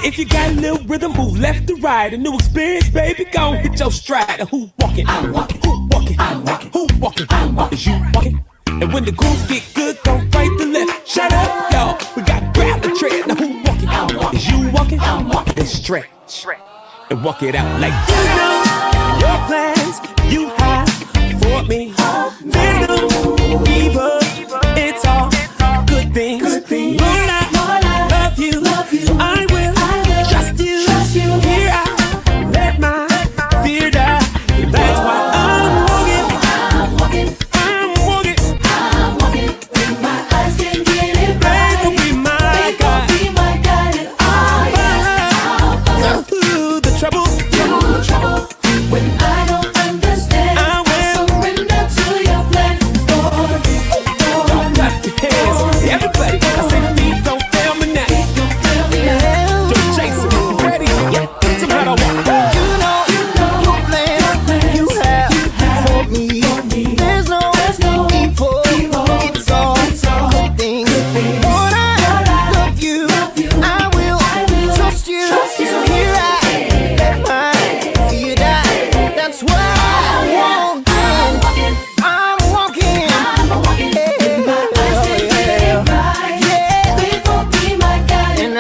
If you got a little rhythm, move left to right. A new experience, baby, gon' hit your stride. And who walking? I'm walking. Who walking? I'm walking. Who walking? I'm walking. Is you walking? And when the groove get good, don't right to left. Shut up, y'all. We got grab the tread. Now who walking? I'm walking. Is you walking? I'm walking. Then stretch and walk it out like you know your plans you have for me. There's no evil. It's all good things. Lord, I love you. So I will. Here I let my fear die. That's why I'm walking. And my eyes can't get it right. Faith will be my guide. And I'll follow the trouble. When I don't understand, I will surrender to your plan. Clap your hands, everybody. I say to me, don't fail me now. Don't chase it. Ready? Somehow I walk. You know your plans you have for me. There's no evil. It's all good things. Lord, I love you. I will trust you. So here I let my fear die. That's why I'm walking. Yeah. My eyes can't get it right. Yeah. Faith will be my guide. And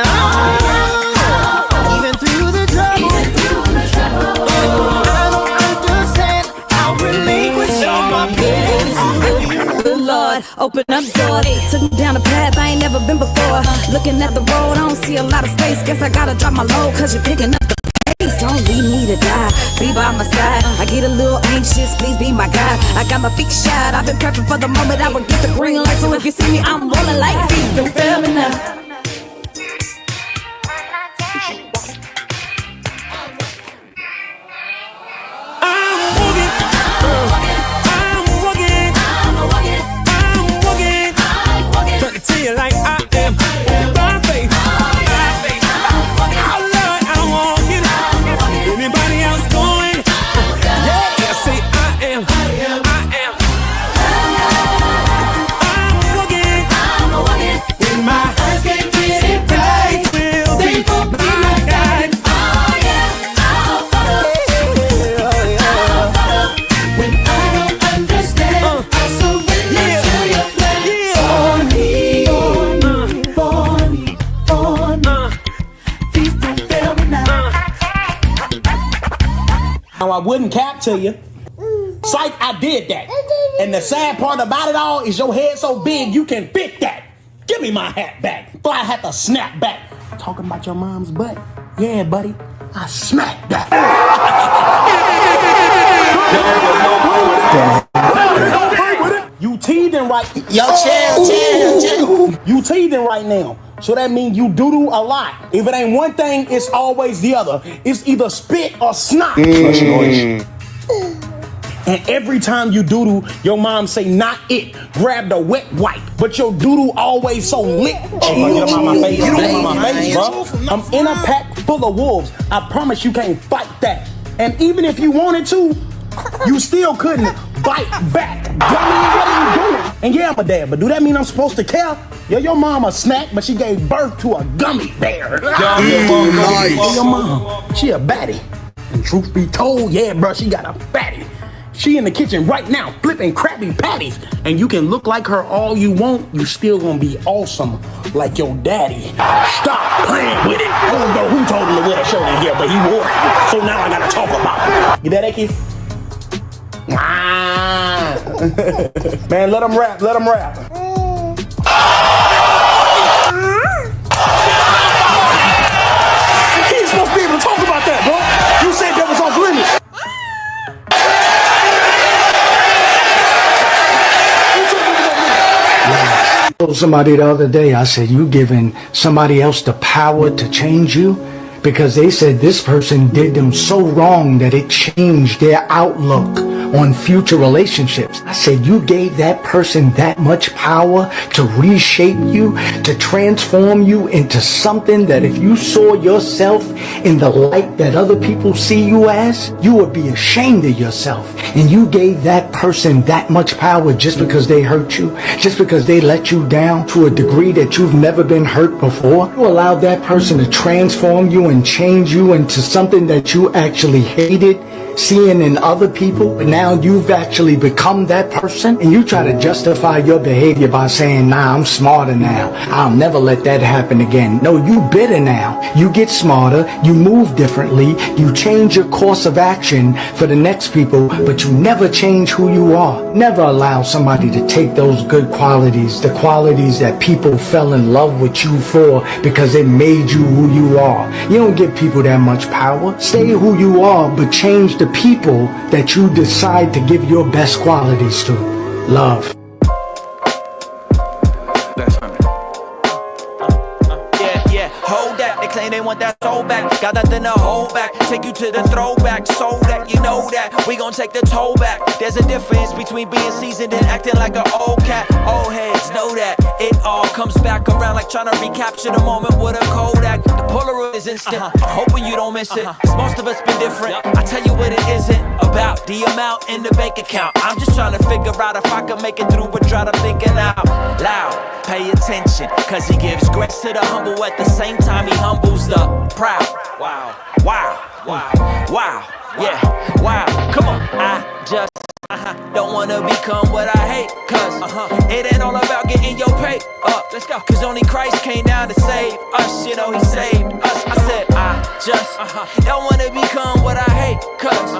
even through the trouble, I don't understand. I'll relinquish all my plans. Good Lord, open up doors. Took me down a path I ain't never been before. Looking at the road, I don't see a lot of space. Guess I gotta drop my load, cause you're picking up the pace. Don't leave me to die, be by my side. I get a little anxious, please be my guide. I got my feet shot, I've been prepping for the moment I will get the green light. So if you see me, I'm rolling like feet. Don't fail me now. Like I am by faith. Oh Lord, I'm walking. Anybody else going? Yeah, say I am. I'm walking. When my eyes can't get it right, will be my guide. Oh yeah, I'll follow. I'll follow. When I don't understand, I'll surrender to your plan for me. Now I wouldn't cap to you. Psych, I did that. And the sad part about it all is your head so big you can fit that. Give me my hat back. Before I had to snap back. Talking about your mom's butt? Yeah, buddy. I smacked that. You teething right. Yo, chill. You teething right now. So that means you doo-doo a lot. If it ain't one thing, it's always the other. It's either spit or snot. And every time you doo-doo, your mom say, not it. Grab the wet wipe. But your doo-doo always so lit. Get on my face. Get on my face, bro. I'm in a pack full of wolves. I promise you can't fight that. And even if you wanted to, you still couldn't bite back. Dummy, what are you doing? And yeah, I'm a dad, but do that mean I'm supposed to care? Yeah, your mom a snack, but she gave birth to a gummy bear. Nice. Your mom, she a baddie. And truth be told, yeah, bro, she got a fatty. She in the kitchen right now, flipping Krabby Patties. And you can look like her all you want, you still gonna be awesome like your daddy. Stop playing with it. I don't know who told him to wear a shirt in here, but he wore it. So now I gotta talk about it. You that, Eki? Man, let him rap, let him rap. He ain't supposed to be able to talk about that, bro. You said that was off limits. told somebody the other day, I said, you giving somebody else the power to change you? Because they said this person did them so wrong that it changed their outlook on future relationships. I said, you gave that person that much power to reshape you, to transform you into something that if you saw yourself in the light that other people see you as, you would be ashamed of yourself. And you gave that person that much power just because they hurt you, just because they let you down to a degree that you've never been hurt before. You allowed that person to transform you and change you into something that you actually hated seeing in other people, but now you've actually become that person, and you try to justify your behavior by saying, nah, I'm smarter now, I'll never let that happen again. No, you bitter now. You get smarter, you move differently, you change your course of action for the next people, but you never change who you are. Never allow somebody to take those good qualities, the qualities that people fell in love with you for because it made you who you are. You don't give people that much power. Stay who you are, but change the people that you decide to give your best qualities to. Love. Yeah, hold that. They claim they want that soul back. Got nothing to hold back. Take you to the throwback, so that you know that we gon' take the toll back. There's a difference between being seasoned and acting like an old cat. Old heads know that it all comes back around like trying to recapture the moment with a Kodak. The Polaroid is instant, hoping you don't miss it. 'Cause most of us been different. I tell you what it isn't about the amount in the bank account. I'm just trying to figure out if I can make it through without thinking out loud. Pay attention, 'cause he gives grace to the humble at the same time he humbles the proud. Wow, wow, wow, wow, yeah, wow. Come on, I just don't wanna become what I hate, 'cause it ain't all about getting your pay up. Let's go. 'Cause only Christ came down to save us, you know he saved us. I said I just don't wanna become what I hate, 'cause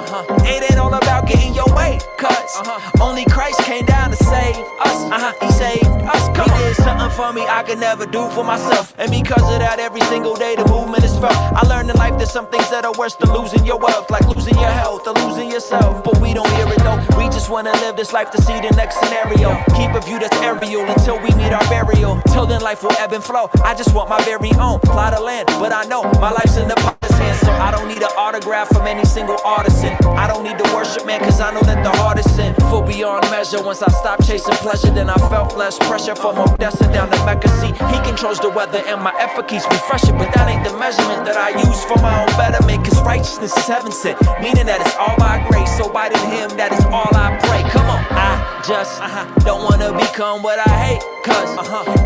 it ain't all about getting your way, 'cause only Christ came down to save us. He saved us. He did something for me I could never do for myself, and because of that every single day the movement is felt. I learned in life there's some things that are worse than losing your wealth, like losing your health or losing yourself, but we don't hear it though. We just wanna live this life to see the next scenario. Keep a view that's aerial until we meet our burial. Till then life will ebb and flow. I just want my very own plot of land, but I know my life's in the potter's hands, so I don't need an autograph from any single artisan. I don't need to worship man, 'cause I know that the heart is sin. Full beyond measure. Once I stopped chasing pleasure, then I felt less pressure from Odessa down to Mecca. See, he controls the weather and my effort keeps me fresher, but that ain't the measurement that I use for my own betterment. 'Cause righteousness is heaven sent, meaning that it's all by grace. So by him, that is all I pray. Come on, I just don't wanna become what I hate, 'cause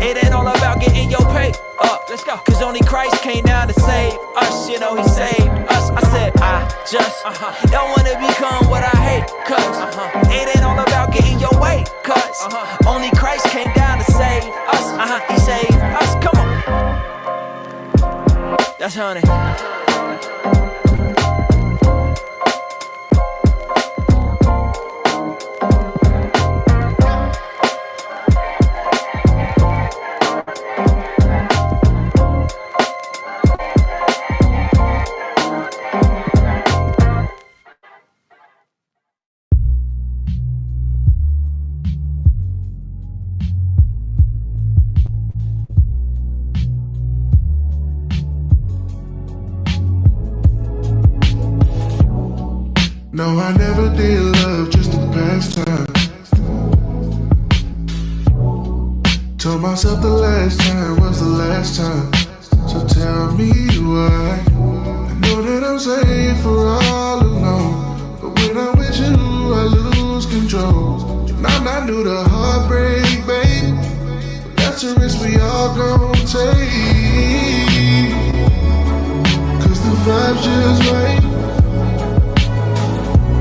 it ain't all about getting your pay up. Let's go. 'Cause only Christ came down to save us, you know he saved us. I said I just don't wanna become what I hate, 'cause it ain't all about getting your way, 'cause only Christ came down to save us. He saved us. Come on, that's honey. No, I never did love, just a pastime. Told myself the last time was the last time. So tell me why. I know that I'm safe for all alone, but when I'm with you, I lose control. And I'm not new to heartbreak, babe, but that's a risk we all gon' take. 'Cause the vibe's just right.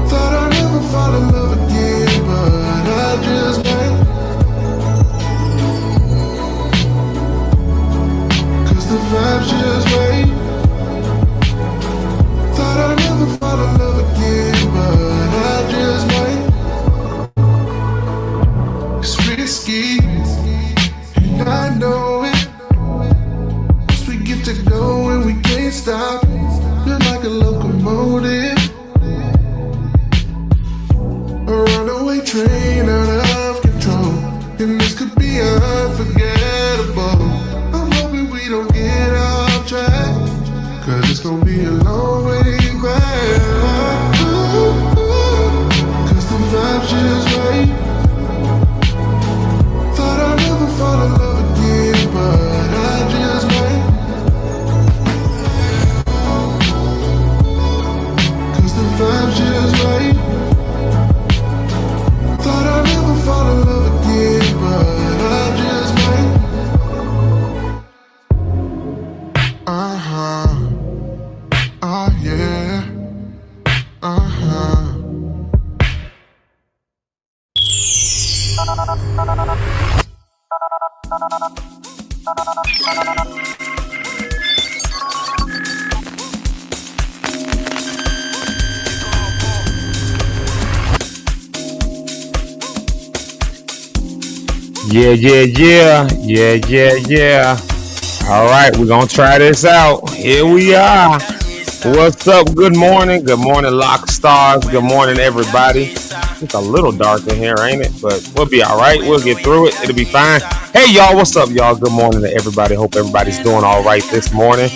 Thought I'd never fall in love again, but I just might. 'Cause the vibe's just right. Thought I'd never fall in love again, but I just might. It's risky, and I know it. Once we get to going, we can't stop. Feel like a locomotive, a runaway train out of control. And this could be unforgettable. I'm hoping we don't get off track, cause it's gonna be a long way back. Cause the vibe's just right. Thought I'd never fall in love again, but I just might. Cause the vibe's just right. Thought I'd never fall in love again, but I just might. Uh-huh. Oh yeah. Uh-huh. Yeah. All right, we're gonna try this out. Here we are. What's up? Good morning, Lock Stars. Good morning, everybody. It's a little dark in here, ain't it? But we'll be all right. We'll get through it. It'll be fine. Hey, y'all, what's up, y'all? Good morning to everybody. Hope everybody's doing all right this morning.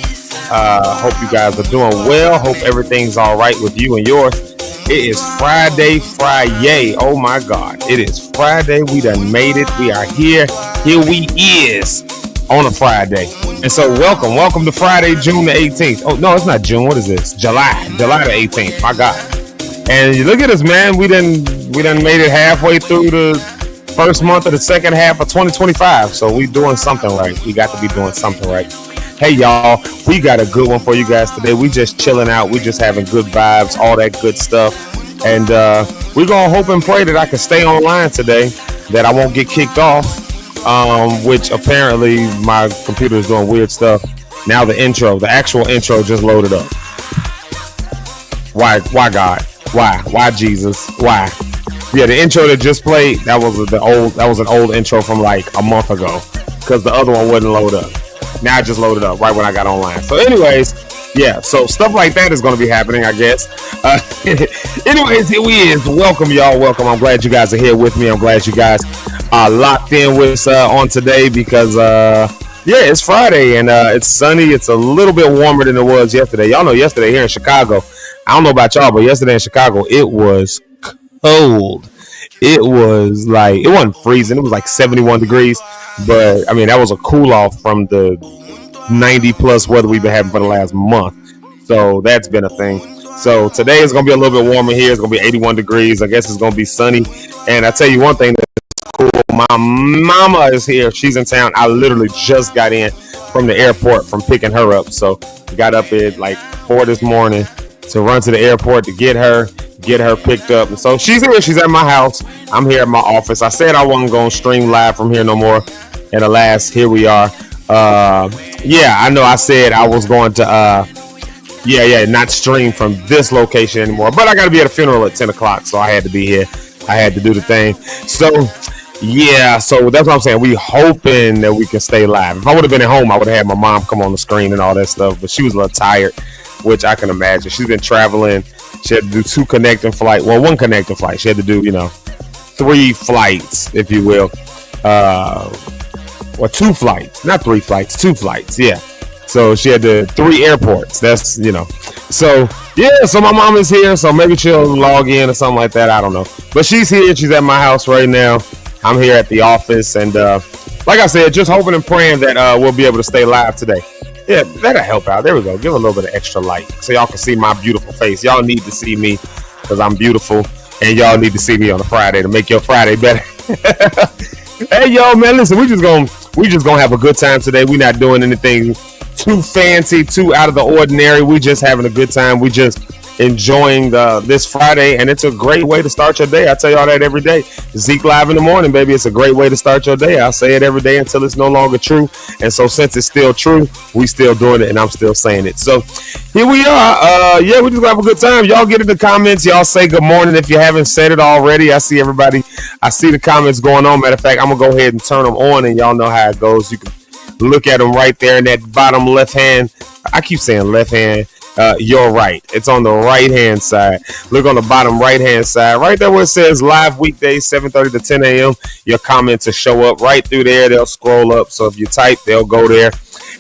Hope you guys are doing well. Hope everything's all right with you and yours. It is Friday, FRI-YAY. Oh my God. It is Friday. We done made it. We are here. Here we is on a Friday. And so welcome to Friday, June the 18th. Oh, no, it's not June. What is this? July the 18th. My God. And you look at us, man. We done made it halfway through the first month of the second half of 2025. So we doing something right. We got to be doing something right. Hey, y'all, we got a good one for you guys today. We just chilling out. We just having good vibes, all that good stuff. And we're going to hope and pray that I can stay online today, that I won't get kicked off, which apparently my computer is doing weird stuff. Now the actual intro just loaded up. Why God? Why Jesus? Why? Yeah, the intro that just played, that was an old intro from like a month ago, because the other one wouldn't load up. Now I just loaded up right when I got online. So anyways, yeah, so stuff like that is going to be happening, I guess. Anyways, here we is. Welcome, y'all. Welcome. I'm glad you guys are here with me. I'm glad you guys are locked in with us on today because, it's Friday and it's sunny. It's a little bit warmer than it was yesterday. Y'all know yesterday here in Chicago, I don't know about y'all, but yesterday in Chicago, it was cold. It was like, it wasn't freezing. It was like 71 degrees. But, I mean, that was a cool off from the 90 plus weather we've been having for the last month. So that's been a thing. So today is going to be a little bit warmer here. It's going to be 81 degrees. I guess it's going to be sunny. And I tell you one thing that's cool. My mama is here. She's in town. I literally just got in from the airport from picking her up. So we got up at like 4 this morning to run to the airport to get her picked up. And so she's here. She's at my house. I'm here at my office. I said I wasn't going to stream live from here no more. And alas, here we are. I know I said I was going to, not stream from this location anymore. But I got to be at a funeral at 10 o'clock. So I had to be here. I had to do the thing. So, yeah. So that's what I'm saying. We hoping that we can stay live. If I would have been at home, I would have had my mom come on the screen and all that stuff. But she was a little tired, which I can imagine. She's been traveling. She had to do one connecting flight. She had to do, 3 flights, if you will. Or 2 flights, not 3 flights, 2 flights. Yeah. So she had 3 airports. That's, so yeah, so my mom is here. So maybe she'll log in or something like that. I don't know, but she's here. She's at my house right now. I'm here at the office. And, like I said, just hoping and praying that, we'll be able to stay live today. Yeah, that'll help out. There we go. Give a little bit of extra light so y'all can see my beautiful face. Y'all need to see me because I'm beautiful. And y'all need to see me on a Friday to make your Friday better. Hey, yo, man, listen, we just gonna have a good time today. We're not doing anything too fancy, too out of the ordinary. We just having a good time. We just enjoying this Friday, and it's a great way to start your day. I tell y'all that every day. Zeke Live in the morning, baby. It's a great way to start your day. I say it every day until it's no longer true. And so since it's still true, we still doing it, and I'm still saying it. So here we are. We just gonna have a good time. Y'all get in the comments. Y'all say good morning if you haven't said it already. I see everybody. I see the comments going on. Matter of fact, I'm gonna go ahead and turn them on, and y'all know how it goes. You can look at them right there in that bottom left hand. I keep saying left hand. You're right. It's on the right-hand side. Look on the bottom right-hand side. Right there where it says live weekdays, 7:30 to 10 a.m. Your comments will show up right through there. They'll scroll up. So if you type, they'll go there.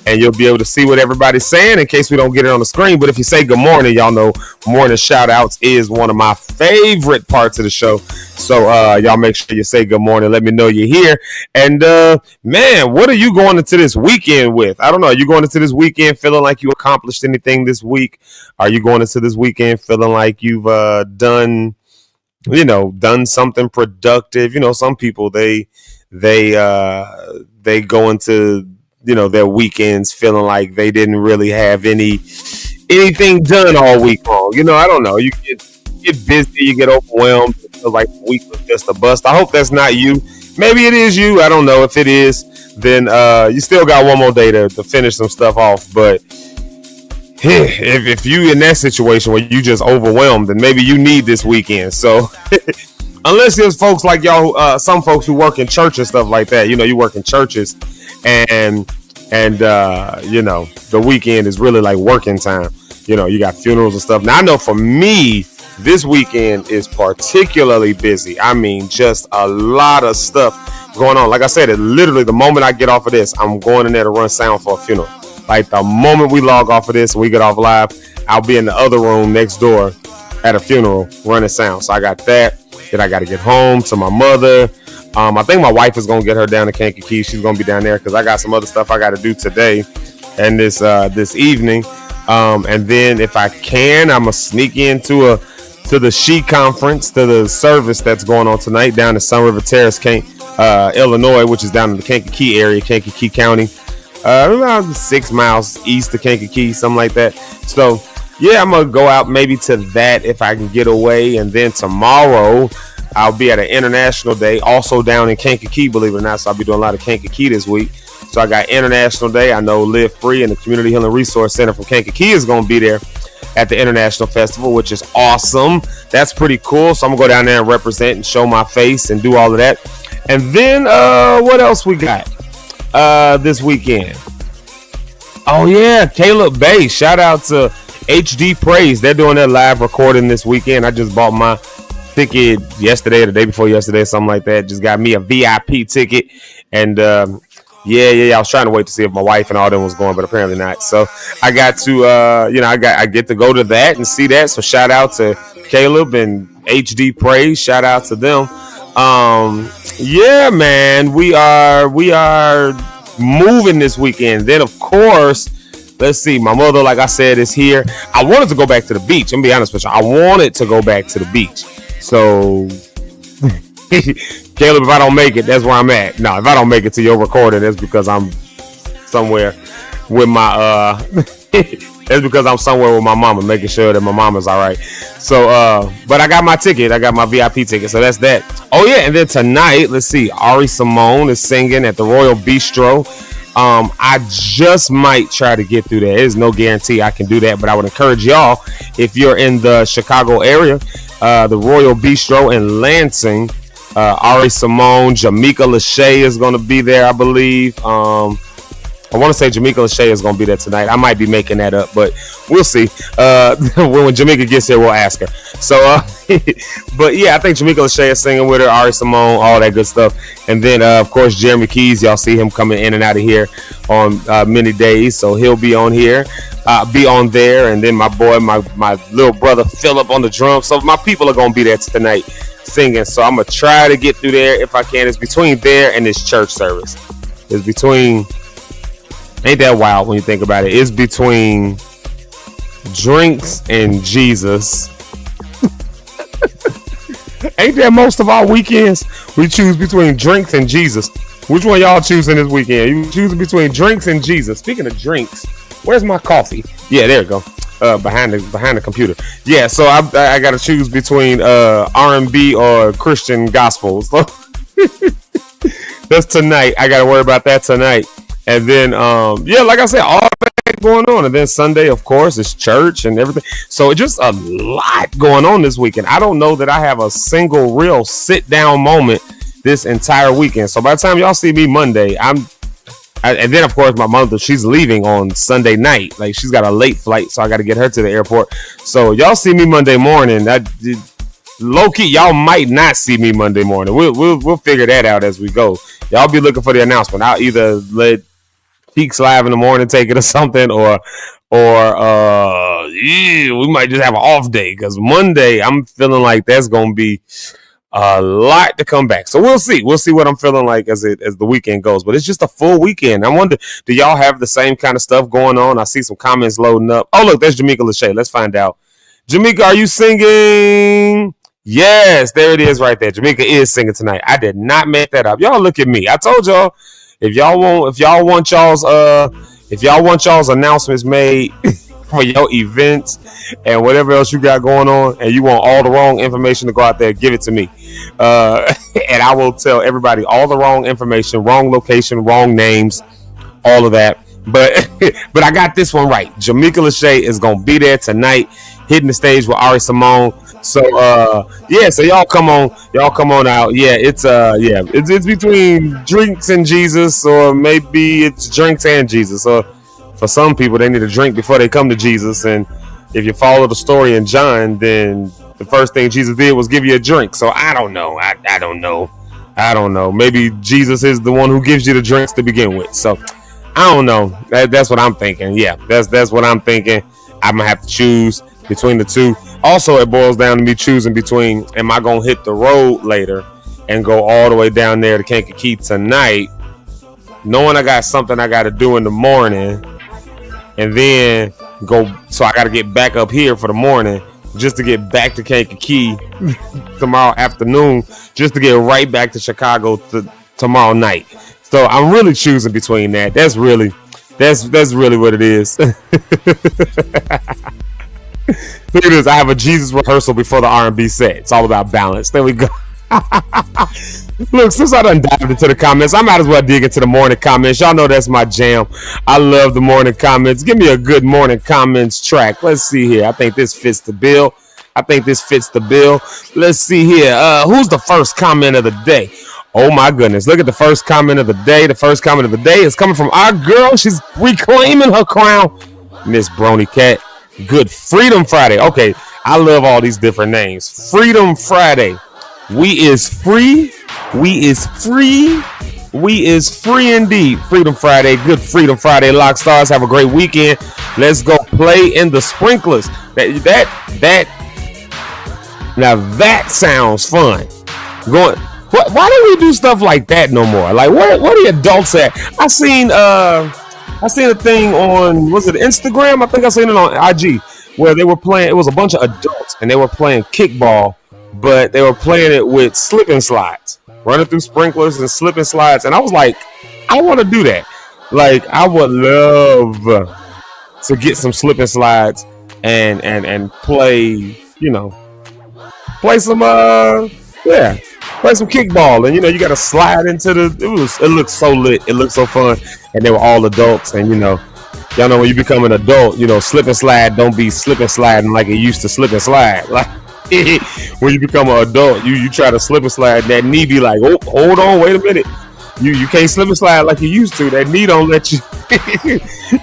And you'll be able to see what everybody's saying in case we don't get it on the screen. But if you say good morning, y'all know morning shout outs is one of my favorite parts of the show. So y'all make sure you say good morning. Let me know you're here. And man, what are you going into this weekend with? I don't know. Are you going into this weekend feeling like you accomplished anything this week? Are you going into this weekend feeling like you've done something productive? You know, some people they go into their weekends feeling like they didn't really have anything done all week long. I don't know. You get busy, you get overwhelmed. It feels like the week was just a bust. I hope that's not you. Maybe it is you. I don't know. If it is, then you still got one more day to finish some stuff off. But if you in that situation where you just overwhelmed, then maybe you need this weekend. So unless there's folks like y'all, some folks who work in church and stuff like that, you work in churches and the weekend is really like working time. You got funerals and stuff. Now I know for me, this weekend is particularly busy. I mean, just a lot of stuff going on. Like I said, literally the moment I get off of this, I'm going in there to run sound for a funeral. Like the moment we log off of this and we get off live, I'll be in the other room next door at a funeral running sound. So I got that. Then I got to get home to my mother. I think my wife is going to get her down to Kankakee. She's going to be down there because I got some other stuff I got to do today and this evening. And then if I can, I'm going to sneak into to the She Conference, to the service that's going on tonight down in Sun River Terrace, Illinois, which is down in the Kankakee area, Kankakee County, around 6 miles east of Kankakee, something like that. So, yeah, I'm going to go out maybe to that if I can get away. And then tomorrow, I'll be at an International Day, also down in Kankakee, believe it or not. So I'll be doing a lot of Kankakee this week. So I got International Day. I know Live Free and the Community Healing Resource Center from Kankakee is going to be there at the International Festival, which is awesome. That's pretty cool. So I'm going to go down there and represent and show my face and do all of that. And then what else we got this weekend? Oh, yeah, Caleb Bay. Shout out to HD Praise. They're doing their live recording this weekend. I just bought my ticket yesterday or the day before yesterday, something like that. Just got me a VIP ticket. And yeah, I was trying to wait to see if my wife and all them was going, but apparently not. So I got to I get to go to that and see that. So shout out to Caleb and HD Praise. Shout out to them. Yeah, man, we are moving this weekend. Then of course, let's see, my mother, like I said, is here. I wanted to go back to the beach. I'm gonna be honest with you. I wanted to go back to the beach. So Caleb, if I don't make it, that's where I'm at. No, if I don't make it to your recording, that's because I'm somewhere with my that's because I'm somewhere with my mama, making sure that my mama's all right. So but I got my ticket. I got my VIP ticket. So that's that. Oh yeah, and then tonight, let's see, Ari Simone is singing at the Royal Bistro. I just might try to get through there. There's no guarantee I can do that, but I would encourage y'all, if you're in the Chicago area, the Royal Bistro in Lansing, Ari Simone, Jamaica Lachey is going to be there, I believe. I want to say Jamaica Lachey is going to be there tonight. I might be making that up, but we'll see. When Jamaica gets here, we'll ask her. So, but yeah, I think Jamaica Lachey is singing with her, Ari Simone, all that good stuff. And then, of course, Jeremy Keys, y'all see him coming in and out of here on many days. So he'll be on here, be on there. And then my boy, my little brother, Philip on the drums. So my people are going to be there tonight singing. So I'm going to try to get through there if I can. It's between there and this church service. It's between... Ain't that wild when you think about it? It's between drinks and Jesus. Ain't that most of our weekends? We choose between drinks and Jesus. Which one y'all choosing this weekend? You choosing between drinks and Jesus. Speaking of drinks, where's my coffee? Yeah, there you go. Behind the computer. Yeah, so I got to choose between R&B or Christian gospels. That's tonight. I got to worry about that tonight. And then, yeah, like I said, all that going on. And then Sunday, of course, is church and everything. So it's just a lot going on this weekend. I don't know that I have a single real sit down moment this entire weekend. So by the time y'all see me Monday, I And then of course my mother, she's leaving on Sunday night. Like she's got a late flight, so I got to get her to the airport. So y'all see me Monday morning. That low key, y'all might not see me Monday morning. We'll figure that out as we go. Y'all be looking for the announcement. I'll either let Peaks Live in the morning take it or something, or we might just have an off day because Monday I'm feeling like that's gonna be a lot to come back. So we'll see. We'll see what I'm feeling like as the weekend goes. But it's just a full weekend. I wonder, do y'all have the same kind of stuff going on? I see some comments loading up. Oh, look, there's Jamaica Lachey. Let's find out. Jamaica, are you singing? Yes, there it is right there. Jamaica is singing tonight. I did not make that up. Y'all look at me. I told y'all if y'all want y'all's announcements made for your events and whatever else you got going on, and you want all the wrong information to go out there, give it to me. And I will tell everybody all the wrong information, wrong location, wrong names, all of that. But but I got this one right. Jamaica Lachey is gonna be there tonight, hitting the stage with Ari Simone. So so y'all come on out. It's between drinks and Jesus, or maybe it's drinks and Jesus. Or for some people, they need a drink before they come to Jesus. And if you follow the story in John, then the first thing Jesus did was give you a drink. So I don't know. I don't know. Maybe Jesus is the one who gives you the drinks to begin with. So I don't know. That's what I'm thinking. Yeah, that's what I'm thinking. I'm gonna have to choose between the two. Also, it boils down to me choosing between, am I gonna hit the road later and go all the way down there to Kankakee tonight, knowing I got something I got to do in the morning, and then go. So I got to get back up here for the morning just to get back to Kankakee tomorrow afternoon, just to get right back to Chicago tomorrow night. So I'm really choosing between that. That's really what it is. Look at this. I have a Jesus rehearsal before the R&B set. It's all about balance. There we go. Look, since I done dived into the comments, I might as well dig into the morning comments. Y'all know that's my jam. I love the morning comments. Give me a good morning comments track. Let's see here. I think this fits the bill. Let's see here. Who's the first comment of the day? Oh my goodness. Look at the first comment of the day. The first comment of the day is coming from our girl. She's reclaiming her crown. Miss Brony Cat. Good Freedom Friday. Okay, I love all these different names. Freedom Friday. We is free. We is free. We is free indeed. Freedom Friday. Good Freedom Friday. Lock Stars. Have a great weekend. Let's go play in the sprinklers. Now that sounds fun. Why don't we do stuff like that no more? Like where the adults at? I seen a thing on, was it Instagram? I think I seen it on IG where they were playing. It was a bunch of adults and they were playing kickball, but they were playing it with slip and slides, running through sprinklers and slip and slides. And I was like, I want to do that. Like I would love to get some slip and slides and play, play some play some kickball, and you got to slide into it looked so lit, it looked so fun, and they were all adults. And y'all know when you become an adult, slip and slide don't be slip and sliding like it used to slip and slide. Like when you become an adult, you try to slip and slide, that knee be like, oh, hold on, wait a minute, you can't slip and slide like you used to. That knee don't let you.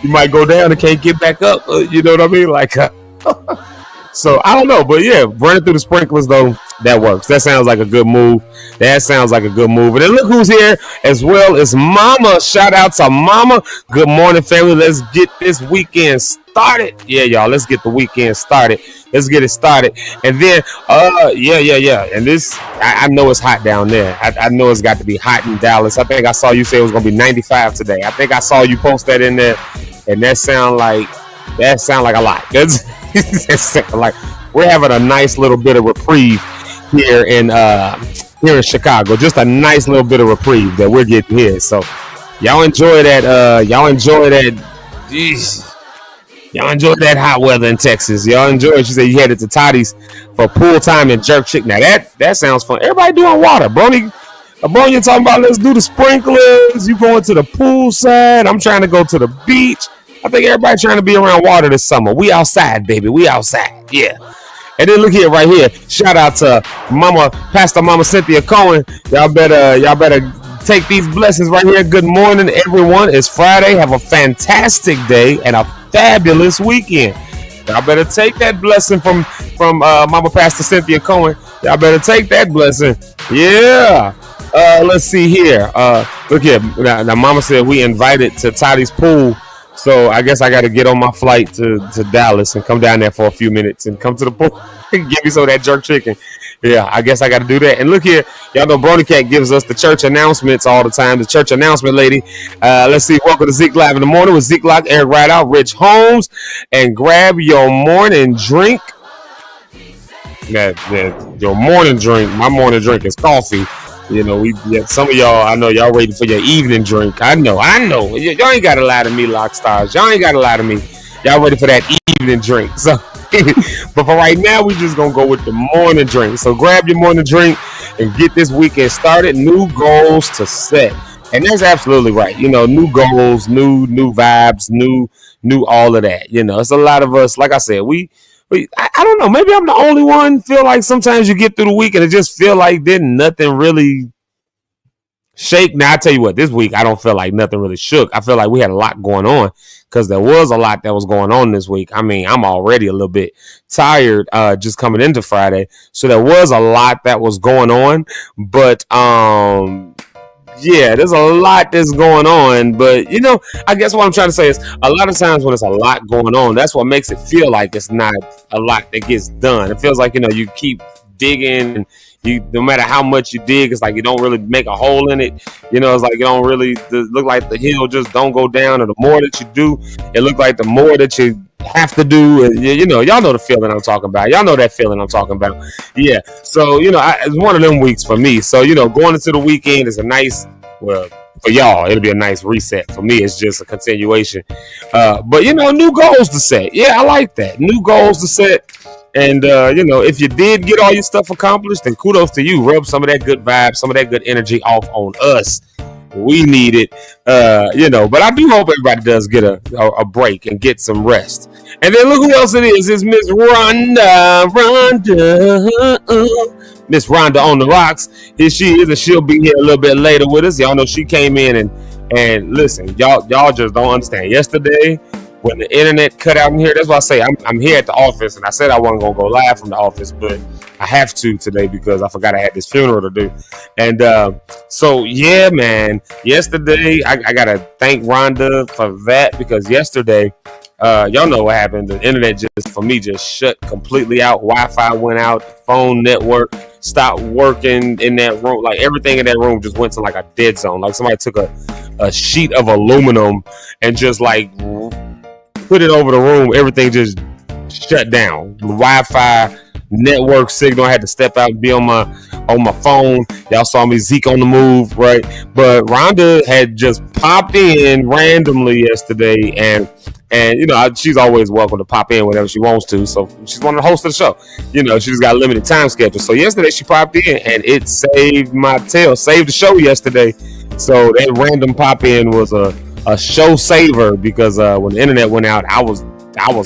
You might go down and can't get back up. You know what I mean? Like. So I don't know, but yeah, running through the sprinklers though, that works. That sounds like a good move. And then look who's here as well as Mama. Shout out to Mama. Good morning, family. Let's get this weekend started. Yeah, y'all. Let's get the weekend started. Let's get it started. And then, And this, I know it's hot down there. I know it's got to be hot in Dallas. I think I saw you say it was gonna be 95 today. I think I saw you post that in there, and that sound like a lot. Like we're having a nice little bit of reprieve here in Chicago. Just a nice little bit of reprieve that we're getting here. So y'all enjoy that. Y'all enjoy that hot weather in Texas. Y'all enjoy it. She said you headed to Toddy's for pool time and jerk chick. Now that sounds fun. Everybody doing water. Brony talking about let's do the sprinklers. You going to the pool side. I'm trying to go to the beach. I think everybody trying to be around water this summer. We outside, baby. We outside. Yeah. And then look here, right here. Shout out to Pastor Mama Cynthia Cohen. Y'all better take these blessings right here. Good morning, everyone. It's Friday. Have a fantastic day and a fabulous weekend. Y'all better take that blessing from Mama Pastor Cynthia Cohen. Y'all better take that blessing. Yeah. Let's see here. Look here. Now, Mama said we invited to Toddy's pool. So I guess I got to get on my flight to Dallas and come down there for a few minutes and come to the pool and give me some of that jerk chicken. Yeah, I guess I got to do that. And look here, y'all know Brony Cat gives us the church announcements all the time. The church announcement lady. Let's see. Welcome to Zeke Live in the Morning with Zeke Lock, Eric Rideout, Rich Holmes, and grab your morning drink. Your morning drink. My morning drink is coffee. You know, some of y'all, I know y'all waiting for your evening drink. I know. Y'all ain't got to lie to me, Lock Stars. Y'all ain't got to lie to me. Y'all ready for that evening drink. So, but for right now, we just going to go with the morning drink. So grab your morning drink and get this weekend started. New goals to set. And that's absolutely right. You know, new goals, new vibes, new all of that. You know, it's a lot of us, like I said, I don't know. Maybe I'm the only one feel like sometimes you get through the week and it just feel like didn't nothing really shake. Now, I tell you what, this week, I don't feel like nothing really shook. I feel like we had a lot going on because there was a lot that was going on this week. I mean, I'm already a little bit tired just coming into Friday. So there was a lot that was going on. But, yeah, there's a lot that's going on, but you know, I guess what I'm trying to say is a lot of times when it's a lot going on, that's what makes it feel like it's not a lot that gets done. It feels like, you know, you keep digging and no matter how much you dig, it's like you don't really make a hole in it. You know, it's like you don't really look like the hill just don't go down, or the more that you do, it look like the more that you have to do. You know, y'all know the feeling I'm talking about. Y'all know that feeling I'm talking about. Yeah. So, you know, it's one of them weeks for me. So, you know, going into the weekend is a nice, well, for y'all, it'll be a nice reset. For me, it's just a continuation. But, you know, new goals to set. Yeah, I like that. New goals to set. And, you know, if you did get all your stuff accomplished, then kudos to you. Rub some of that good vibe, some of that good energy off on us. We need it, you know, but I do hope everybody does get a break and get some rest. And then look who else it is. It's Miss Rhonda. Miss Rhonda on the rocks. Here she is, and she'll be here a little bit later with us. Y'all know she came in and listen, y'all just don't understand. Yesterday, when the internet cut out in here, that's why I say I'm here at the office, and I said I wasn't gonna go live from the office, but I have to today because I forgot I had this funeral to do. And so yeah, man, yesterday I gotta thank Rhonda for that, because yesterday, y'all know what happened. The internet just shut completely out. Wi-Fi went out, phone network stopped working in that room. Like everything in that room just went to like a dead zone. Like somebody took a sheet of aluminum and just like put it over the room. Everything just shut down. The Wi-Fi network signal, I had to step out and be on my phone. Y'all saw me Zeke on the move, right? But Rhonda had just popped in randomly yesterday, and you know, she's always welcome to pop in whenever she wants to. So she's one of the hosts of the show. You know, she's got a limited time schedule. So yesterday she popped in, and it saved my tail, saved the show yesterday. So that random pop in was a show saver, because when the internet went out, I was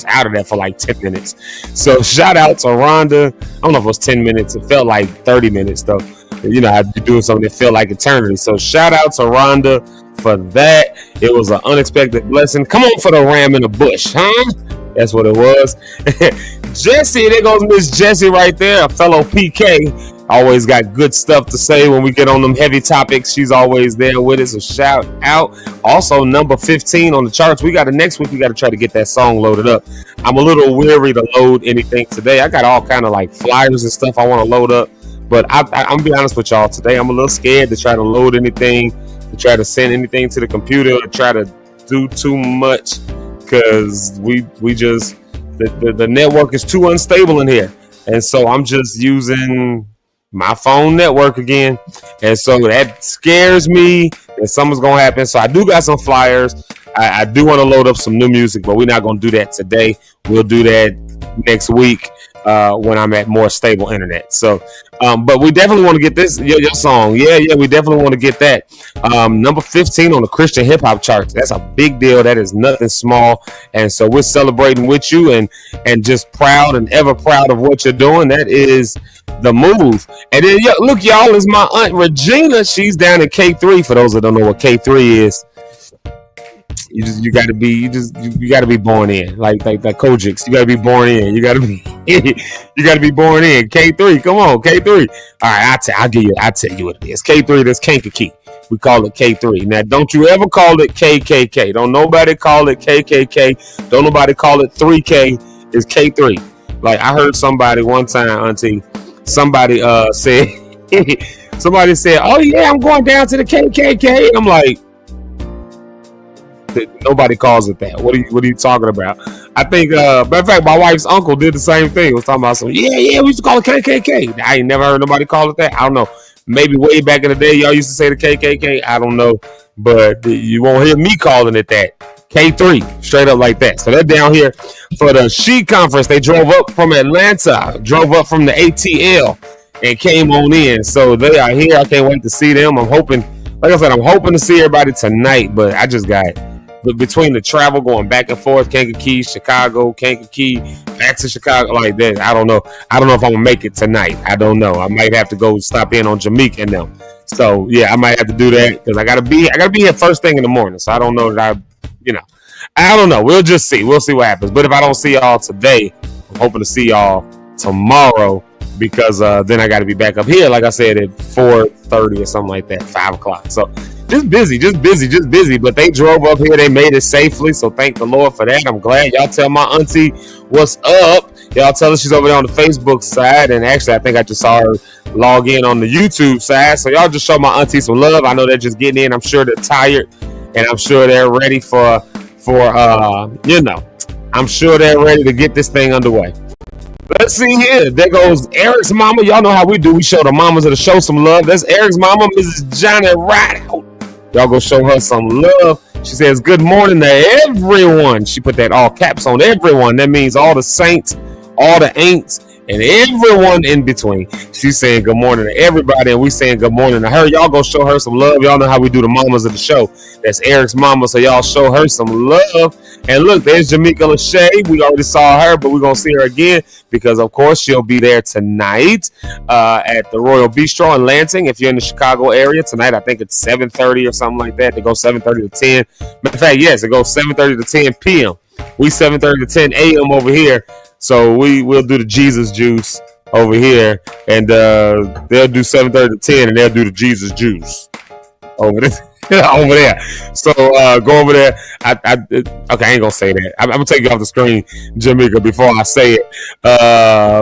out of there for like 10 minutes. So shout out to Rhonda. I don't know if it was 10 minutes. It felt like 30 minutes though. You know, I'd be doing something that felt like eternity. So shout out to Rhonda for that. It was an unexpected blessing. Come on for the ram in the bush, huh? That's what it was. Jesse, there goes Miss Jessie right there, a fellow PK. Always got good stuff to say when we get on them heavy topics. She's always there with us. So shout out. Also, number 15 on the charts. Next week, we got to try to get that song loaded up. I'm a little weary to load anything today. I got all kind of like flyers and stuff I want to load up. But I'm going to be honest with y'all. Today, I'm a little scared to try to load anything, to try to send anything to the computer, or try to do too much, because we just, the network is too unstable in here. And so I'm just using my phone network again, and so that scares me that something's gonna happen. So I do got some flyers. I do want to load up some new music, but we're not gonna do that today. We'll do that next week when I'm at more stable internet. So But we definitely want to get this your song. Yeah, we definitely want to get that. Number 15 on the Christian hip hop charts. That's a big deal. That is nothing small. And so we're celebrating with you and just proud and ever proud of what you're doing. That is the move. And then look, y'all, is my aunt Regina. She's down in K3. For those that don't know what K3 is. You gotta be born in like Kojix. You gotta be born in. You gotta be born in. K3, come on, K3. All right, I'll tell you what it is. K3, that's Kankakee. We call it K3. Now, don't you ever call it KKK. Don't nobody call it KKK. Don't nobody call it 3K. It's K3. Like I heard somebody one time, Auntie. Somebody said, "Oh yeah, I'm going down to the KKK." And I'm like, nobody calls it that. What are you talking about? I think, matter of fact, my wife's uncle did the same thing. Was talking about some, we used to call it KKK. I ain't never heard nobody call it that. I don't know. Maybe way back in the day, y'all used to say the KKK. I don't know, but you won't hear me calling it that. K3, straight up like that. So they're down here for the She Conference. They drove up from Atlanta, drove up from the ATL, and came on in. So they are here. I can't wait to see them. I'm hoping to see everybody tonight, but I just got. But between the travel going back and forth, Kankakee, Chicago, Kankakee, back to Chicago, like that, I don't know. I don't know if I'm gonna make it tonight. I don't know. I might have to go stop in on Jamaica and them. So yeah, I might have to do that because I gotta be here first thing in the morning. So I don't know that I don't know. We'll just see. We'll see what happens. But if I don't see y'all today, I'm hoping to see y'all tomorrow because then I got to be back up here, like I said, at 4:30 or something like that, 5 o'clock. So. Just busy. But they drove up here. They made it safely. So thank the Lord for that. I'm glad. Y'all tell my auntie what's up. Y'all tell her she's over there on the Facebook side. And actually, I think I just saw her log in on the YouTube side. So y'all just show my auntie some love. I know they're just getting in. I'm sure they're tired. And I'm sure they're ready for I'm sure they're ready to get this thing underway. Let's see here. There goes Eric's mama. Y'all know how we do. We show the mamas of the show some love. That's Eric's mama, Mrs. Johnny Rideout. Y'all go show her some love. She says, good morning to everyone. She put that all caps on everyone. That means all the saints, all the ain'ts, and everyone in between. She's saying good morning to everybody, and we saying good morning to her. Y'all go show her some love. Y'all know how we do the mamas of the show. That's Eric's mama, so y'all show her some love. And look, there's Jamaica Lachey. We already saw her, but we're going to see her again because, of course, she'll be there tonight at the Royal Bistro in Lansing. If you're in the Chicago area tonight, I think it's 7:30 or something like that. They go 7:30 to 10. Matter of fact, yes, it goes 7:30 to 10 p.m. We 7:30 to 10 a.m. over here. So we'll do the Jesus juice over here, and they'll do 7:30 to 10, and they'll do the Jesus juice over there. Over there. So go over there. Okay, I ain't gonna say that. I'm gonna take you off the screen, Jamaica, before I say it.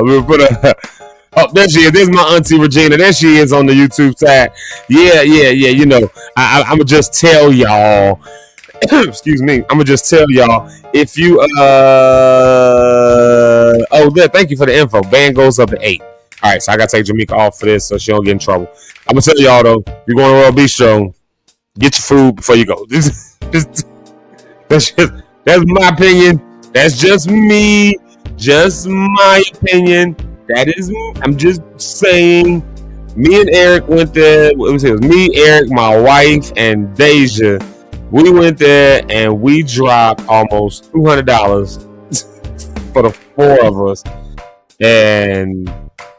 We'll put oh, there she is. There's my auntie Regina. There she is on the YouTube side. Yeah. You know, I'm gonna just tell y'all. Excuse me. I'm gonna just tell y'all if you there. Thank you for the info. Band goes up to 8. All right, so I gotta take Jamaica off for this so she don't get in trouble. I'm gonna tell y'all though, you're going to Royal Bistro. Get your food before you go. That's my opinion. That's just me. Just my opinion. That is me. I'm just saying. Me and Eric went there. It was me, Eric, my wife, and Deja. We went there and we dropped almost $200 for the 4 of us. And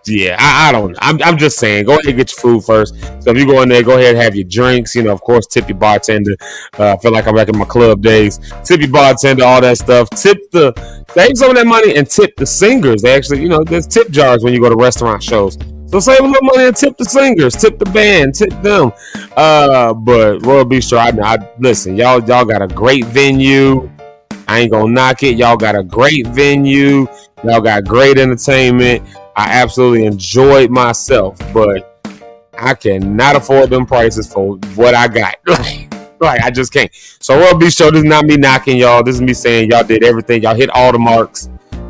yeah, I don't know. I'm just saying, go ahead and get your food first. So if you go in there, go ahead and have your drinks. You know, of course, tip your bartender. I feel like I'm back in my club days. Tip your bartender, all that stuff. Save some of that money and tip the singers. They actually, you know, there's tip jars when you go to restaurant shows. So save a little money and tip the singers, tip the band, tip them. But Royal Bistro, I listen, y'all got a great venue. I ain't gonna knock it. Y'all got a great venue. Y'all got great entertainment. I absolutely enjoyed myself, but I cannot afford them prices for what I got. Like I just can't. So Royal Bistro, this is not me knocking y'all. This is me saying y'all did everything. Y'all hit all the marks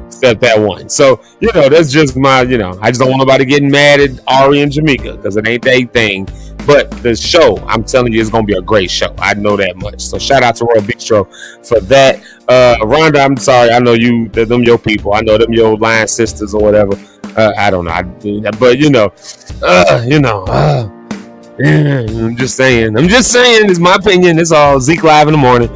except that one. So, you know, that's just my, you know, I just don't want nobody getting mad at Ari and Jamaica because it ain't their thing. But the show, I'm telling you, it's going to be a great show. I know that much. So shout out to Royal Bistro for that. Rhonda, I'm sorry. I know them your people. I know them your line sisters or whatever. I don't know, but I'm just saying. It's my opinion. It's all Zeke Live in the morning.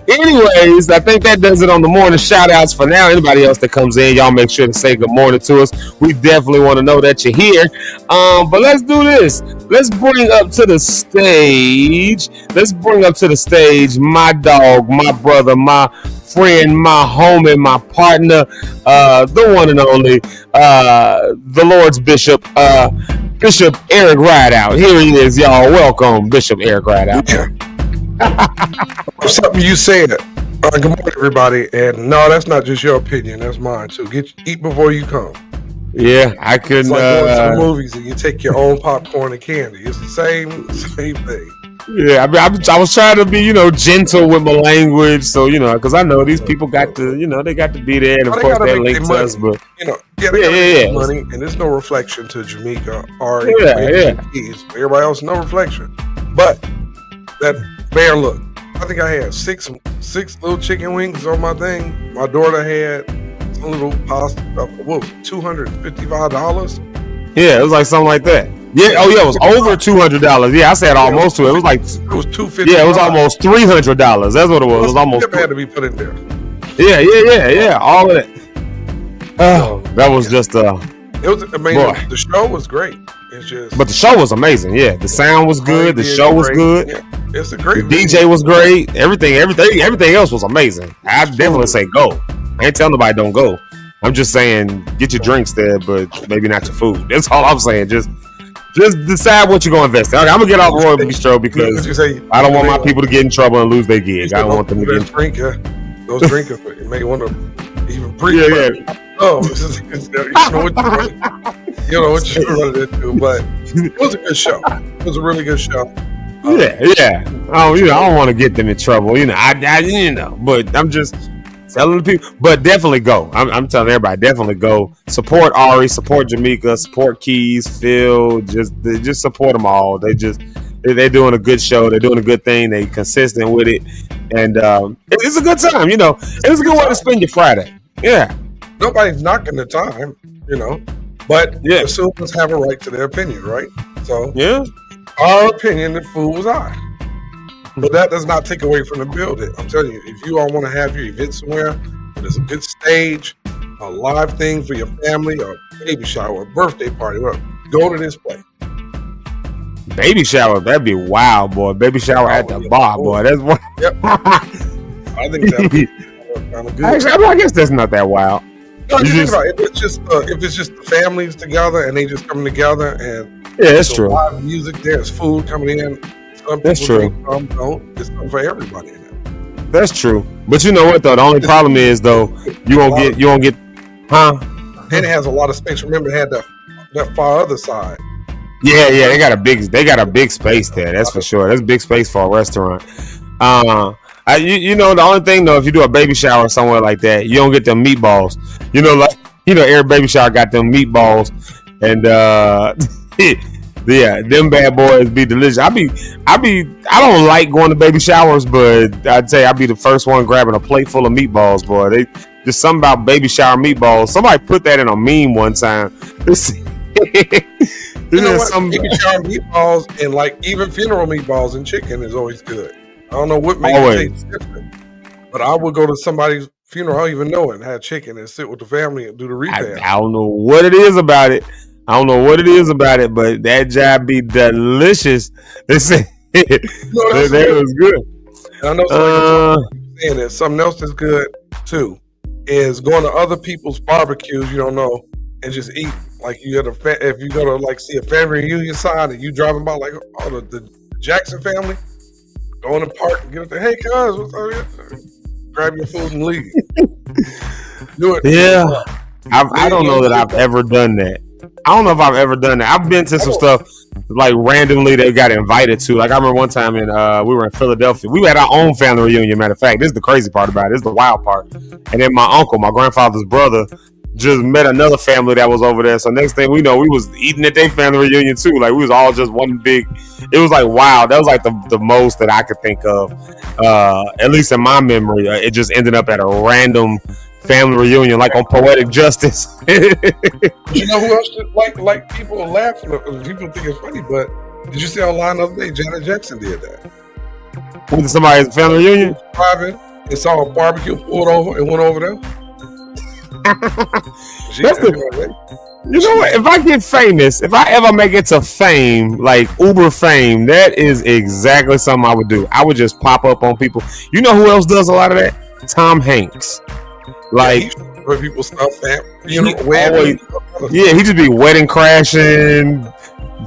Anyways, I think that does it on the morning shout outs for now. Anybody else that comes in, y'all make sure to say good morning to us. We definitely want to know that you're here. But let's do this. Let's bring up to the stage my dog, my brother, my friend, my homie, my partner, the one and only, the Lord's Bishop, Bishop Eric Rideout. Here he is, y'all. Welcome, Bishop Eric Rideout. Something you said. Good morning, everybody. And no, that's not just your opinion. That's mine too. Eat before you come. Yeah, I couldn't. It's like going to the movies and you take your own popcorn and candy. It's the same thing. Yeah, I was trying to be, gentle with my language, so because I know these people got to, they got to be there, and of course they link to us, but they got money, and there's no reflection to Jamaica or kids. Everybody else, no reflection. But that bear look, I think I had six little chicken wings on my thing. My daughter had a little pasta. What was it, $255? Yeah, it was like something like that. Yeah, it was over $200. Yeah, I said almost to it. It was like $250. Yeah, it was almost $300. That's what it was. It was almost. It had to be put in there. Yeah. All of it. That was just It was amazing. Boy. The show was great. It's just. But the show was amazing. Yeah, the sound was good. The show was good. Yeah. It's a great. The DJ was great. Everything else was amazing. I definitely say go. I ain't telling nobody don't go. I'm just saying get your drinks there, but maybe not your food. That's all I'm saying. Just decide what you're going to invest in. Okay, I'm going to get off Royal Bistro because I don't want my people to get in trouble and lose their gig. I don't want them to get in trouble. Those drinkers, you may want to even breathe. Yeah. Oh, you know what you're running into, but it was a good show. It was a really good show. Yeah. Oh, I don't want to get them in trouble. But I'm just telling the people. But definitely go. I'm telling everybody, definitely go. Support Ari, support Jamaica, support Keys, Phil. Just support them all. They're doing a good show. They're doing a good thing. They consistent with it, and it's a good time. It's a good way to spend your Friday. Yeah. Nobody's knocking the time, but consumers have a right to their opinion, right? So our opinion, the food was high. But that does not take away from the building. I'm telling you, if you all want to have your event somewhere, there's a good stage, a live thing for your family, or baby shower, birthday party, whatever, go to this place. Baby shower, that'd be wild, boy. Baby shower at the bar, boy. That's what. Yep. I think that'd be kind of good. Actually, I guess that's not that wild. No, think about it. If it's just the families together and they just come together and that's true. Live music, there's food coming in. That's true. Don't. It's for everybody in there. That's true. But you know what though? The only problem is though, you won't get, huh? And it has a lot of space. Remember, it had that far other side. Yeah. They got a big space there. That's for sure. That's big space for a restaurant. The only thing though, if you do a baby shower somewhere like that, you don't get them meatballs. Every baby shower got them meatballs, and yeah, them bad boys be delicious. I don't like going to baby showers, but I'd say I'd be the first one grabbing a plate full of meatballs, boy. They just something about baby shower meatballs. Somebody put that in a meme one time. Baby shower meatballs and like even funeral meatballs and chicken is always good. I don't know what makes it taste different, but I would go to somebody's funeral I don't even know it and have chicken and sit with the family and do the repast. I don't know what it is about it. But that job be delicious. They say that was good. And I know somebody saying that something else that's good too is going to other people's barbecues you don't know and just eat. Like if you go to like see a family reunion side and you driving by like the Jackson family, go in the park and get up there. Hey, cuz, what's up? Grab your food and leave. Do it. Yeah, I don't know that I've ever done that. I've been to some stuff like randomly they got invited to. Like I remember one time we were in Philadelphia. We had our own family reunion. Matter of fact, this is the crazy part about it. This is the wild part. And then my uncle, my grandfather's brother, just met another family that was over there. So next thing we know, we was eating at their family reunion too. Like we was all just one big. It was like wow. That was like the most that I could think of, at least in my memory. It just ended up at a random family reunion, like on Poetic Justice. You know who else like people laugh? People think it's funny, but did you see online the other day? Janet Jackson did that. With somebody's family reunion? Driving and saw a barbecue pulled over and went over there. You know what? If I get famous, if I ever make it to fame, like Uber fame, that is exactly something I would do. I would just pop up on people. You know who else does a lot of that? Tom Hanks. Like, where people stuff that, he just be wedding crashing,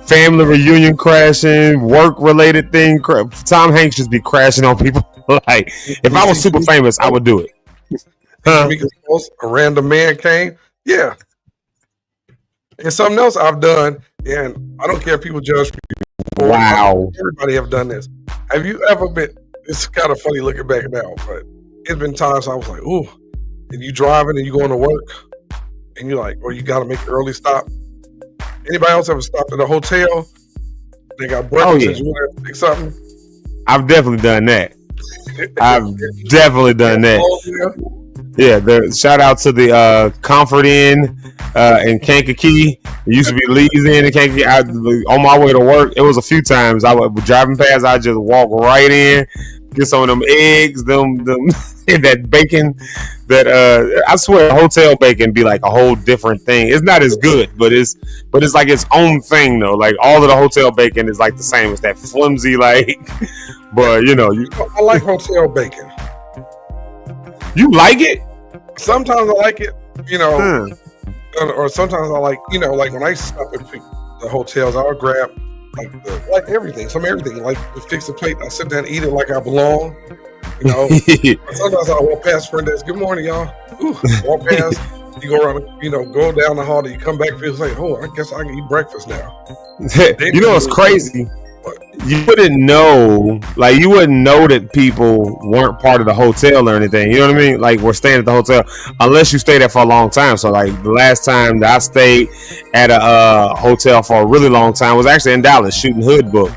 family reunion crashing, work related thing. Tom Hanks just be crashing on people. Like, if I was super famous, I would do it. Because a random man came, yeah. And something else I've done, and I don't care if people judge me. Wow. Everybody have done this. Have you ever been, it's kind of funny looking back now, but it's been times I was like, ooh, and you driving and you going to work, and you're like, or you got to make an early stop. Anybody else ever stopped at a hotel? They got breakfast and you want to pick something? I've definitely done that. I've definitely done that. Yeah, shout out to the Comfort Inn in Kankakee. It used to be Lee's Inn in Kankakee. On my way to work, it was a few times I was driving past. I just walk right in, get some of them eggs, them and that bacon. That I swear, hotel bacon be like a whole different thing. It's not as good, but it's like its own thing though. Like all of the hotel bacon is like the same as that flimsy like. But I like hotel bacon. You like it? Sometimes I like it, or sometimes I like, like when I stop at the hotels, I'll grab like everything, like to fix the plate. I sit down and eat it like I belong, Sometimes I walk past friend desk. Good morning, y'all. Walk past. You go around, go down the hall. You come back, feels like, I guess I can eat breakfast now. You know what's crazy? You wouldn't know that people weren't part of the hotel or anything. You know what I mean? Like, we're staying at the hotel unless you stay there for a long time. So, like, the last time that I stayed at a hotel for a really long time was actually in Dallas shooting Hood Book.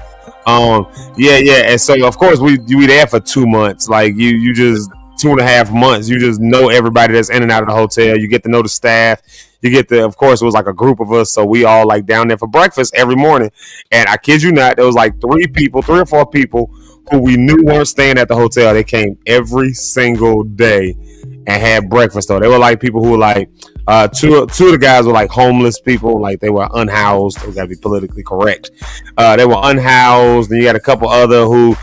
And so of course we there for 2 months. Like, you just 2.5 months. You just know everybody that's in and out of the hotel. You get to know the staff. You get of course, it was like a group of us, so we all like down there for breakfast every morning. And I kid you not, there was like 3 or 4 people who we knew weren't staying at the hotel. They came every single day and had breakfast though. They were like people who were like two of the guys were like homeless people, like they were unhoused. We gotta be politically correct. They were unhoused, and you had a couple other who,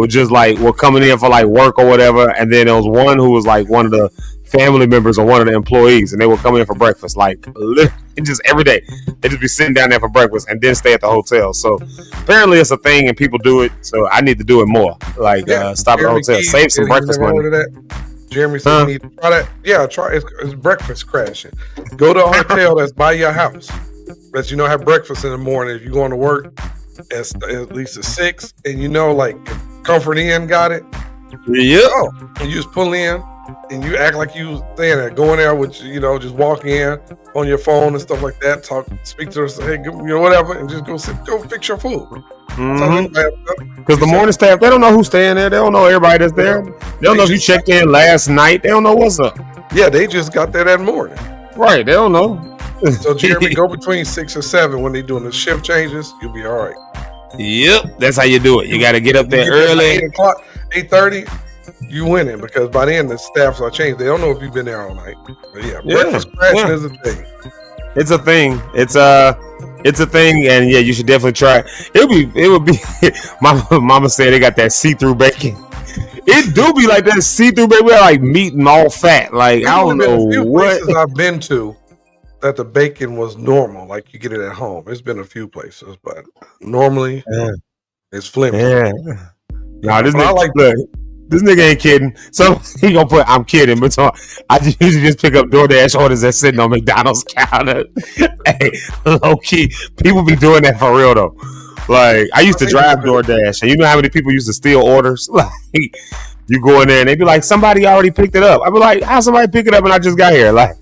just like were coming in for like work or whatever. And then there was one who was like one of the family members or one of the employees, and they would come in for breakfast like literally just every day. They just be sitting down there for breakfast and then stay at the hotel. So apparently it's a thing and people do it. So I need to do it more. Like stop at the hotel, save some breakfast money. Jeremy said you need to try that. Yeah, try it's breakfast crashing. Go to a hotel that's by your house. That have breakfast in the morning. If you're going to work at least at 6, and like Comfort Inn got it. Yeah. And you just pull in and you act like you staying there, going there with just walk in on your phone and stuff like that. Speak to her, say, hey, whatever, and just go fix your food. Because the morning staff, they don't know who's staying there. They don't know everybody that's there. They don't know if you checked in last night. They don't know what's up. Yeah, they just got there that morning. Right, they don't know. So Jeremy, go between 6 or 7 when they doing the shift changes. You'll be all right. Yep, that's how you do it. You got to get up there early. 8:30, you winning, because by then the staffs are changed. They don't know if you've been there all night. But breakfast crashing is a thing. It's a thing. It's a thing, and you should definitely try it. It would be. My mama said they got that see-through bacon. It do be like that see-through bacon. We're like meat and all fat. Like, I don't know what places I've been to that the bacon was normal, like you get it at home. It's been a few places, but normally it's flimsy. Yeah. No, this nigga ain't kidding. So he gonna put I'm kidding, but so I usually just pick up DoorDash orders that's sitting on McDonald's counter. Hey, low key, people be doing that for real though. Like, I used to drive DoorDash, and you know how many people used to steal orders? Like, you go in there and they be like, somebody already picked it up. I be like, how somebody pick it up and I just got here? Like,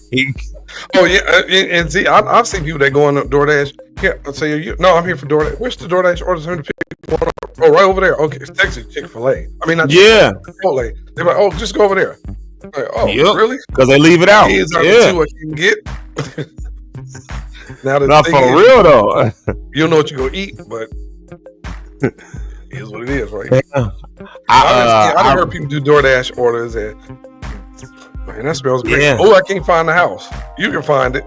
oh yeah, and see, I've seen people that go on DoorDash. Yeah, I'll say, I'm here for DoorDash. Where's the DoorDash orders? To pick one up? Oh, right over there. Okay, it's actually Chick-fil-A. I mean, not Chick-fil-A. They're like, just go over there. Like, oh, yep. really? Because they leave it out. Kids are the two I can get. Now not for real though. You don't know what you're gonna eat, but it is what it is, right? Yeah. I heard people do DoorDash orders and man, that smells great. Yeah. Oh, I can't find the house. You can find it.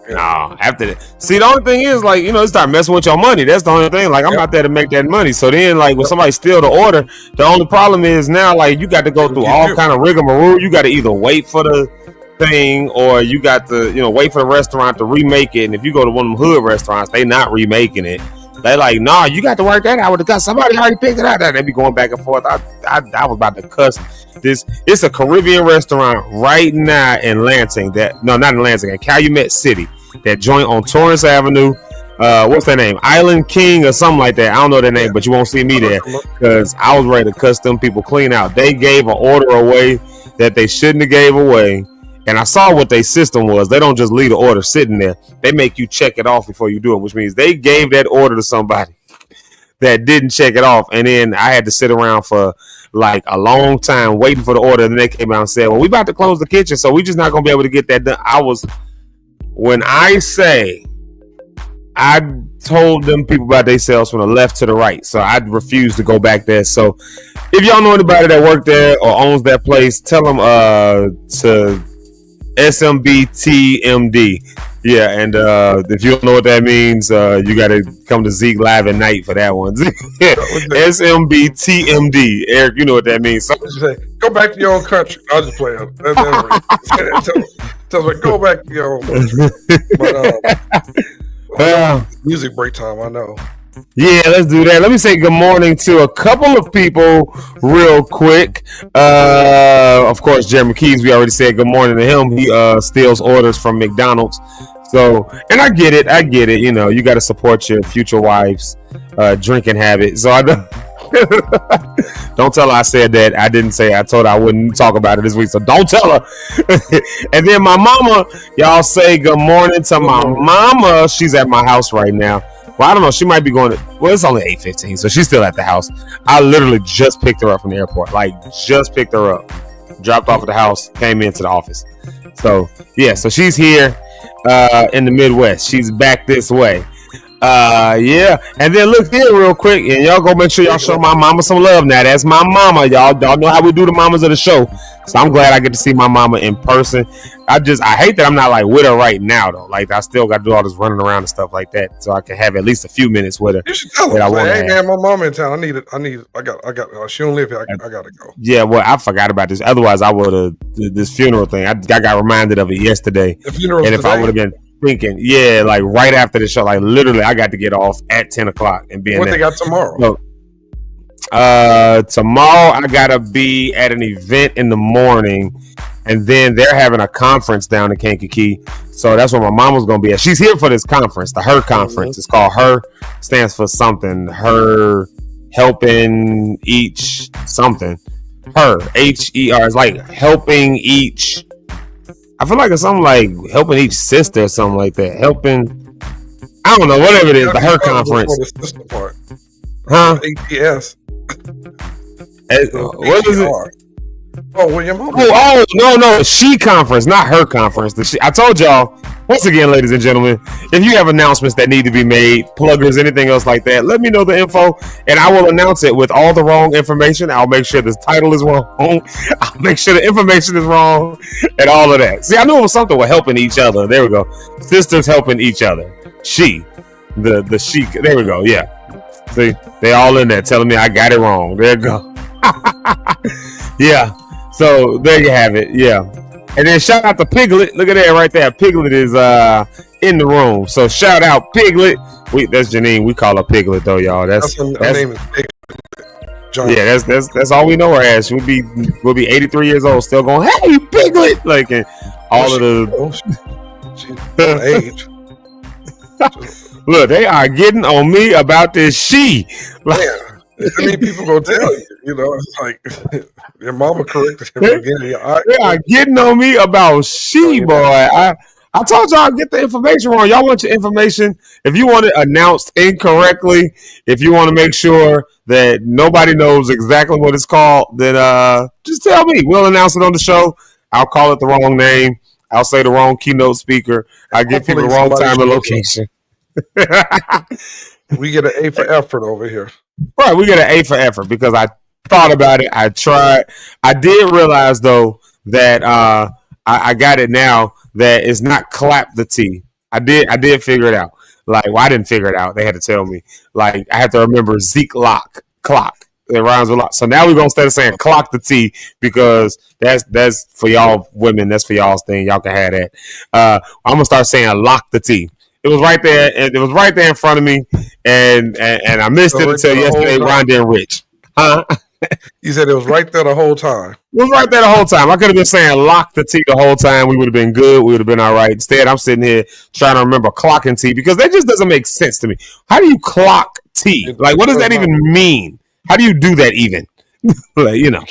Nah, after that. See, the only thing is, like, you know, start messing with your money. That's the only thing. Like, I'm not there to make that money. So then, like, when somebody steal the order, the only problem is now, like, you got to go through all kind of rigmarole. You got to either wait for the thing or you got to, you know, wait for the restaurant to remake it. And if you go to one of them hood restaurants, they not remaking it. They like, nah, you got to work that out with the cuss. Somebody already picked it out. They be going back and forth. I was about to cuss. It's a Caribbean restaurant right now in Lansing. Not in Lansing, in Calumet City. That joint on Torrance Avenue. What's their name? Island King or something like that. I don't know their name, but you won't see me there because I was ready to cuss them people clean out. They gave an order away that they shouldn't have gave away. And I saw what their system was. They don't just leave the order sitting there. They make you check it off before you do it, which means they gave that order to somebody that didn't check it off. And then I had to sit around for like a long time waiting for the order. And then they came out and said, well, we about to close the kitchen, so we just not going to be able to get that done. When I say I told them people about themselves from the left to the right, so I refuse to go back there. So if y'all know anybody that worked there or owns that place, tell them to SMBTMD. Yeah, and if you don't know what that means, you got to come to Zeke Live at night for that one. SMBTMD. Eric, you know what that means. So, go back to your own country. I'll just play it. Tell me, go back to your own country. But music break time, I know. Yeah, let's do that. Let me say good morning to a couple of people real quick. Of course, Jeremy Keys, we already said good morning to him. He steals orders from McDonald's. So, and I get it. You know, you got to support your future wife's drinking habit. So I don't tell her I said that. I didn't say. I told her I wouldn't talk about it this week. So don't tell her. And then my mama, y'all say good morning to my mama. She's at my house right now. Well, I don't know. She might be going well, it's only 8:15, so she's still at the house. I literally just picked her up from the airport. Like, just picked her up. Dropped off at the house, came into the office. So, yeah. So she's here in the Midwest. She's back this way. Yeah. And then look here real quick. And y'all go make sure y'all show my mama some love now. That's my mama, y'all. Y'all know how we do the mamas of the show. So I'm glad I get to see my mama in person. I hate that I'm not like with her right now though. Like I still got to do all this running around and stuff like that, so I can have at least a few minutes with her. You should tell her, hey man, my mama in town. I got. She don't live here. I gotta go. Yeah, well, I forgot about this. Otherwise, I would have this funeral thing. I got reminded of it yesterday. The funeral. And if I would have been thinking, yeah, like right after the show, like literally, I got to get off at 10 o'clock and be in. What they got tomorrow? So, tomorrow I gotta be at an event in the morning, and then they're having a conference down in Kankakee, so that's where my mama's gonna be at. She's here for this conference, the Her Conference. It's called Her, stands for something. Her helping each something. Her HER is like helping each. I feel like it's something like helping each sister or something like that. Helping, I don't know, whatever it is. The Her Conference. The sister part. Huh? ATS. What is it? Oh, William. No, She Conference, not Her Conference. I told y'all, once again, ladies and gentlemen, if you have announcements that need to be made, pluggers, anything else like that, let me know the info, and I will announce it with all the wrong information. I'll make sure the title is wrong. I'll make sure the information is wrong, and all of that. See, I knew it was something with helping each other. There we go. Sisters helping each other. She. The she. There we go. Yeah. See, they all in there telling me I got it wrong. There you go. Yeah. So there you have it. Yeah. And then shout out to Piglet. Look at that right there. Piglet is in the room. So shout out Piglet. That's Janine. We call her Piglet though, y'all. That's her name is Piglet. Yeah, that's all we know her as. We'll be 83 years old, still going, hey Piglet, like and all of the she's age. Look, they are getting on me about this she. Like, I mean, people gonna tell you, you know, it's like your mama corrected him again. They are getting on me about she, boy. I told y'all get the information wrong. Y'all want your information. If you want it announced incorrectly, if you want to make sure that nobody knows exactly what it's called, then just tell me. We'll announce it on the show. I'll call it the wrong name. I'll say the wrong keynote speaker. I give people the wrong time and location. We get an A for effort over here. Right, we get an A for effort because I thought about it. I tried. I did realize though that I got it now that it's not clap the T. I did figure it out. Like, well, I didn't figure it out. They had to tell me. Like, I have to remember Zeke Lock clock. It rhymes with lock. So now we're gonna instead of saying clock the T because that's for y'all women. That's for y'all's thing. Y'all can have that. I'm gonna start saying lock the T. It was right there, and it was right there in front of me, and I missed it until yesterday. Rhonda and Rich, huh? You said it was right there the whole time. It was right there the whole time. I could have been saying lock the T the whole time. We would have been good. We would have been all right. Instead, I'm sitting here trying to remember clocking T because that just doesn't make sense to me. How do you clock T? Like, what does that even mean? How do you do that even? Like, you know.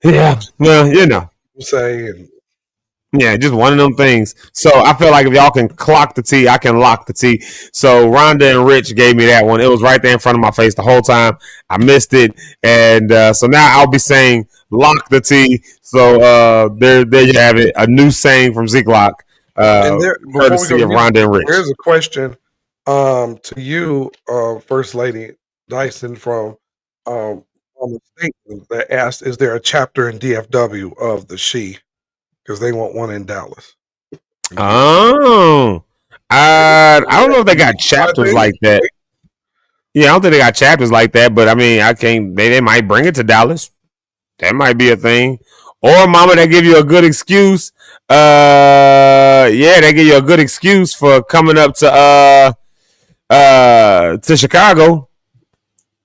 Yeah. Well, you know. Saying. Yeah, just one of them things. So I feel like if y'all can clock the T, I can lock the T. So Rhonda and Rich gave me that one. It was right there in front of my face the whole time. I missed it. And so now I'll be saying lock the T. So there you have it. A new saying from Zeke Lock. Courtesy of Rhonda and Rich. Here's a question to you, First Lady Dyson from a statement that asked, is there a chapter in DFW of the She? Because they want one in Dallas. Oh, I don't know if they got chapters like that. Yeah, I don't think they got chapters like that. But I mean, I can't. They might bring it to Dallas. That might be a thing. Or mama, they give you a good excuse. Yeah, they give you a good excuse for coming up to Chicago.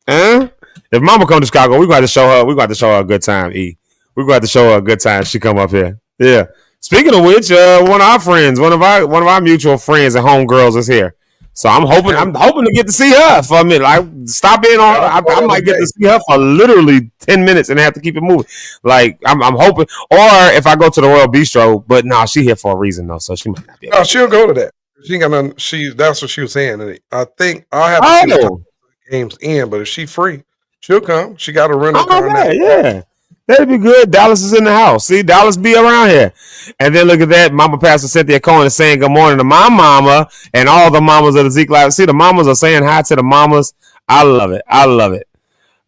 Huh? If mama come to Chicago, we got to show her. We got to show her a good time. E. We got to show her a good time. She come up here. Yeah. Speaking of which, one of our friends, one of our mutual friends and homegirls is here. So I'm hoping to get to see her for a minute. Like, stop in on. I might get to see her for literally 10 minutes and have to keep it moving. Like, I'm hoping, or if I go to the Royal Bistro, but no, she here for a reason though, so she might not be. No, she'll go to that. She ain't got none. That's what she was saying. I think I'll have to see the games in, but if she free, she'll come. She got a rental car now. Yeah. That'd be good. Dallas is in the house. See, Dallas be around here. And then look at that. Mama Pastor Cynthia Cohen is saying good morning to my mama and all the mamas of the Zeke Live. See, the mamas are saying hi to the mamas. I love it. I love it.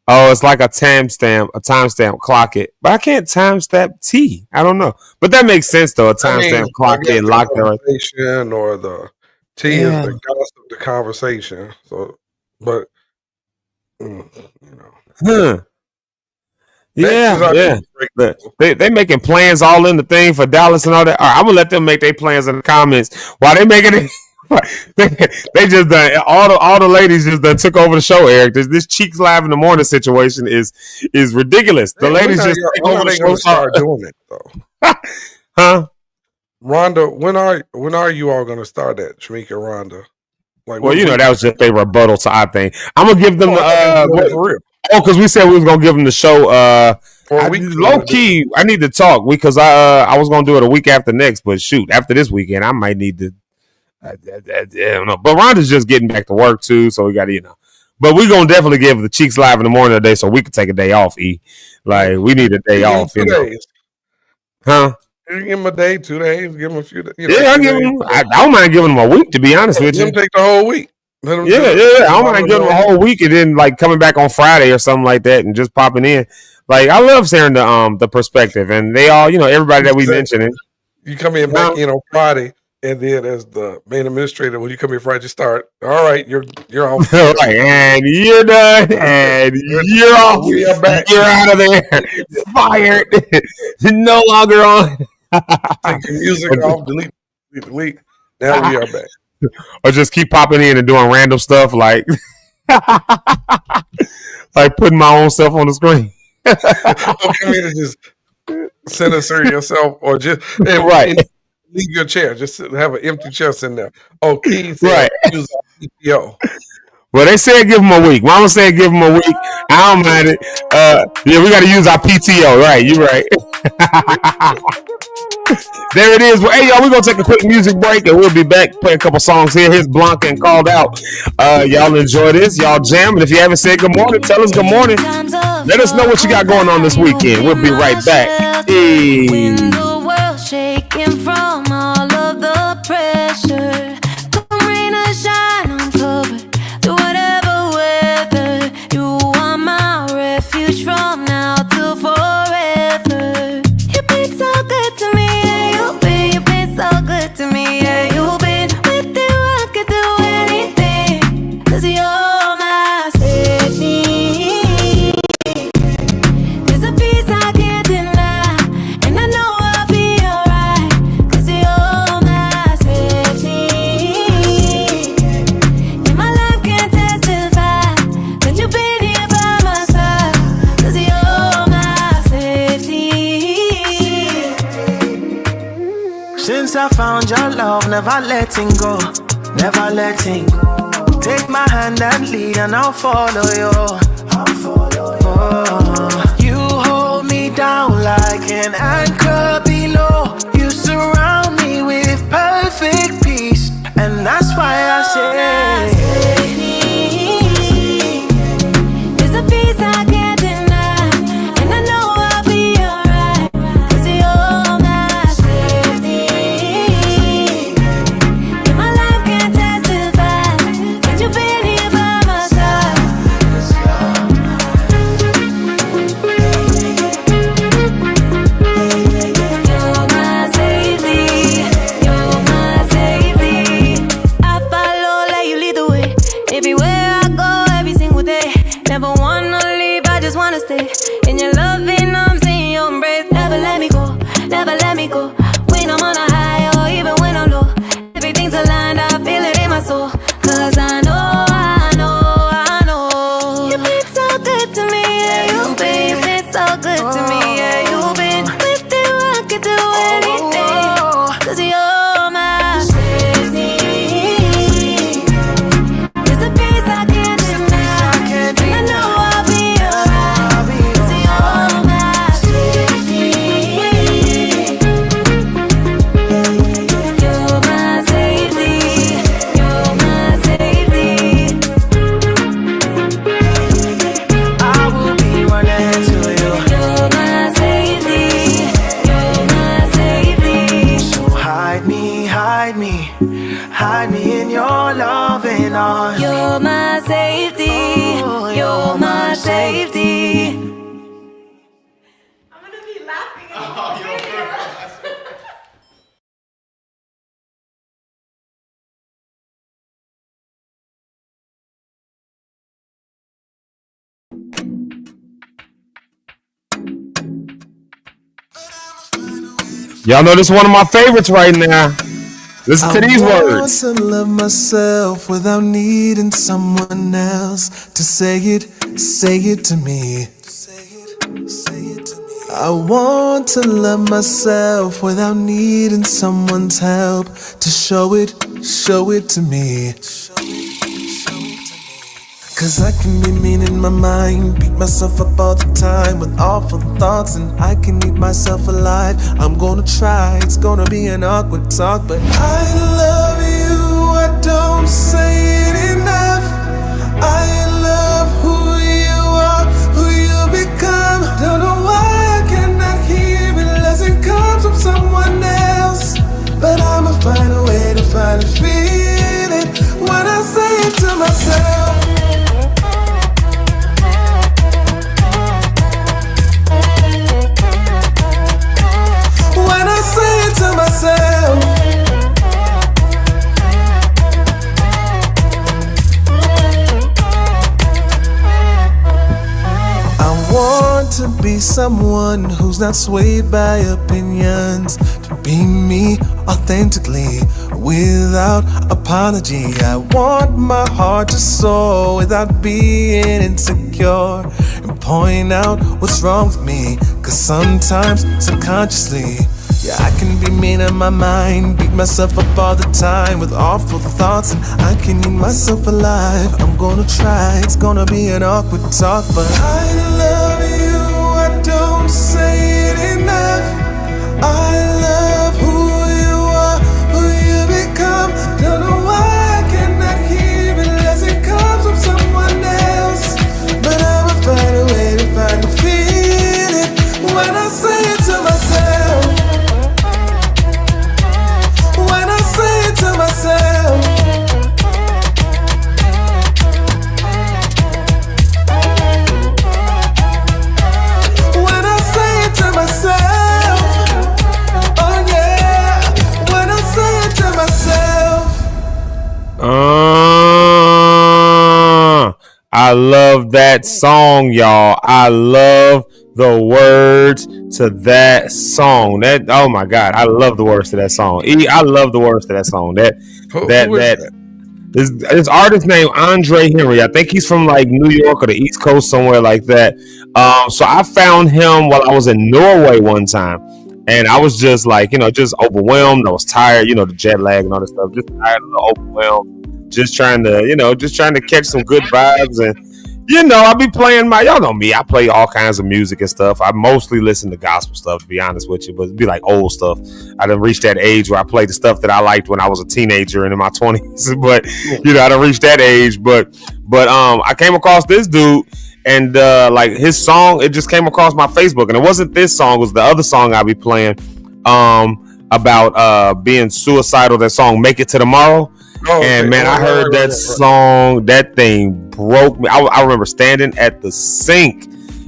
Oh, it's like a timestamp, clock it. But I can't timestamp T. I don't know. But that makes sense, though. A timestamp, clock it, lock it. Or the T is the gossip, the conversation. So, but, you know. Huh. Yeah. They making plans all in the thing for Dallas and all that. All right, I'm gonna let them make their plans in the comments while they making it. they just done all the ladies just done took over the show. Eric, this Cheeks Live in the Morning situation is ridiculous. The ladies just take over the show. Start doing it though, huh? Rhonda, when are you all gonna start that? Shamika, Rhonda. Like, well, you know that was just a rebuttal to our thing. I'm gonna give them for real. Oh, because we said we was gonna give them the show. Low key, I need to talk because I was gonna do it a week after next, but shoot, after this weekend, I might need to. I don't know, but Rhonda's just getting back to work too, so we got to But we gonna definitely give the Cheeks Live in the morning today, so we can take a day off. Like we need a day off. Huh? You give them a day, 2 days, give them a few days. I give them. I don't mind giving them a week, to be honest with you. Let them take the whole week. I don't mind giving them a whole week and then like coming back on Friday or something like that and just popping in. Like I love sharing the perspective, and they all, everybody that we mentioned. You come in back in on Friday, and then as the main administrator, when you come in Friday, you start. All right, you're off. Right, and you're done, and you're off. We are back. You're out of there. Fired. No longer on. Take the music off. Delete. Now we are back. Or just keep popping in and doing random stuff like putting my own self on the screen. Or come in and just censor yourself, or just right. Leave your chair. Just have an empty chair in there. Oh, Keith, right? Use PPO. Well, they said give him a week. Mama said give him a week. I don't mind it. Yeah, we got to use our PTO. Right, you right. There it is. Well, hey, y'all, we're going to take a quick music break, and we'll be back, play a couple songs here. Here's Blanca and Called Out. Y'all enjoy this. Y'all jam. And if you haven't said good morning, tell us good morning. Let us know what you got going on this weekend. We'll be right back. Hey. When the world's shaking from all of the pressure, come rain or shine, I'm covered through whatever weather. You are my refuge from now till forever. You've been so good to me, yeah, you've been so good to me, yeah, you've been with you, I could do anything, 'cause you're my safety. There's a peace I can't deny, and I know I'll be alright, 'cause you're my safety. Yeah, my life can testify that you've been here by my side, 'cause you're my safety. Since I found your love, never letting go, never letting go. Take my hand and lead, and I'll follow you. Oh, you hold me down like an anchor below. You surround me with perfect peace, and that's why I say There's a peace I can't deny, and I know I'll be alright, 'cause you're my safety. Yeah, my life can testify that you've been here by my side. You're my safety, you're my safety. I follow, let you lead the way. Everywhere I go, every single day. Never wanna leave, I just wanna stay in your loving arms, in your embrace. Never let me go, never let me go. When I'm on a high or even when I'm low, everything's aligned, I feel it in my soul. 'Cause I know you've been so good to me, yeah, you've been so good to me, yeah, you've been with you, I could do anything, 'cause you're my safety. There's a peace I can't deny, and I know I'll be alright, 'cause you're my safety. You're my safety, you're my safety. I will be running to you. You're my safety, you're my safety. So hide me in your loving arms. You're my safety, you're my safety. Y'all know this is one of my favorites right now. Listen to these words. I want to love myself without needing someone else to say it to me. I want to love myself without needing someone's help to show it to me. 'Cause I can be mean in my mind, beat myself up all the time with awful thoughts, and I can eat myself alive. I'm gonna try, it's gonna be an awkward talk, but I love you, I don't say it enough. I love who you are, who you become. Don't know why I cannot hear it unless it comes from someone else, but I'ma find a way to finally feel it when I say it to myself. When I say it to myself, I want to be someone who's not swayed by opinions, to be me authentically without apology. I want my heart to soar without being insecure and point out what's wrong with me, 'cause sometimes subconsciously Yeah, I can be mean in my mind, beat myself up all the time with awful thoughts, and I can eat myself alive. I'm gonna try, it's gonna be an awkward talk, but I love you, I don't say it enough. I love who you are, who you become. Don't know why I cannot hear it unless it comes from someone else, but I will find a way to find the feeling when I say it to myself. When I say it to myself. When I say it to myself. Oh yeah. When I say it to myself. I love that song, y'all. I love the words to that song. That, oh my God, I love the words to that song. I love the words to that song. This artist named Andre Henry. I think he's from like New York or the East Coast, somewhere like that. So I found him while I was in Norway one time, and I was just like, just overwhelmed. I was tired, the jet lag and all this stuff. Just tired, a little overwhelmed. Just trying to catch some good vibes. And I be playing y'all know me, I play all kinds of music and stuff. I mostly listen to gospel stuff, to be honest with you, but it'd be like old stuff. I done reached that age where I played the stuff that I liked when I was a teenager and in my 20s. But I done reached that age. But I came across this dude, and like his song, it just came across my Facebook, and it wasn't this song, it was the other song I be playing about being suicidal. That song, Make It to Tomorrow. And man, I heard that song. That thing broke me. I remember standing at the sink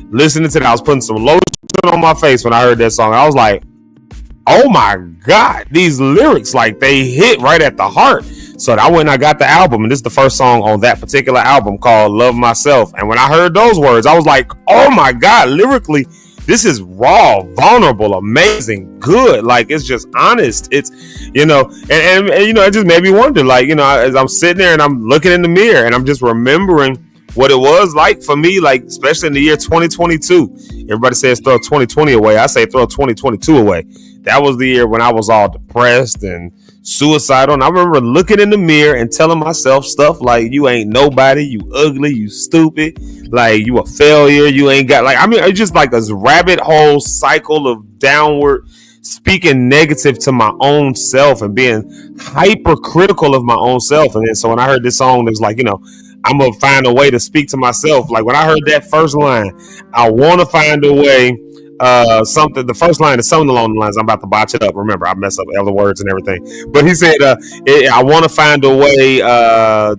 listening to that. I was putting some lotion on my face when I heard that song. I was like, oh my God, these lyrics, like, they hit right at the heart. So I went and I got the album, and this is the first song on that particular album, called Love Myself. And when I heard those words, I was like, oh my God, lyrically, this is raw, vulnerable, amazing, good. Like, it's just honest. It's, and it just made me wonder, like, as I'm sitting there and I'm looking in the mirror and I'm just remembering what it was like for me, like, especially in the year 2022. Everybody says throw 2020 away. I say throw 2022 away. That was the year when I was all depressed and suicidal. And I remember looking in the mirror and telling myself stuff like, you ain't nobody, you ugly, you stupid, like, you a failure, you ain't got, like, I mean, it's just like a rabbit hole cycle of downward speaking negative to my own self and being hypercritical of my own self. And then so when I heard this song, it was like, I'm gonna find a way to speak to myself. Like, when I heard that first line, I want to find a way, the first line is something along the lines, I'm about to botch it up, remember, I mess up other words and everything, but he said, I want to find a way to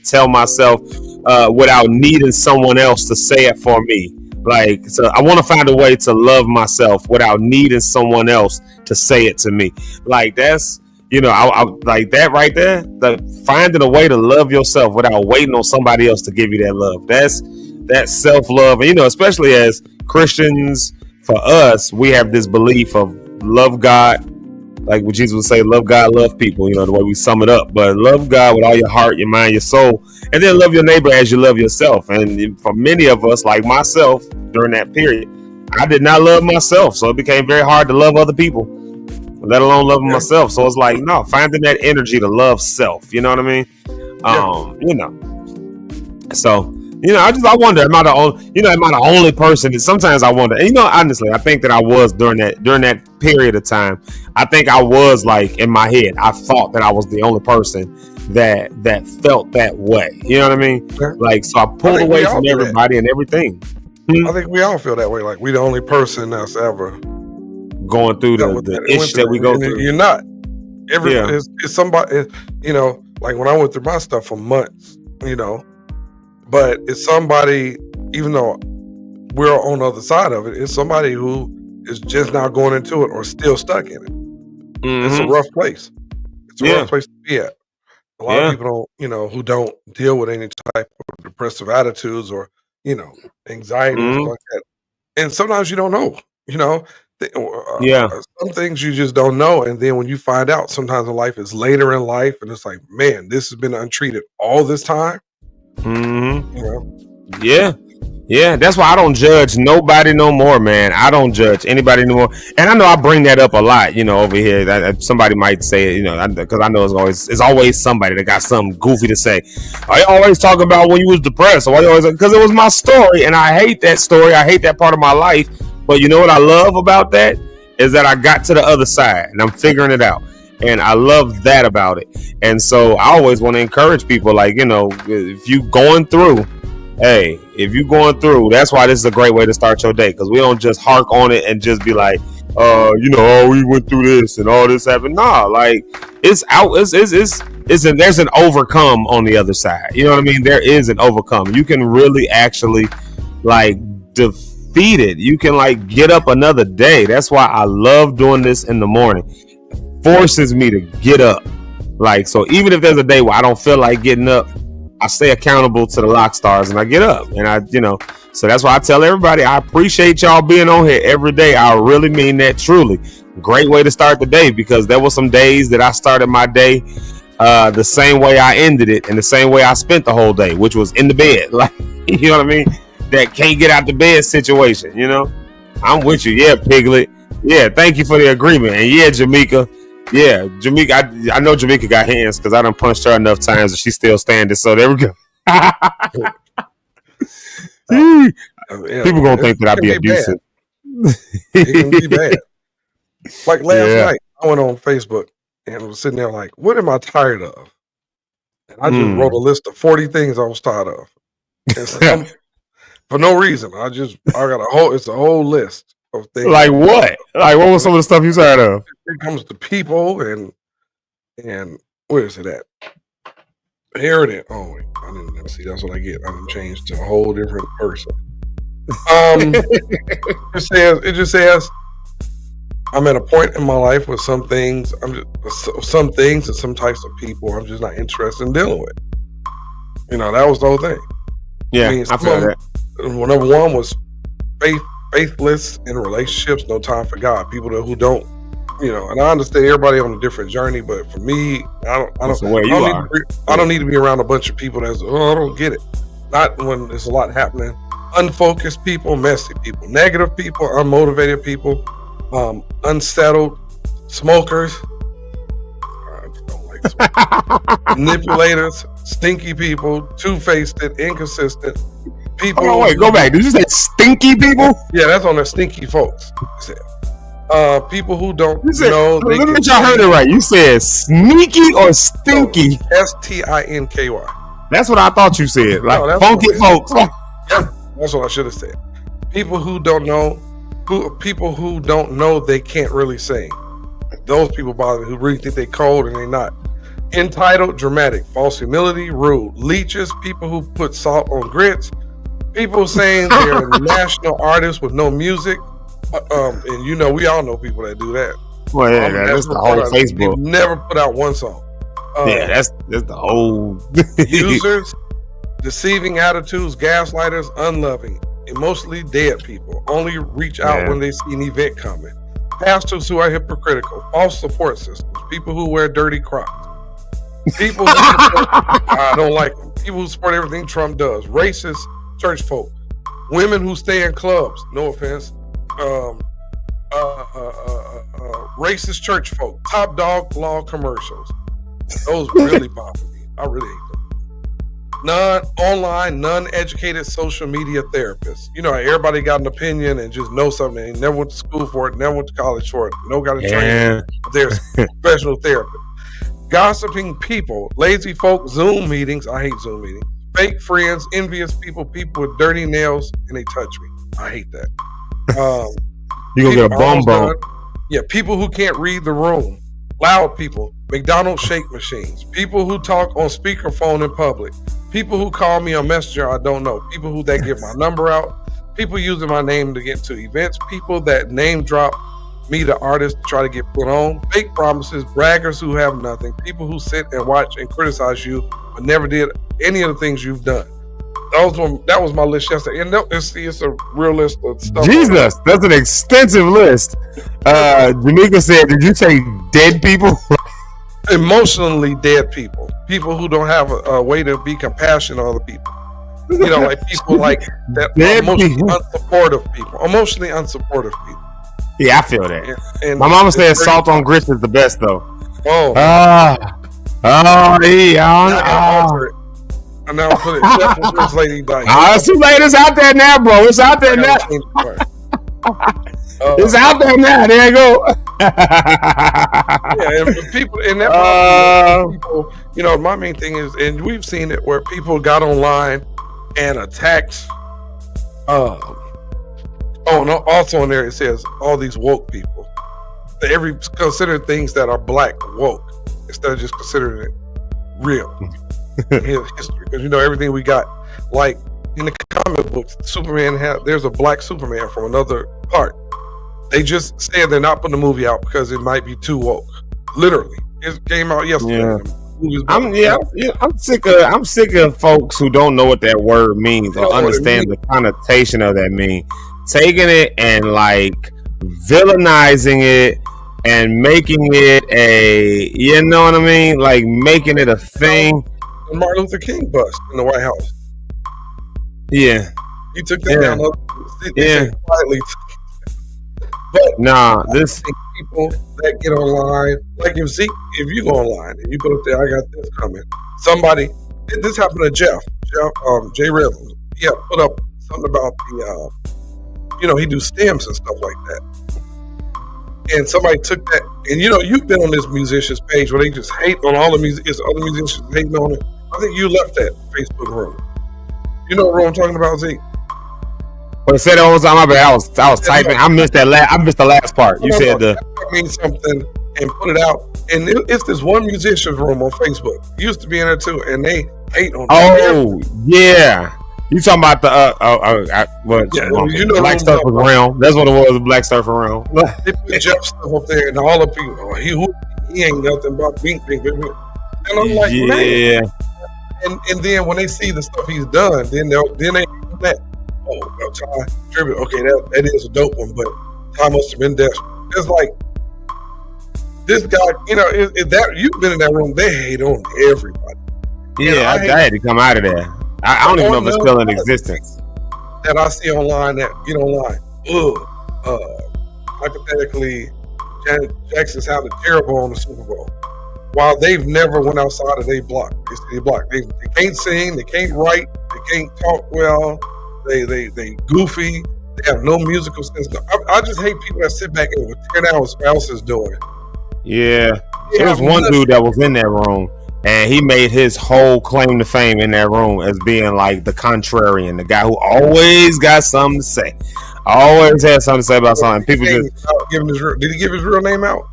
tell myself without needing someone else to say it for me. Like, so I want to find a way to love myself without needing someone else to say it to me. Like, that's, I like that right there, finding a way to love yourself without waiting on somebody else to give you that love. That's self-love. And, especially as Christians, for us, we have this belief of love God, like what Jesus would say, love God, love people, the way we sum it up. But love God with all your heart, your mind, your soul, and then love your neighbor as you love yourself. And for many of us, like myself, during that period, I did not love myself, so it became very hard to love other people, let alone loving myself. So it's like, no, finding that energy to love self, you know what I mean? So I wonder, am I the only person? Sometimes I wonder, and honestly, I think that I was during that period of time. I think I was, like, in my head, I thought that I was the only person that felt that way. You know what I mean? Like, so I pulled away from everybody and everything. I think we all feel that way. Like, we the only person that's ever going through the issue that we go through. You're not. It's somebody. Like when I went through my stuff for months. But it's somebody, even though we're on the other side of it, it's somebody who is just now going into it or still stuck in it. Mm-hmm. It's a rough place. It's a rough place to be at. A lot of people don't, who don't deal with any type of depressive attitudes or, anxiety and stuff like that. And sometimes you don't know, some things you just don't know. And then when you find out, sometimes in life, it's later in life, and it's like, man, this has been untreated all this time. Mm-hmm. Yeah. Yeah, that's why I don't judge nobody no more, man. I don't judge anybody no more. And I know I bring that up a lot, over here. Somebody might say it, because I know it's always somebody that got something goofy to say. I always talk about when you was depressed, or because it was my story, and I hate that story. I hate that part of my life. But you know what I love about that is that I got to the other side, and I'm figuring it out. And I love that about it. And so I always want to encourage people, like, if you going through, hey, if you're going through, that's why this is a great way to start your day, because we don't just hark on it and just be like, we went through this and all this happened. Nah, like it's out. There's an overcome on the other side. You know what I mean? There is an overcome. You can really actually like defeat it. You can like get up another day. That's why I love doing this in the morning. Forces me to get up. Like, so even if there's a day where I don't feel like getting up, I stay accountable to the lock stars and I get up. And so that's why I tell everybody, I appreciate y'all being on here every day. I really mean that, truly. Great way to start the day, because there were some days that I started my day the same way I ended it and the same way I spent the whole day, which was in the bed. Like, you know what I mean? That can't get out the bed situation, I'm with you. Yeah, Piglet. Yeah, thank you for the agreement. And yeah, Jamaica. Yeah, Jamaica. I know Jamaica got hands because I done punched her enough times and she's still standing. So there we go. People gonna think that I be abusive. It can be bad. Like last night, I went on Facebook and was sitting there like, "What am I tired of?" And I just wrote a list of 40 things I was tired of, and for no reason. It's a whole list of things. Like what? Like what was some of the stuff you tired of? It comes to people and where is it at? Here it is. Oh wait, I didn't see. That's what I get. I didn't change to a whole different person. It just says I'm at a point in my life where some things and some types of people I'm just not interested in dealing with. That was the whole thing. Yeah, I feel that. Number one was faithless in relationships, no time for God. People who don't, and I understand everybody on a different journey, but for me, I don't need to be around a bunch of people I don't get it. Not when there's a lot happening. Unfocused people, messy people, negative people, unmotivated people, unsettled smokers. I don't like smokers. Manipulators, stinky people, two-faced, inconsistent people. Oh wait, go back. Did you say stinky people? Yeah, that's on the stinky folks. People who don't know. Look at y'all heard it right. You said sneaky or stinky? STINKY. That's what I thought you said. Like funky folks. Yeah, that's what I should have said. People who don't know. People who don't know they can't really sing. Those people bother me, who really think they cold and they not. Entitled, dramatic, false humility, rude. Leeches, people who put salt on grits. People saying they're national artists with no music. And we all know people that do that. Well, yeah, that's the whole Facebook. They've never put out one song. That's the whole users, deceiving attitudes, gaslighters, unloving, emotionally dead people. Only reach out when they see an event coming. Pastors who are hypocritical, false support systems, people who wear dirty Crocs. People who I don't like them. People who support everything Trump does. Racist church folk. Women who stay in clubs. No offense. Racist church folk. Top dog law commercials. Those really bother me. I really hate them. Non-educated social media therapists. Everybody got an opinion and just know something. They never went to school for it, never went to college for it. No got a training. There's professional therapist. Gossiping people, lazy folk, Zoom meetings. I hate Zoom meetings. Fake friends, envious people, people with dirty nails, and they touch me. I hate that. You're gonna get a bum. Yeah, people who can't read the room. Loud people, McDonald's shake machines, people who talk on speakerphone in public, people who call me on Messenger I don't know, people who that give my number out, people using my name to get to events, people that name drop me, the artist, to try to get put on, fake promises, braggers who have nothing, people who sit and watch and criticize you but never did any of the things you've done. That was my list yesterday, and it's a real list of stuff. Jesus, that's an extensive list. Jamaica said, did you say dead people? Emotionally dead people. People who don't have a way to be compassionate on other people. You know, like people like that emotionally unsupportive people. Yeah, I feel that. And my mama says salt on grits is the best though. Oh, yeah. I now put it. Chef Lady Dice. It's too late. It's out there now, bro. It's out there now. It's out there now. There you go. Yeah, and people in that people, you know, my main thing is, and we've seen it where people got online and attacked. No, also in there it says all these woke people. They consider things that are black woke instead of just considering it real history. Because you know everything we got, like in the comic books, there's a black Superman from another part. They just said they're not putting the movie out because it might be too woke. Literally, it came out yesterday. Yeah. I'm sick of folks who don't know what that word means or understand the connotation of that mean. Taking it and like villainizing it and making it you know what I mean? Like making it a thing. The Martin Luther King bust in the White House. Yeah. He took that down. Quietly. But this people that get online, like if you go online and you put up there, I got this coming. Somebody, this happened to Jeff, Jay Rhythm. Yeah, put up something about the, he do stems and stuff like that. And somebody took that, and you've been on this musician's page where they just hate on all the other musicians hating on it. I think you left that Facebook room. You know what room I'm talking about, Zeke? Well, say that one time. I was typing. I missed that. I missed the last part. You said that means something and put it out. And it's this one musician's room on Facebook. Used to be in there too, and they hate on. Oh yeah, you talking about the Black Surfer Realm? That's what it was. Black Surfer Realm. They put Jeff stuff up there, and all the people. He ain't nothing but bink. And I'm like, man. And then when they see the stuff he's done, then they do that. Oh, well, Ty tribute. Okay, that is a dope one, but Ty must have been desperate. It's like this guy, if that you've been in that room, they hate on everybody. Yeah, I had to come out of there. I don't even know if it's still in existence. That I see online, that get online. Hypothetically, Janet Jackson sounded terrible on the Super Bowl, while they've never went outside of their block. They block. They can't sing. They can't write. They can't talk well. They goofy. They have no musical sense. I just hate people that sit back and tear down what else is doing. Yeah. There was one dude that was in that room, and he made his whole claim to fame in that room as being like the contrarian, the guy who always got something to say. Always had something to say about something. People just did he give his real name out?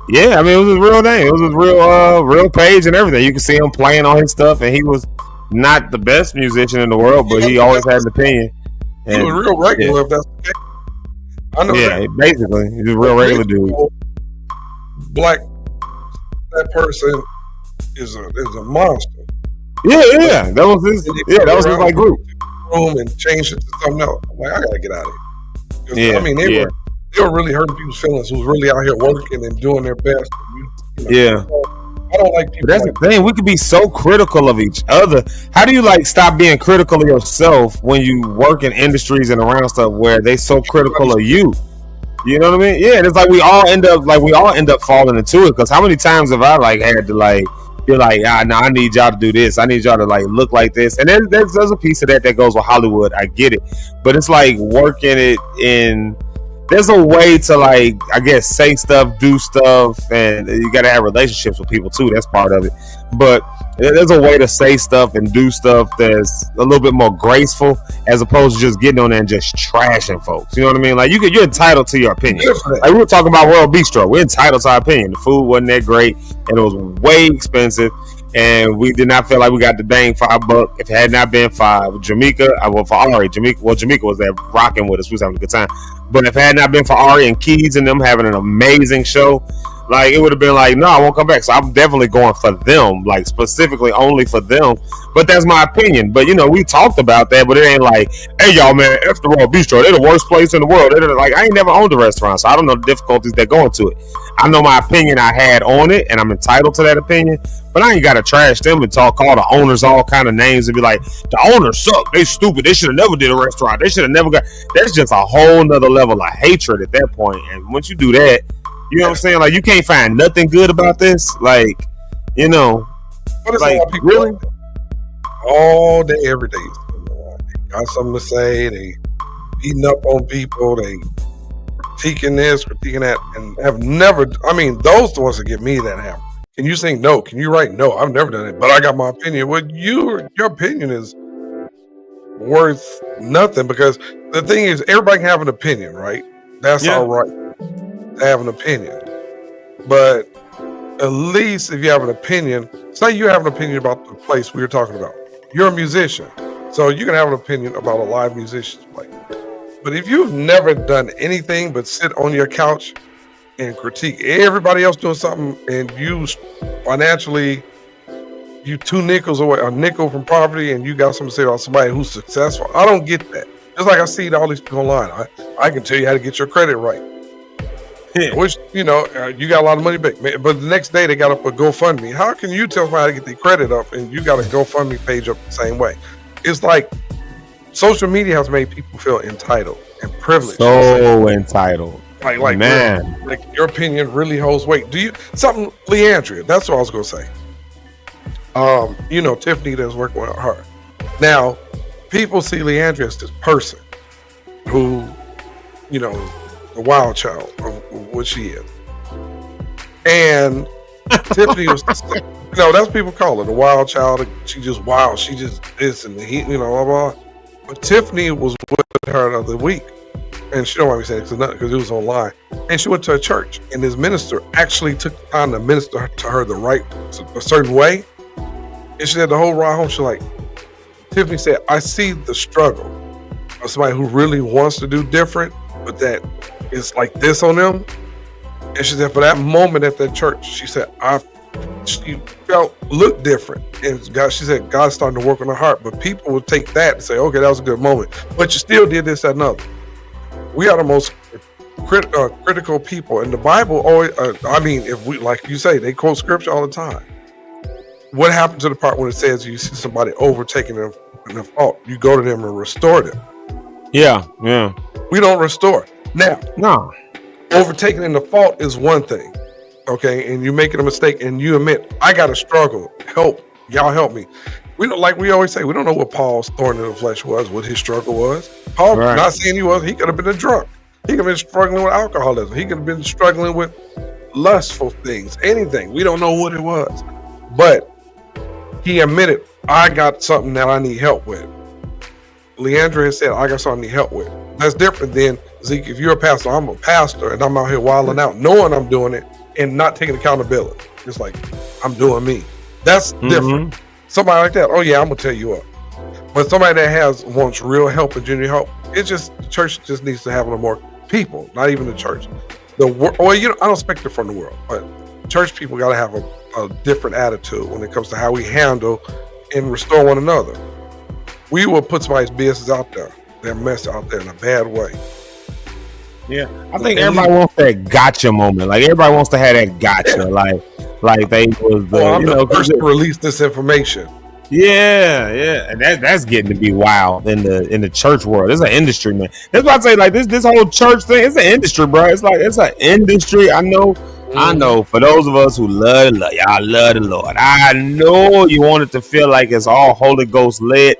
Yeah, I mean it was his real name. It was his real page and everything. You can see him playing on his stuff, and he was not the best musician in the world, but he always had an opinion. And, he was real regular, if that's the case. I know. Yeah, basically, he's a real regular dude. That person is a monster. Yeah, that was his. Yeah, that was his like group. Room and changed it to something else. I'm like, I gotta get out of here. I mean, they were really hurting people's feelings. Who's really out here working and doing their best. Yeah. I don't like people. But that's the thing. We could be so critical of each other. How do you stop being critical of yourself when you work in industries and around stuff where they so critical of you? You know what I mean? Yeah, it's like we all end up falling into it. Because how many times have I had to be like, I need y'all to do this. I need y'all to look like this. And then there's a piece of that goes with Hollywood. I get it, but it's like working it in. There's a way to I guess say stuff, do stuff, and you got to have relationships with people too. That's part of it. But there's a way to say stuff and do stuff that's a little bit more graceful, as opposed to just getting on there and just trashing folks. You know what I mean? You're entitled to your opinion. We were talking about World Bistro. We're entitled to our opinion. The food wasn't that great, and it was way expensive, and we did not feel like we got the dang $5. If it had not been for Jamaica, Jamaica was there rocking with us. We was having a good time. But if it had not been for Ari and Keys and them having an amazing show, Like, it would have been like, no, I won't come back. So I'm definitely going for them, like specifically only for them. But that's my opinion. But we talked about that, but it ain't like, hey y'all, man, F the Raw Bistro, they're the worst place in the world. They're like, I ain't never owned a restaurant, so I don't know the difficulties that go into it. I know my opinion I had on it, and I'm entitled to that opinion. But I ain't gotta trash them and call the owners all kind of names and be like, the owners suck, they stupid, they should have never did a restaurant, they should have never got. That's just a whole nother level of hatred at that point. And once you do that, you know what I'm saying? Like, you can't find nothing good about this. Like, But it's like, all people really? All day, every day. They got something to say. They beating up on people. They critiquing this, critiquing that, and have never. I mean, those the ones that get me that happen. Can you sing no? Can you write no? I've never done it, but I got my opinion. Well, your opinion is worth nothing, because the thing is, everybody can have an opinion, right? That's all right to have an opinion, but at least if you have an opinion, say you have an opinion about the place we were talking about. You're a musician, so you can have an opinion about a live musician's play. But if you've never done anything but sit on your couch and critique everybody else doing something, and you financially, you 2 nickels away, a nickel from poverty, and you got something to say about somebody who's successful, I don't get that. Just like I see all these people online, I can tell you how to get your credit right. Which, you got a lot of money back. But the next day they got up a GoFundMe. How can you tell somebody how to get their credit up and you got a GoFundMe page up the same way? It's like social media has made people feel entitled and privileged. So entitled. Like man. Like your opinion really holds weight. Leandria, that's what I was gonna say. Tiffany that's working with her. Now, people see Leandria as this person who, the wild child of what she is. And Tiffany was, that's what people call her, the wild child. She just wild. She just this and the blah, blah. But Tiffany was with her the other week, and she don't want me saying it because it was online. And she went to a church, and this minister actually took the time to minister to her a certain way. And she said the whole ride home, Tiffany said, I see the struggle of somebody who really wants to do different, but that it's like this on them. And she said, for that moment at that church, she said, she looked different. And she said, God's starting to work on her heart. But people will take that and say, okay, that was a good moment. But you still did this, that, and other. We are the most critical people. And the Bible always, if we, like you say, they quote scripture all the time. What happened to the part when it says you see somebody overtaking them in the fault? You go to them and restore them. Yeah. We don't restore. Now, no. Overtaking in the fault is one thing, okay? And you're making a mistake and you admit, I got to struggle. Help. Y'all help me. We don't, like we always say, we don't know what Paul's thorn in the flesh was, what his struggle was. Paul, not saying he was, he could have been a drunk. He could have been struggling with alcoholism. He could have been struggling with lustful things, anything. We don't know what it was. But he admitted, I got something that I need help with. Leandra has said, I got something I need help with. That's different than, Zeke, if you're a pastor, I'm a pastor, and I'm out here wilding out, knowing I'm doing it and not taking accountability. It's like, I'm doing me. That's different. Somebody like that, oh yeah, I'm going to tell you up. But somebody that wants real help and genuine help, the church just needs to have a little more people, not even the church. I don't expect it from the world, but church people got to have a different attitude when it comes to how we handle and restore one another. We will put somebody's business out there, their mess out there in a bad way. Yeah, I think everybody wants that gotcha moment. Like, everybody wants to have that gotcha. Yeah. Like they was I'm the first to release this information. Yeah, and that's getting to be wild in the church world. It's an industry, man. That's why I say, like, this whole church thing. It's an industry, bro. It's like, it's an industry. I know. For those of us who love y'all love the Lord. I know you want it to feel like it's all Holy Ghost led,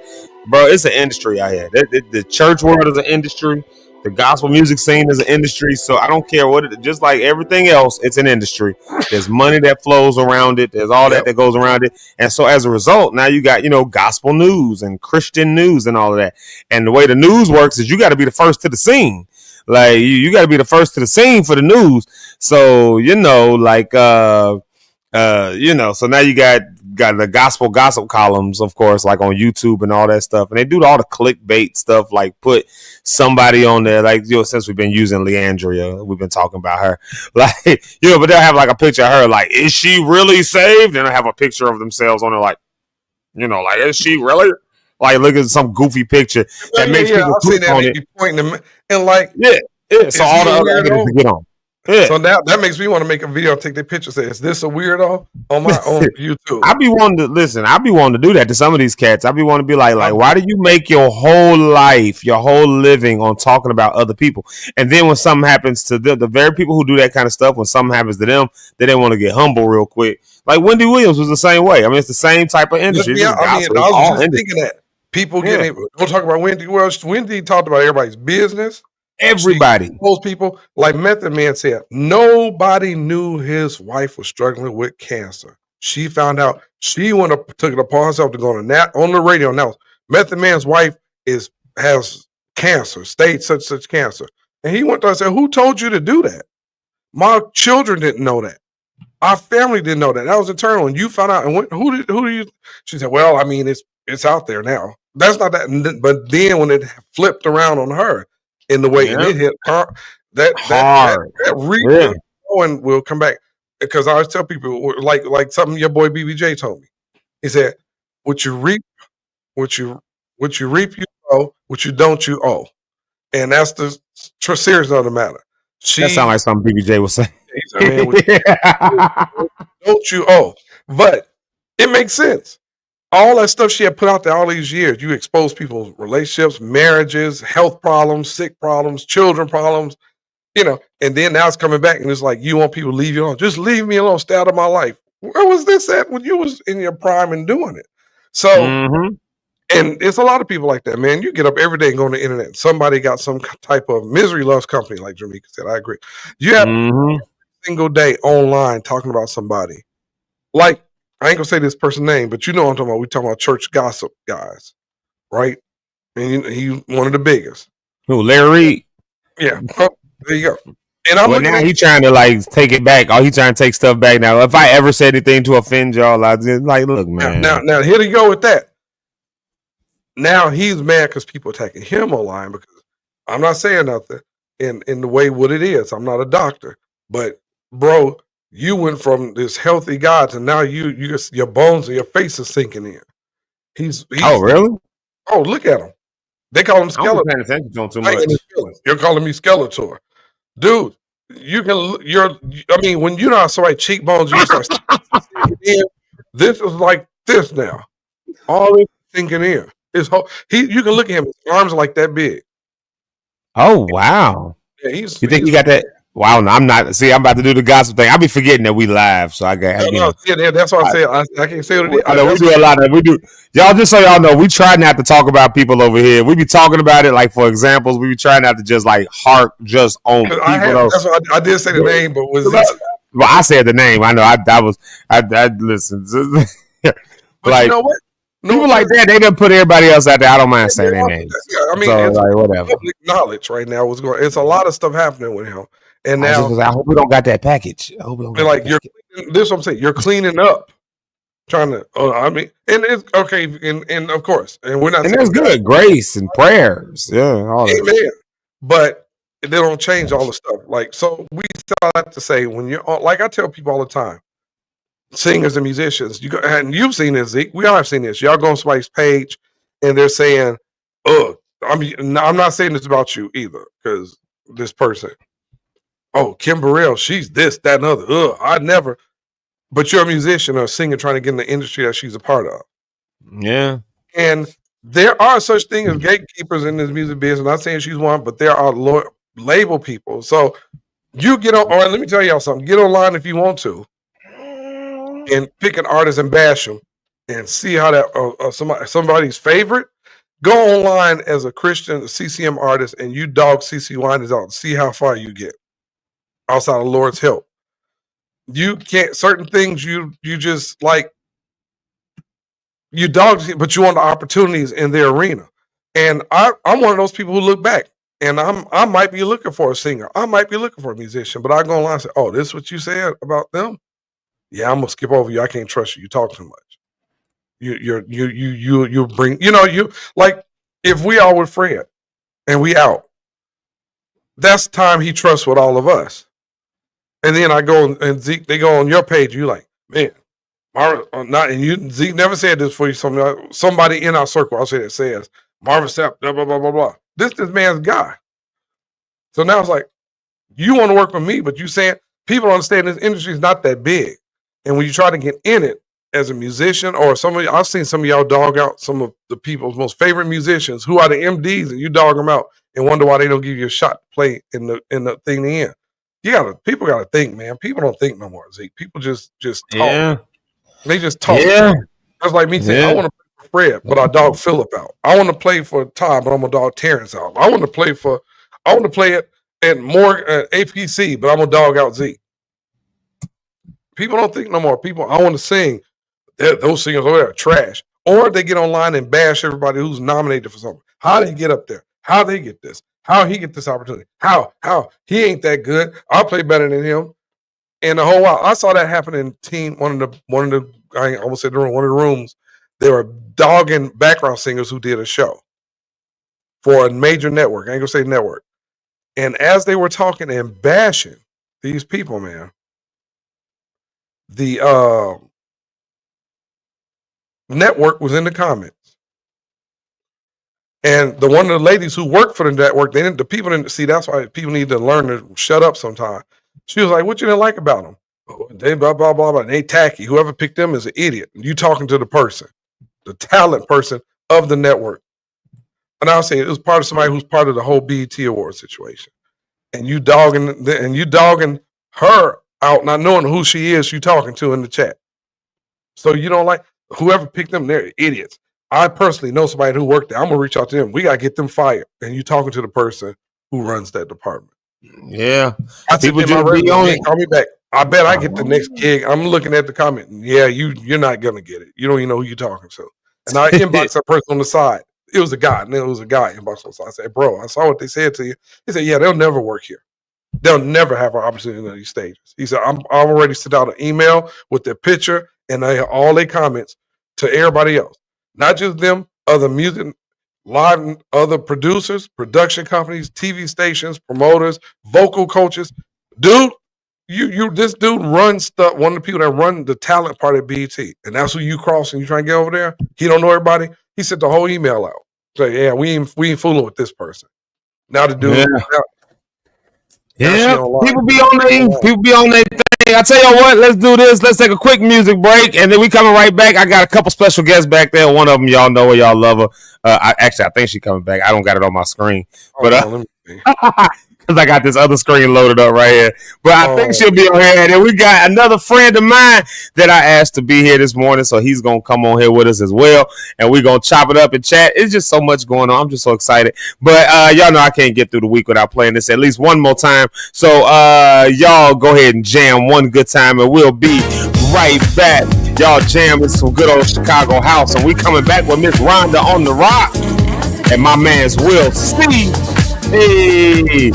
bro. It's an industry out here. The church world is an industry. The gospel music scene is an industry. So I don't care just like everything else, it's an industry. There's money that flows around it. There's all that goes around it. And so as a result, now you got, gospel news and Christian news and all of that. And the way the news works is you got to be the first to the scene. Like, you got to be the first to the scene for the news. So, so now you got got the gospel gossip columns, of course, like on YouTube and all that stuff. And they do all the clickbait stuff, like put somebody on there, like, since we've been using Leandria, we've been talking about her. Like, but they'll have like a picture of her, like, is she really saved? And they'll have a picture of themselves on there, like, like, is she really? Like, look at some goofy picture that makes people click on it. Pointing them, and like, so all the other evidence to get on. Yeah. So now that makes me want to make a video, take their picture, say, is this a weirdo on my own YouTube? I be wanting to do that to some of these cats. I be wanting to be like, why do you make your whole life, your whole living on talking about other people? And then when something happens to the very people who do that kind of stuff, when something happens to them, they want to get humble real quick. Like Wendy Williams was the same way. I mean, it's the same type of industry. Yeah, I was just thinking that. People getting don't talk about Wendy. Well, Wendy talked about everybody's business. Everybody. Those people, like Method Man said, nobody knew his wife was struggling with cancer. She found out. She took it upon herself to go on the radio now. Method Man's wife has cancer, stage such cancer. And he went to her and said, who told you to do that? My children didn't know that. Our family didn't know that. That was internal. And you found out. And who do you? She said, well, I mean, it's out there now. That's not that. But then when it flipped around on her in the way it hit her, that really will come back. Because I always tell people, like something your boy BBJ told me. He said, what you reap, you sow, what you don't, you owe. And that's the serious of the matter. That sounds like something BBJ was saying. Don't you owe? But it makes sense. All that stuff she had put out there all these years, you expose people's relationships, marriages, health problems, sick problems, children problems, and then now it's coming back and it's like, you want people to leave you alone. Just leave me alone. Stay out of my life. Where was this at when you was in your prime and doing it? So, and it's a lot of people like that, man. You get up every day and go on the internet. Somebody got some type of misery loves company, like Jamaica said. I agree. You have every single day online talking about somebody. Like, I ain't gonna say this person's name, but you know what I'm talking about. We talking about church gossip guys, right? And he's one of the biggest. Who, Larry Reed? Yeah. Oh, there you go. And now he's trying to take it back. Oh, he's trying to take stuff back now. If I ever said anything to offend y'all, I just look, man. Now here you go with that. Now he's mad because people attacking him online because I'm not saying nothing in the way what it is. I'm not a doctor, but bro, you went from this healthy guy to now your bones and your face is sinking in. He's oh really? Oh, look at him. They call him Skeletor. I'm paying attention to him too much. You're calling me Skeletor, dude. When you know somebody cheekbones, you start this is like this now. All this sinking in. You can look at him. His arms are like that big. Oh wow! Yeah, you think you got that? Wow, I'm not. See, I'm about to do the gossip thing. I be forgetting that we live, so I got. That's what I said. I can't say what it is. I know we do a lot of. We do. Y'all, just so y'all know, we try not to talk about people over here. We be talking about it, like for examples. We be trying not to just hark just on people. That's what I did say the name, but was this? Well, I said the name. I know. I listened. But you know what? People like that, they done put everybody else out there. I don't mind saying their names. Yeah, I mean, it's whatever. Public knowledge right now. It's a lot of stuff happening with him. And now I hope we don't got that package. I hope we don't got this is what I'm saying. You're cleaning up, trying to. And it's okay, and of course, and we're not. And that's good. Grace and prayers, all that. Amen. But they don't change all the stuff. So we still have to say when you're like I tell people all the time, singers and musicians, and you've seen this, Zeke. We all have seen this. Y'all go on somebody's page, and they're saying, I'm not saying this about you either, because this person. Oh, Kim Burrell, she's this, that, and other. I never. But you're a musician or a singer trying to get in the industry that she's a part of. Yeah. And there are such things as gatekeepers in this music business. I'm not saying she's one, but there are label people. So you get on, or let me tell y'all something. Get online if you want to and pick an artist and bash them and see how that somebody's favorite. Go online as a Christian, a CCM artist, and you dog CC Winans out and see how far you get. Outside of Lord's help, you can't certain things you just you dogs, but you want the opportunities in their arena. And I'm one of those people who look back, and I might be looking for a singer, I might be looking for a musician, but I go online and say, "Oh, this is what you said about them? Yeah, I'm gonna skip over you. I can't trust you. You talk too much." You bring, you like if we are with Fred and we out, that's time he trusts with all of us. And then I go and Zeke, they go on your page. You like, man, Marvin, and you Zeke never said this for you. Somebody in our circle, I'll say that says Marvin Sapp, blah blah blah blah blah. This man's guy. So now it's like, you want to work with me, but you saying people don't understand this industry is not that big. And when you try to get in it as a musician, or I've seen some of y'all dog out some of the people's most favorite musicians who are the MDs, and you dog them out and wonder why they don't give you a shot to play in the thing they in. People gotta think, man. People don't think no more, Zeke. People just talk. Yeah. They just talk. Yeah. That's like me saying, I want to play for Fred, but I dog Phillip out. I want to play for Todd, but I'm gonna dog Terrence out. I want to play at more APC, but I'm gonna dog out Zeke. People don't think no more. I want to sing. Those singers over there are trash. Or they get online and bash everybody who's nominated for something. How they get up there? How they get this? How he get this opportunity? How he ain't that good? I'll play better than him. And the whole while, I saw that happen in one of the I almost said the room, one of the rooms. They were dogging background singers who did a show for a major network. I ain't gonna say network. And as they were talking and bashing these people, man, the network was in the comments. And one of the ladies who worked for the network, the people didn't see. That's why people need to learn to shut up sometime. She was like, "What you didn't like about them? Oh, they blah blah blah blah. They tacky. Whoever picked them is an idiot." And you talking to the person, the talent person of the network. And I'll say it was part of somebody who's part of the whole BET Award situation. And you dogging her out, not knowing who she is. You talking to in the chat. So you don't like whoever picked them. They're idiots. I personally know somebody who worked there. I'm gonna reach out to them. We gotta get them fired. And you talking to the person who runs that department. Yeah, I people just call me back. I bet I get the next gig. I'm looking at the comment. Yeah, you're not gonna get it. You don't even know who you're talking to. And I inbox that person on the side. It was a guy, and it was a guy inbox on the side. I said, "Bro, I saw what they said to you." He said, "Yeah, they'll never work here. They'll never have an opportunity on these stages." He said, "I've already sent out an email with their picture and all their comments to everybody else, not just them, other music, live, other producers, production companies, TV stations, promoters, vocal coaches. Dude, this dude runs stuff. One of the people that run the talent part at BET, and that's who you cross and you trying to get over there. He don't know everybody. He sent the whole email out. Say, yeah, we ain't fooling with this person. Now the dude, people be on their thing. I tell you what, let's do this. Let's take a quick music break, and then we coming right back. I got a couple special guests back there. One of them, y'all know her, y'all love her. I think she's coming back. I don't got it on my screen, but because I got this other screen loaded up right here. But I think she'll be on here. And then we got another friend of mine that I asked to be here this morning, so he's gonna come on here with us as well, and we're gonna chop it up and chat. It's just so much going on. I'm just so excited. But y'all know I can't get through the week without playing this at least one more time. So y'all go ahead and jam one good time, and we'll be right back. Y'all jamming some good old Chicago house, and we coming back with Miss Rhonda on the rock and my man's Will Steve. Hey,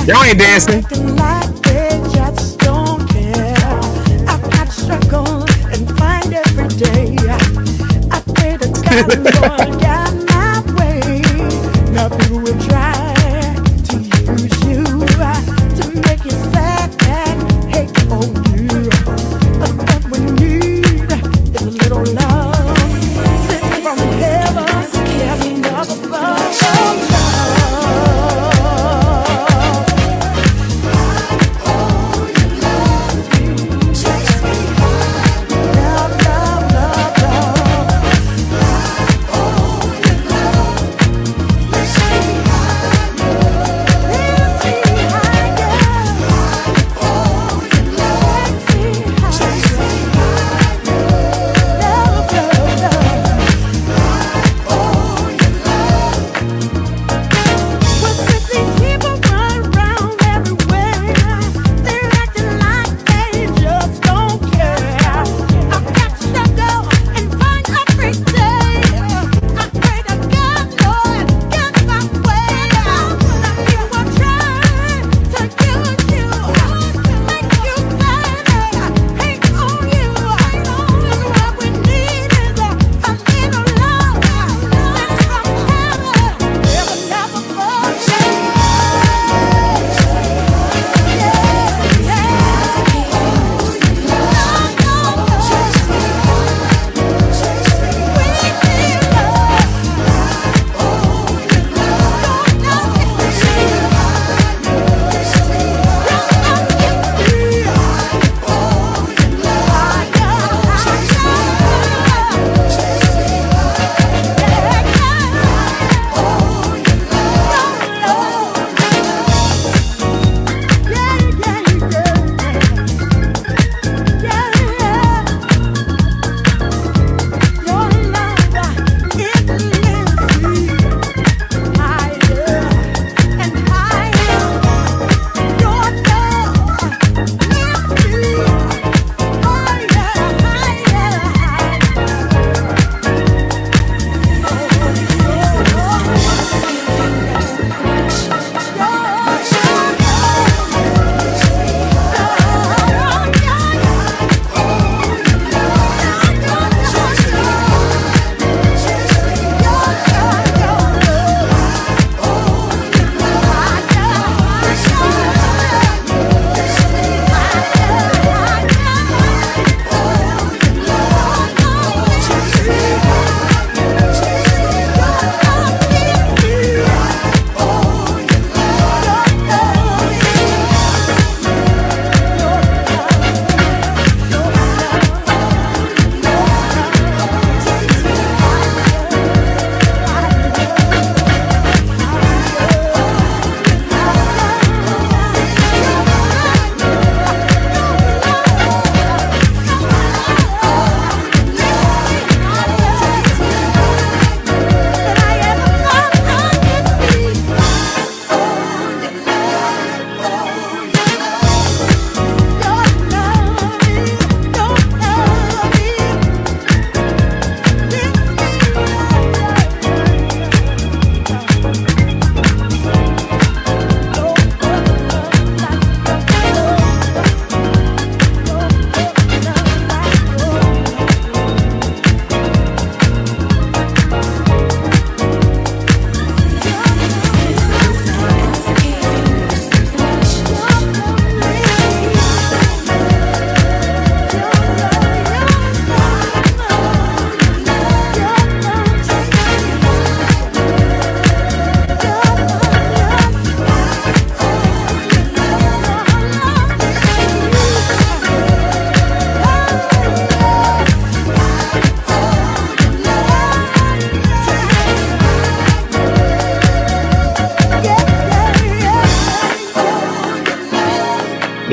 y'all ain't dancing. Now people will try to use you to make you sad and hate on you. But what we need is a little love sent from heaven. Heaven above.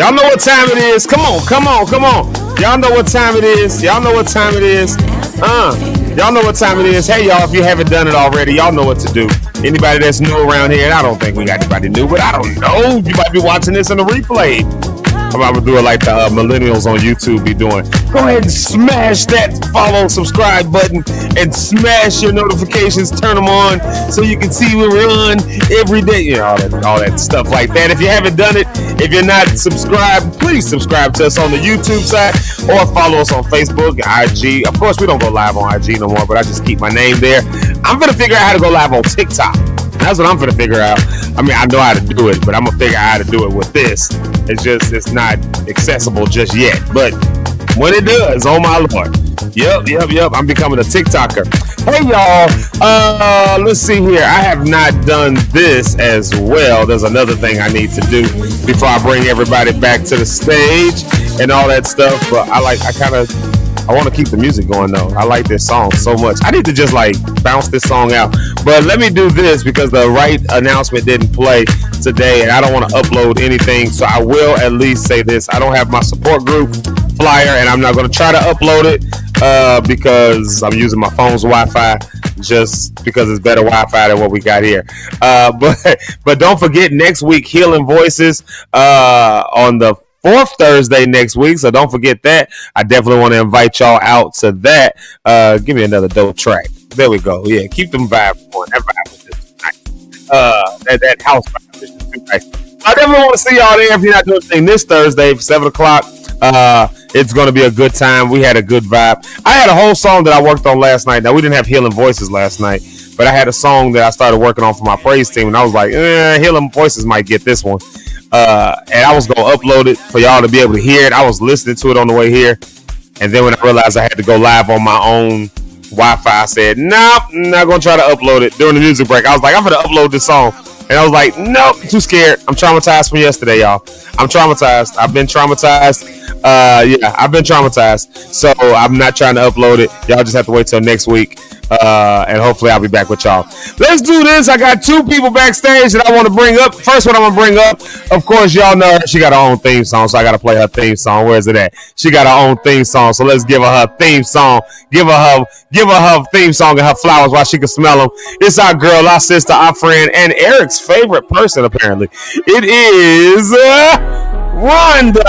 Y'all know what time it is. Come on. Y'all know what time it is. Y'all know what time it is. Y'all know what time it is. Hey, y'all, if you haven't done it already, y'all know what to do. Anybody that's new around here, and I don't think we got anybody new, but I don't know. You might be watching this in the replay. I'm about to do it like the millennials on YouTube be doing. Go ahead and smash that follow, subscribe button, and smash your notifications. Turn them on so you can see when we're on every day. You know, all that stuff like that. If you haven't done it, if you're not subscribed, please subscribe to us on the YouTube side or follow us on Facebook, IG. Of course, we don't go live on IG no more, but I just keep my name there. I'm going to figure out how to go live on TikTok. That's what I'm going to figure out. I mean, I know how to do it, but I'm going to figure out how to do it with this. It's not accessible just yet. But when it does, oh my Lord. Yep. I'm becoming a TikToker. Hey, y'all. Let's see here. I have not done this as well. There's another thing I need to do before I bring everybody back to the stage and all that stuff. But I want to keep the music going though. I like this song so much. I need to just like bounce this song out. But let me do this because the right announcement didn't play today and I don't want to upload anything. So I will at least say this. I don't have my support group flyer and I'm not going to try to upload it because I'm using my phone's Wi-Fi just because it's better Wi-Fi than what we got here. But don't forget next week, Healing Voices on the 4th Thursday next week, so don't forget that. I definitely want to invite y'all out to that. Give me another dope track. There we go. Yeah, keep them vibes going. That vibe was just nice. That house vibe is just nice. I definitely want to see y'all there. If you're not doing anything this Thursday for 7 o'clock, it's going to be a good time. We had a good vibe. I had a whole song that I worked on last night. Now, we didn't have Healing Voices last night, but I had a song that I started working on for my praise team, and I was like, Healing Voices might get this one. And I was going to upload it for y'all to be able to hear it. I was listening to it on the way here. And then when I realized I had to go live on my own Wi-Fi, I said, nope, I'm not going to try to upload it during the music break. I was like, I'm going to upload this song. And I was like, nope, too scared. I'm traumatized from yesterday, y'all. I'm traumatized. I've been traumatized. I've been traumatized. So I'm not trying to upload it. Y'all just have to wait till next week. And hopefully I'll be back with y'all. Let's do this. I got 2 people backstage that I want to bring up. First one I'm going to bring up, of course, y'all know her. She got her own theme song, so I got to play her theme song. Where's it at? She got her own theme song, so let's give her theme song. Give her her theme song and her flowers while she can smell them. It's our girl, our sister, our friend, and Eric's favorite person, apparently. It is Rhonda.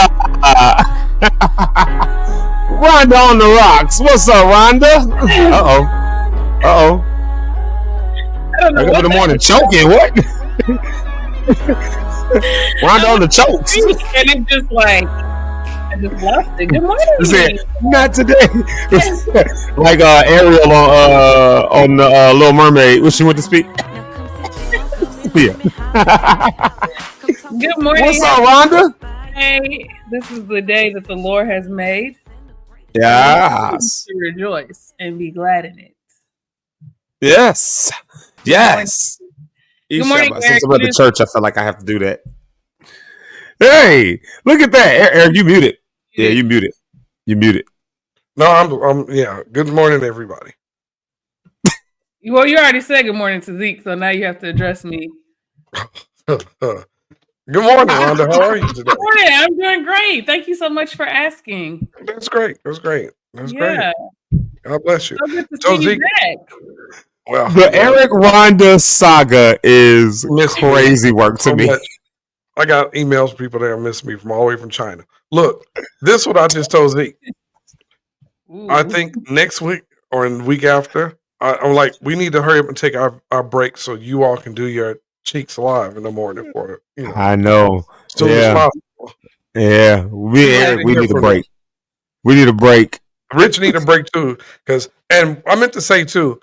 Rhonda on the rocks. What's up, Rhonda? Uh-oh. I got in the morning choking. What? Rhonda on the chokes. And it's just like, I just lost it. Good morning. Said, not today. Like Ariel on the Little Mermaid when she went to speak. Yeah. Good morning. What's up, Rhonda? Hey, this is the day that the Lord has made. Yes. To rejoice and be glad in it. Yes. Good morning, Since Eric. I'm at the church, I feel like I have to do that. Hey, look at that. Eric, you muted. Yeah, you muted. No, I'm yeah. Good morning, everybody. Well, you already said good morning to Zeke, so now you have to address me. Good morning, Rhonda. How are you today? Good morning. I'm doing great. Thank you so much for asking. That's great. Great. Yeah. God bless you. So good to see you back. Well, the Eric Rhonda saga is crazy work to me. Much. I got emails from people that miss me from all the way from China. Look, this is what I just told Zeke. I think next week or in the week after, I'm like, we need to hurry up and take our break so you all can do your Cheeks Live in the morning for it. You know. I know. So yeah. We need a break. We need a break. Rich need a break too, and I meant to say too,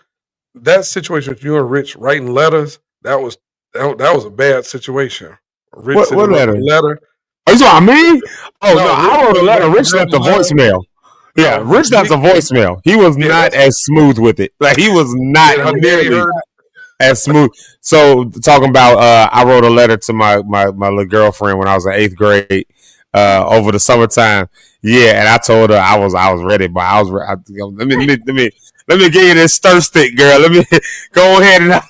that situation with you and Rich writing letters, that was a bad situation. Rich what letter? Oh, you talking me? Oh no, I wrote a letter. Rich left a voicemail. Yeah, Rich left a voicemail. He was not as smooth with it. Like he was not nearly as smooth. So talking about, I wrote a letter to my little girlfriend when I was in 8th grade over the summertime. Yeah, and I told her I was ready, but let me give you this stir stick, girl. Let me go ahead and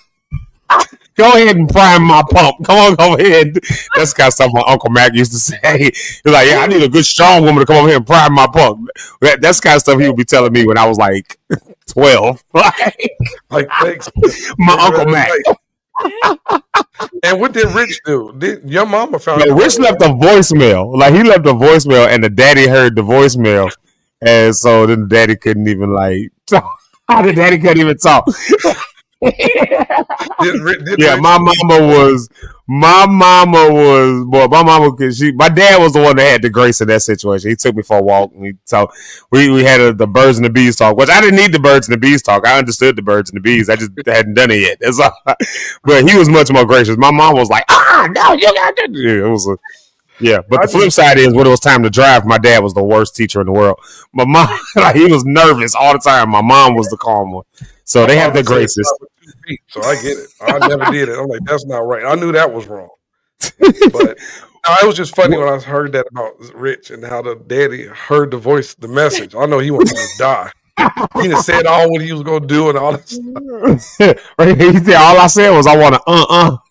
Go ahead and prime my pump. Come on, go ahead. That's kind of stuff my Uncle Mac used to say. He's like, yeah, I need a good, strong woman to come over here and prime my pump. That's kind of stuff he would be telling me when I was like 12. Like, thanks. My Uncle Mac. And what did Rich do? Did your mama found out? Rich left a voicemail. Like, he left a voicemail, and the daddy heard the voicemail. And so then the daddy couldn't even, like, talk. The daddy couldn't even talk. My dad was the one that had the grace in that situation. He took me for a walk and we had the birds and the bees talk, which I didn't need the birds and the bees talk. I understood the birds and the bees. I just hadn't done it yet. That's all. But he was much more gracious. My mom was like, no, you got to do it. But the flip side is when it was time to drive, my dad was the worst teacher in the world. My mom, like, he was nervous all the time. My mom was the calm one. So they have the graces. So I get it. I never did it. I'm like, that's not right. I knew that was wrong. But it was just funny when I heard that about Rich and how the daddy heard the message. I know he wanted to die. He just said all what he was going to do and all that stuff. Right? He said, all I said was, I want to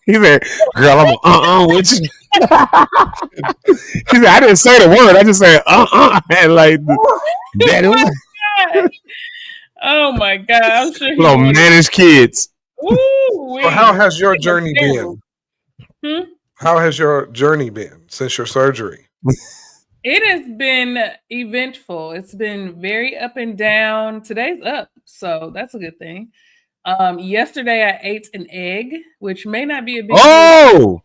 He said, girl, I'm with you. He said, I didn't say the word. I just said, And like, daddy was oh my God. I'm sure he little managed kids. So how has your journey been? How has your journey been since your surgery? It has been eventful. It's been very up and down. Today's up, so that's a good thing. Yesterday I ate an egg, which may not be a big deal,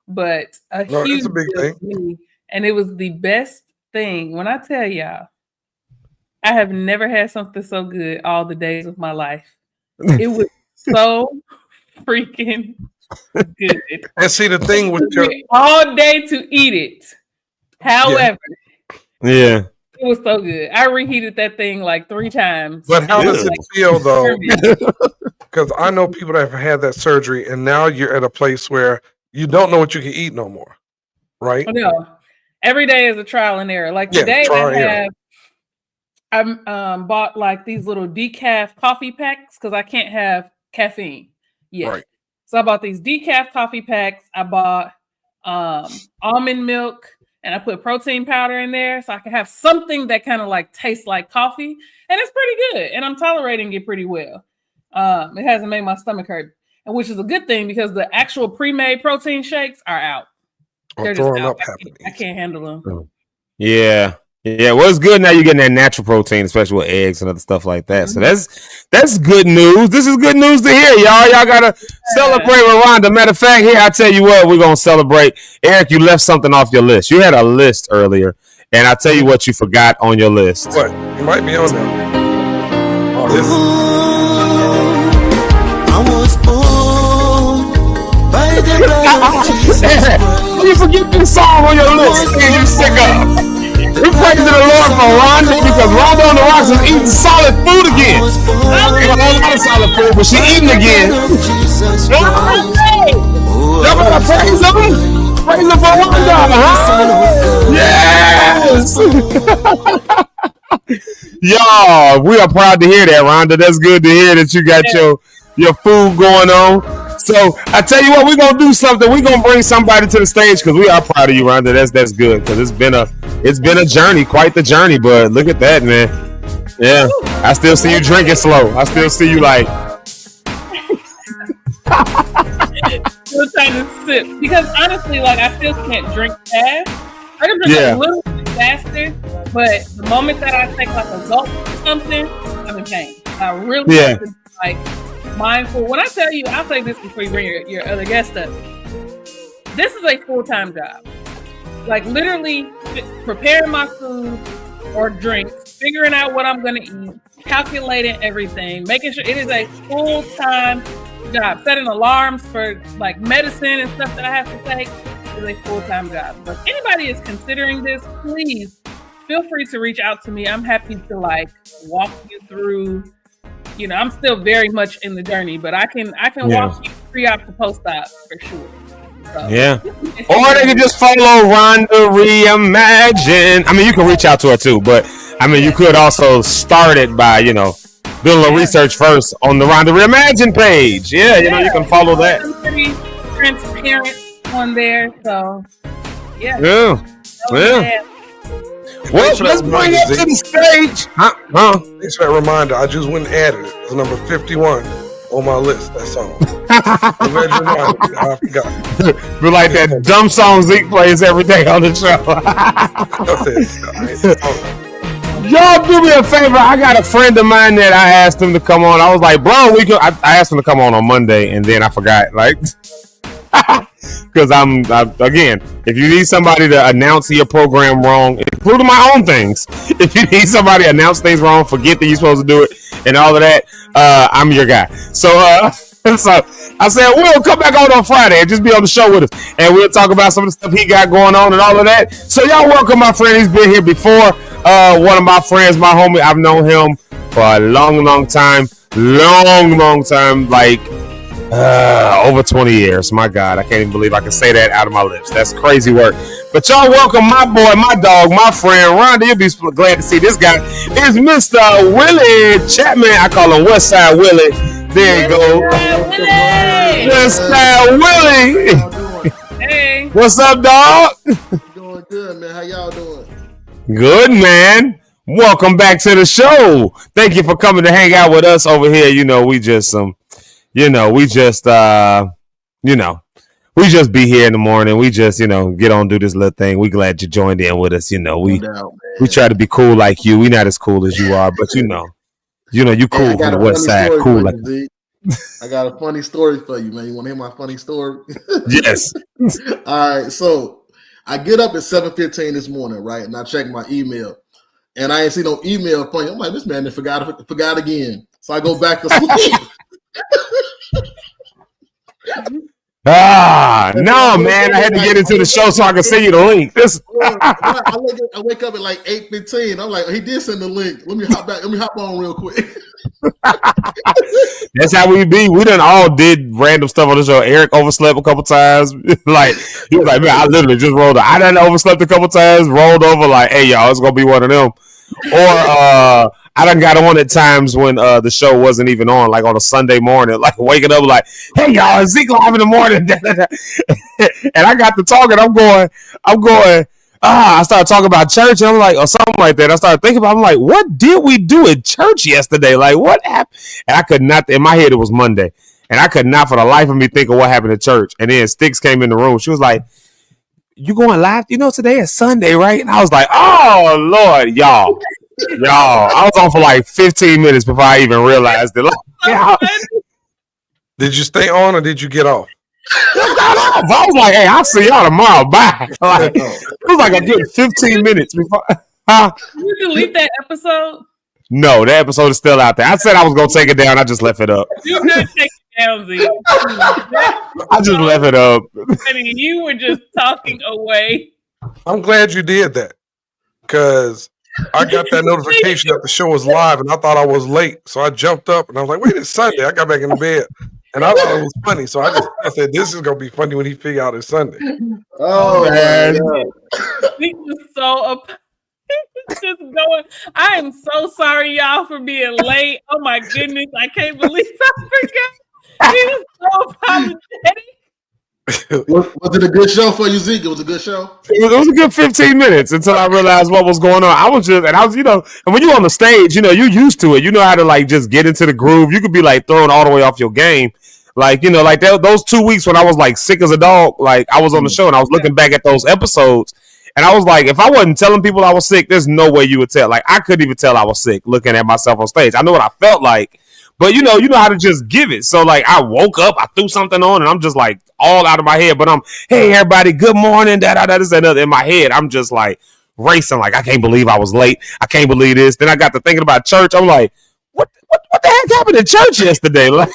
but huge it's a big thing. To me, and it was the best thing. When I tell y'all, I have never had something so good all the days of my life. It was so freaking good. And see, the thing with your all day to eat it. However, it was so good. I reheated that thing like 3 times. But how does it feel though? Because I know people that have had that surgery, and now you're at a place where you don't know what you can eat no more, right? No, every day is a trial and error. Like today, I bought like these little decaf coffee packs because I can't have caffeine yet. Right. So I bought these decaf coffee packs. I bought almond milk, and I put protein powder in there so I can have something that kind of like tastes like coffee, and it's pretty good. And I'm tolerating it pretty well. It hasn't made my stomach hurt, and which is a good thing because the actual pre-made protein shakes are out. They're just out. I can't handle them. Yeah. Yeah, well, it's good now you're getting that natural protein, especially with eggs and other stuff like that. So that's good news. This is good news to hear, y'all. Y'all gotta celebrate with Rhonda. Matter of fact, here I tell you what, we're gonna celebrate. Eric, you left something off your list. You had a list earlier, and I tell you what you forgot on your list. What? You might be on there. Oh, this. I was born by the blood of Jesus. You forget this song on your list, and you stick up. We're praising the Lord for Rhonda because Rhonda on the Rocks is eating solid food again. A whole lot of solid food, but she eating again. Y'all better praise him. Praise him for Rhonda, huh? Yes. Y'all, we are proud to hear that, Rhonda. That's good to hear that you got your food going on. So I tell you what, we're gonna do something. We're gonna bring somebody to the stage because we are proud of you, Rhonda. That's good because it's been a journey, quite the journey. But look at that, man. Yeah, I still see you drinking slow. I still see you like. Still trying to sip because honestly, like I still can't drink fast. I can drink a little bit faster, but the moment that I take like a gulp or something, I'm in pain. I really have to like. Mindful. When I tell you, I'll say this before you bring your other guest up. This is a full-time job. Like literally preparing my food or drinks, figuring out what I'm going to eat, calculating everything, making sure it is a full-time job. Setting alarms for like medicine and stuff that I have to take is a full-time job. But if anybody is considering this, please feel free to reach out to me. I'm happy to like walk you through. You know, I'm still very much in the journey, but I can walk you pre-op to post-op for sure. So. Yeah. Or they can just follow Rhonda Reimagine. I mean, you can reach out to her too, but I mean, you could also start it by, doing a little research first on the Rhonda Reimagine page. Yeah, you know, you can follow that. Pretty transparent on there, so yeah. Yeah. Well, let's bring it to the stage. Thanks for that reminder. I just went and added it. It's number 51 on my list. That song. I'm glad you reminded me. I forgot. We're like that dumb song Zeke plays every day on the show. Y'all do me a favor. I got a friend of mine that I asked him to come on. I was like, bro, I asked him to come on Monday, and then I forgot. Like, because again, if you need somebody to announce your program wrong, including my own things, if you need somebody to announce things wrong, forget that you're supposed to do it, and all of that, I'm your guy. So I said, we'll come back on Friday and just be on the show with us, and we'll talk about some of the stuff he got going on and all of that. So y'all welcome my friend. He's been here before. One of my friends, my homie. I've known him for a long time, like over 20 years. My God, I can't even believe I can say that out of my lips. That's crazy work. But y'all welcome my boy, my dog, my friend, Rhonda. You'll be glad to see this guy. Is Mr. Willie Chapman. I call him Westside Willie. There you go. Westside Willie. Hey. What's up, dog? Doing good, man. How y'all doing? Good, man. Welcome back to the show. Thank you for coming to hang out with us over here. You know, we just we just be here in the morning. We just, get on, do this little thing. We glad you joined in with us. We try to be cool like you. We not as cool as you are, but you cool from the west side. Cool like I got a funny story for you, man. You want to hear my funny story? Yes. All right. So I get up at 7:15 this morning, right? And I check my email. And I ain't see no email from you. I'm like, this man forgot again. So I go back to sleep. No, man. I had to get into the show so I can send you the link. I wake up at like 8:15. I'm like, he did send the link. Let me hop back. Let me hop on real quick. That's how we be. We done all did random stuff on the show. Eric overslept a couple times. Like, he was like, man, I literally just rolled up. I done overslept a couple times, rolled over like, hey, y'all, it's going to be one of them. Or I done got on at times when the show wasn't even on, like on a Sunday morning, like waking up like, hey, y'all, it's Zeke live in the morning. And I got to talking. I'm going, I started talking about church, and I'm like, or something like that. I started thinking about, I'm like, what did we do at church yesterday? Like, what happened? And I could not, in my head, it was Monday. And I could not for the life of me think of what happened at church. And then Sticks came in the room. She was like, you going live? Today is Sunday, right? And I was like, oh, Lord, y'all. I was on for like 15 minutes before I even realized it. Like, Did you stay on or did you get off? I was like, hey, I'll see y'all tomorrow. Bye. Like, it was like a good 15 minutes before. Did you delete that episode? No, that episode is still out there. I said I was going to take it down. I just left it up. You did take it down, Z. I just left it up. You were just talking away. I'm glad you did that because I got that notification that the show was live and I thought I was late. So I jumped up and I was like, wait, it's Sunday. I got back in the bed. And I thought it was funny, so I said, "This is gonna be funny when he figure out it's Sunday." Oh man, he was so just going. I am so sorry, y'all, for being late. Oh my goodness, I can't believe I forgot. He was so apologetic. Was it a good show for you, Zeke? It was a good show. It was a good 15 minutes until I realized what was going on. I was, and when you're on the stage, you're used to it. You know how to like just get into the groove. You could be like thrown all the way off your game. Like, those 2 weeks when I was like sick as a dog, like I was on the show and I was looking back at those episodes and I was like, if I wasn't telling people I was sick, there's no way you would tell. Like, I couldn't even tell I was sick looking at myself on stage. I know what I felt like, but you know how to just give it. So like I woke up, I threw something on and I'm just like all out of my head, but hey, everybody, good morning, this, and other. In my head, I'm just like racing. Like, I can't believe I was late. I can't believe this. Then I got to thinking about church. I'm like, what the heck happened at church yesterday? Like,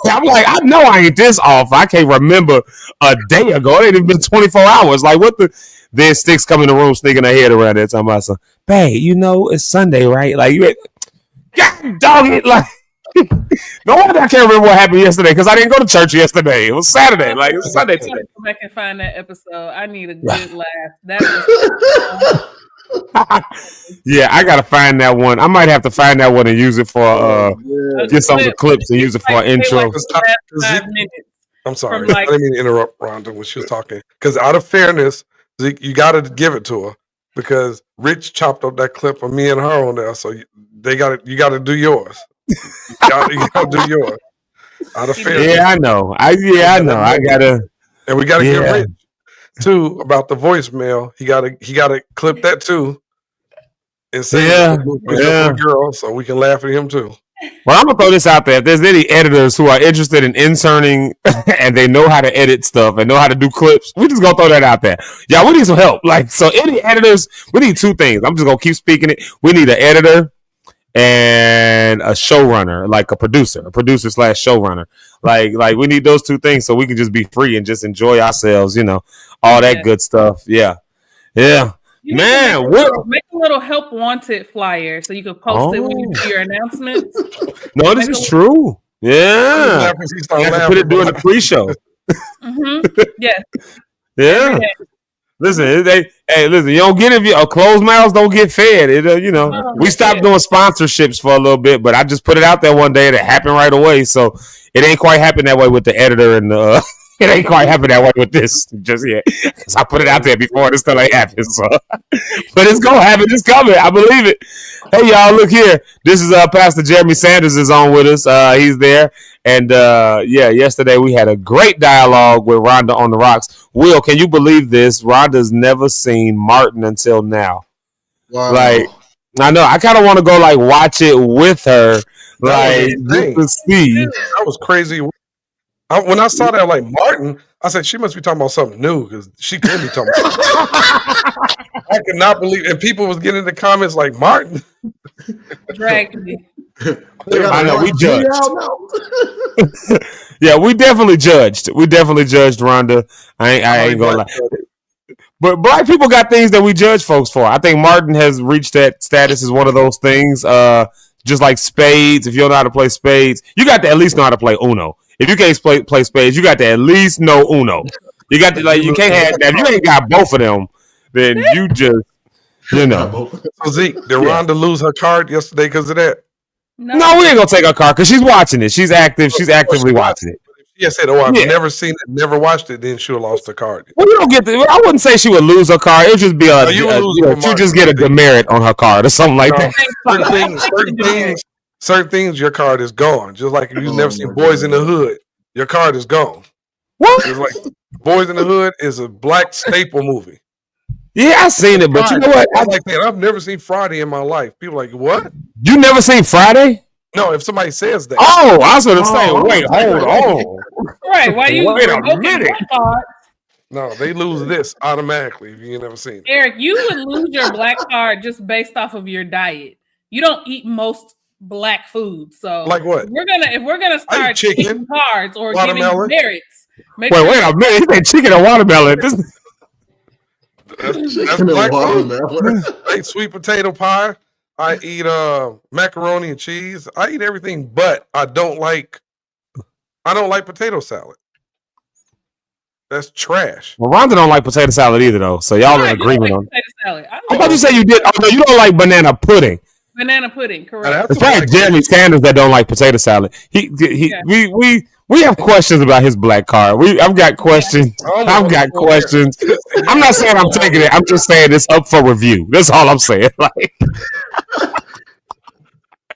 I'm like, I know I ain't this off. I can't remember a day ago. It ain't even been 24 hours. Like, what the? Then Sticks come in the room, sneaking her head around there, talking about some, babe, it's Sunday, right? Like, God dog it. Like, no wonder I can't remember what happened yesterday because I didn't go to church yesterday. It was Saturday. Like, it was Sunday today. Go back and find that episode. I need a good laugh. That was Yeah, I gotta find that one. I might have to find that one and use it for get some of the clips and use it for an intro. I'm sorry, I didn't mean to interrupt Rhonda when she was talking. Because out of fairness, Zeke, you got to give it to her because Rich chopped up that clip of me and her on there. So you got to do yours. You got to do yours. Out of fairness. Yeah, I know. I know. I gotta. And we got to get Rich too about the voicemail. He got to clip that too. And say girl, so we can laugh at him too. Well, I'm gonna throw this out there. If there's any editors who are interested in inserting and they know how to edit stuff and know how to do clips, we just gonna throw that out there. Yeah, we need some help. Like, so any editors, we need two things. I'm just gonna keep speaking it. We need an editor and a showrunner, like a producer / showrunner. Like we need those two things so we can just be free and just enjoy ourselves, all that good stuff. Yeah. Man, make a little help wanted flyer so you can post it when you do your announcements. No, this is true. Yeah, put it during the pre-show. Yes. Yeah. Listen, listen. You don't get it. Closed mouths don't get fed. We stopped doing sponsorships for a little bit, but I just put it out there one day and it happened right away. So it ain't quite happened that way with the editor and the. It ain't quite happened that way with this just yet. Because I put it out there before this still ain't happened. So. But it's going to happen. It's coming. I believe it. Hey, y'all, look here. This is Pastor Jeremy Sanders is on with us. He's there. And, yesterday we had a great dialogue with Rhonda on the Rocks. Will, can you believe this? Rhonda's never seen Martin until now. Wow. Like, I know. I kind of want to go, watch it with her. Just to see. That was crazy. When I saw that, Martin, I said, she must be talking about something new because she couldn't be talking about something. I could not believe and people was getting in the comments like, Martin. Drag me. I know, we judged. Yeah, we definitely judged. Rhonda. I ain't gonna lie. But black people got things that we judge folks for. I think Martin has reached that status as one of those things. Just like spades, if you don't know how to play spades, you got to at least know how to play Uno. If you can't play spades, you got to at least know Uno. You got to you can't have that. If you ain't got both of them, then you just So Zeke, did Rhonda lose her card yesterday because of that? No, we ain't gonna take her card because she's watching it. She's active. She's actively watching it. She said, "Oh, I've never seen it, never watched it." Then she would have lost her card. Well, you don't get. I wouldn't say she would lose her card. It would just be you just get a demerit on her card or something like that. Certain things, your card is gone. Just like if you've never seen Boys in the Hood, your card is gone. What? It's like Boys in the Hood is a black staple movie. Yeah, I've seen it, but you know what? I like that. I've never seen Friday in my life. People are like, what? You never seen Friday? No, if somebody says that. Oh, I was going to say, wait, hold on. Right, why you wait a minute? No, they lose this automatically if you ain't never seen it. Eric, you would lose your black card just based off of your diet. You don't eat most black food, so like what? If we're gonna start taking cards or giving merits. Wait a minute! You said chicken and watermelon. That's black food. I eat sweet potato pie. I eat macaroni and cheese. I eat everything, but I don't like potato salad. That's trash. Well, Rhonda don't like potato salad either, though. So y'all in agreement on potato salad. I thought you said you did. Oh no, you don't like banana pudding. Banana pudding, correct. It's probably Jeremy Sanders that don't like potato salad. We have questions about his black card. I've got questions. I've got questions. I'm not saying I'm taking it. I'm just saying it's up for review. That's all I'm saying.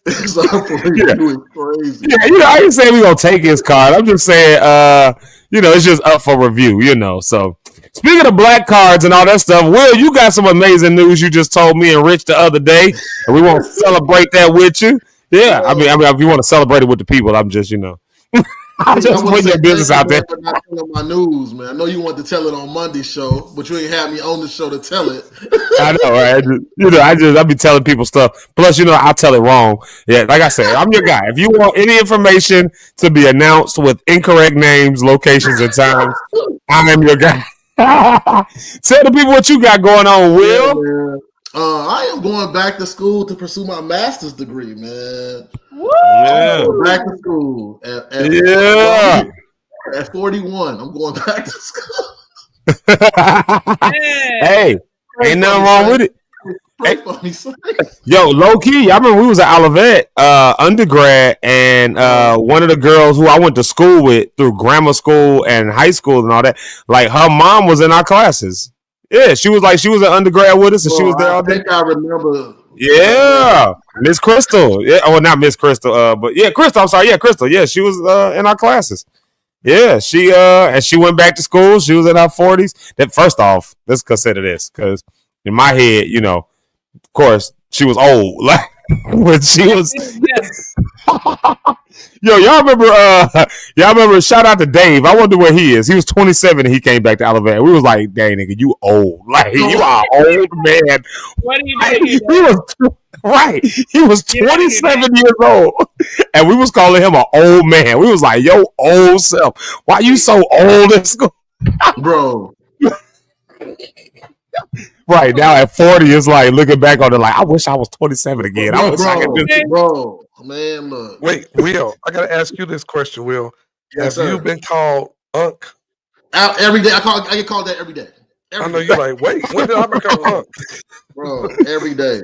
It's up for review. It's crazy. Yeah, I ain't saying we're gonna take his card. I'm just saying, it's just up for review. So speaking of black cards and all that stuff, Will, you got some amazing news you just told me and Rich the other day, and we want to celebrate that with you. Yeah, I mean, if you want to celebrate it with the people, I'm just, I'm just putting your business out there. Not telling my news, man. I know you want to tell it on Monday's show, but you ain't have me on the show to tell it. I know, right? I be telling people stuff. Plus, I'll tell it wrong. Yeah, like I said, I'm your guy. If you want any information to be announced with incorrect names, locations, and times, I am your guy. Tell the people what you got going on, Will. Yeah, I am going back to school to pursue my master's degree, man. Yeah. Back to school. At 41, I'm going back to school. Hey, ain't nothing wrong with it. Pray for me, son. Yo, low key, I remember we was at Olivet, undergrad, and one of the girls who I went to school with through grammar school and high school and all that, like her mom was in our classes. Yeah, she was an undergrad with us, and she was there all day. I think I remember. Yeah, Miss Crystal. Yeah, oh, not Miss Crystal, but yeah, Crystal. I'm sorry, yeah, Crystal. Yeah, she was in our classes. Yeah, she and she went back to school. She was in her 40s. That first off, let's consider this, because in my head, you know, of course, she was old. Like when she was. Yo, y'all remember? Shout out to Dave. I wonder where he is. He was 27 and he came back to Alabama. We was like, "Dang, nigga, you old. Like you are old man." What are you doing? He was right. He was 27 years old, and we was calling him an old man. We was like, "Yo, old self, why you so old in school, bro?" Right now at 40, it's like looking back on it like I wish I was 27 again. I wish I could do this. Bro, man, look. Wait, Will, I gotta ask you this question, Will. Yes, Have you been called Unc? Every day. I get called that every day. I know you're like, wait, when did I become Unc? Bro, every day.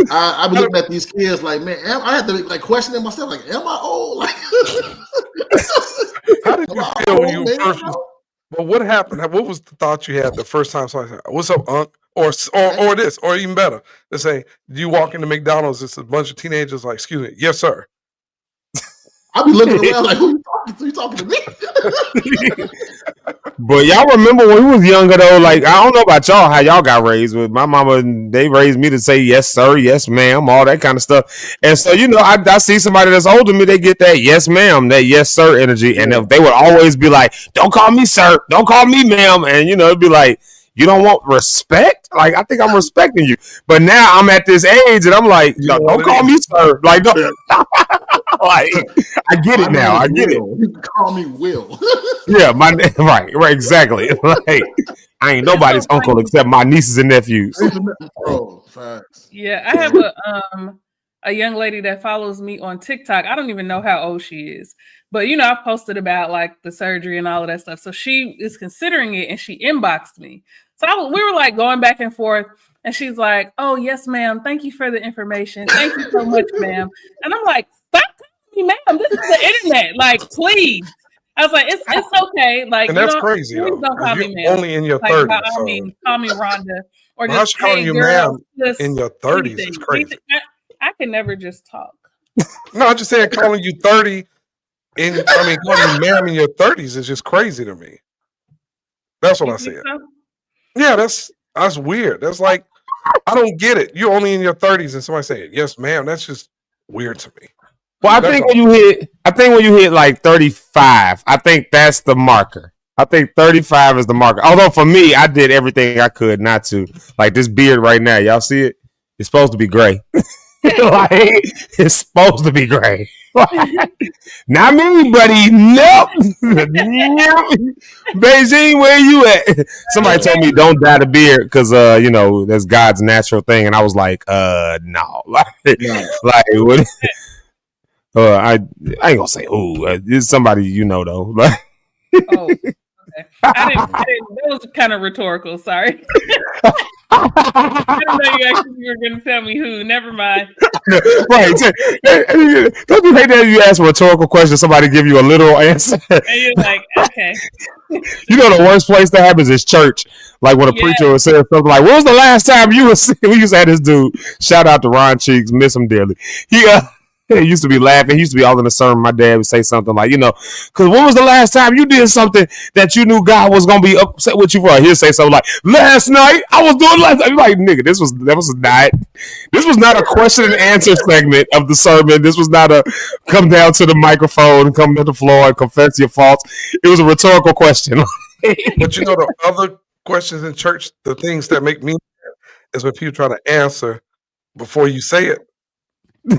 I be looking at these kids like, man, I have to like questioning myself, like, am I old? Like, how did you feel when you first? Well, what happened? What was the thought you had the first time somebody said, "What's up, Unc?" Or this, or even better, they say, you walk into McDonald's, it's a bunch of teenagers like, "Excuse me, yes, sir." I be looking around like, who you talking to? You talking to me? But y'all remember when we was younger though? Like I don't know about y'all how y'all got raised. With my mama, they raised me to say yes, sir, yes, ma'am, all that kind of stuff. And so you know, I see somebody that's older than me, they get that yes, ma'am, that yes, sir energy, and they would always be like, "Don't call me sir, don't call me ma'am," and you know, it'd be like, "You don't want respect?" Like I think I'm respecting you, but now I'm at this age, and I'm like, "No, don't call me sir." Like, don't. Like I get it now. I get it. You can call me Will. Yeah, right, exactly. Like I ain't nobody's uncle except my nieces and nephews. Bro, facts. Yeah, I have a young lady that follows me on TikTok. I don't even know how old she is, but you know, I've posted about like the surgery and all of that stuff. So she is considering it, and she inboxed me. So we were like going back and forth, and she's like, "Oh yes, ma'am. Thank you for the information. Thank you so much, ma'am." And I'm like, "Stop calling me ma'am. This is the internet. Like, please." I was like, "It's okay." Like, and that's crazy. Please don't call me ma'am. Only in your like, 30s. I mean, call me Rhonda, or well, just calling you girl, ma'am in your 30s. It's crazy. I can never just talk. No, I'm just saying calling you 30 calling you ma'am in your 30s is just crazy to me. That's what I said. So? Yeah, that's weird. That's like, I don't get it. You're only in your 30s and somebody saying, "Yes, ma'am." That's just weird to me. Well, I think when you hit like 35, I think that's the marker. I think 35 is the marker. Although for me, I did everything I could not to. Like this beard right now, y'all see it? It's supposed to be gray. Like, it's supposed to be gray. Not me, buddy. Nope. Beijing, where you at? Somebody told me don't dye the beard because you know that's God's natural thing, and I was like, no. Like what? I ain't gonna say it's somebody you know though. Like, oh, okay. I didn't. That was kind of rhetorical. Sorry. I don't know you were going to tell me who. Never mind. Right. Don't you hate that you ask a rhetorical question, somebody give you a literal answer? And you're like, okay. You know the worst place that happens is church. Like when a preacher would say something like, "When was the last time you were?" We used to have this dude. Shout out to Ron Cheeks, miss him dearly. He used to be laughing. He used to be all in the sermon. My dad would say something like, you know, because when was the last time you did something that you knew God was going to be upset with you for? He'll say something like, "Last night, I was doing last night." You're like, nigga, this was not a question and answer segment of the sermon. This was not a come down to the microphone, come to the floor and confess your faults. It was a rhetorical question. But you know, the other questions in church, the things that make me mad is when people try to answer before you say it.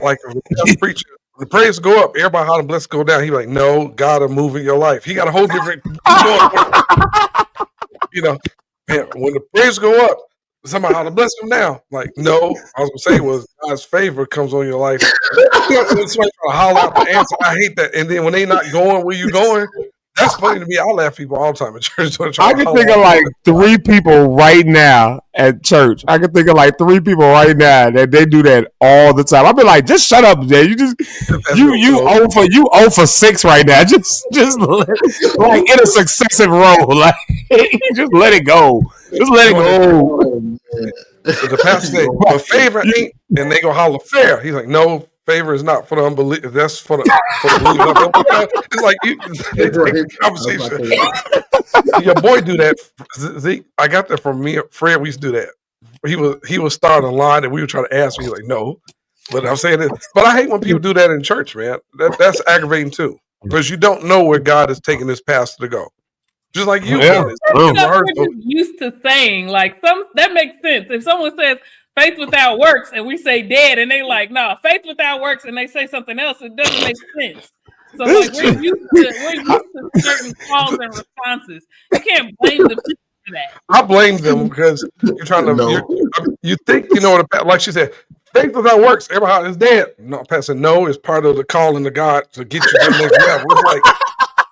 Like a preacher, the praise go up, everybody holler, "Bless go down." He like, "No, God will move in your life." He got a whole different, you know. Man, when the praise go up, somebody holler, "Bless him now." Like, no, I was gonna say was God's favor comes on your life. Somebody trying to holler out the answer. I hate that. And then when they not going where you going, That's funny to me. I laugh at people all the time at church. I can think of like 3 people right now at church. I can think of like 3 people right now that they do that all the time. I'll be like, just shut up, Jay. You just you 0 for 6 right now. Just let it, like in a successive row. Like just let it go. Just let it go. The pastor say, "But favor ain't," and they go holler fair. He's like, "No, favor is not for the unbelievers. That's for the believers." It's like they take a conversation. Your boy do that. Zeke, I got that from me and Fred. We used to do that. He was starting a line and we were trying to ask me, like, no. But I'm saying it. But I hate when people do that in church, man. That's aggravating too. Because you don't know where God is taking this pastor to go. Just like you. We're just used to saying, like, that makes sense. If someone says faith without works and we say dead and they like, no, faith without works and they say something else, it doesn't make sense. So like we're used to certain calls and responses. You can't blame the people for that. I blame them because you're trying to you think you know what, like she said, faith without works, everybody is dead. No, Pastor, no, it's part of the calling to God to get you to the next level.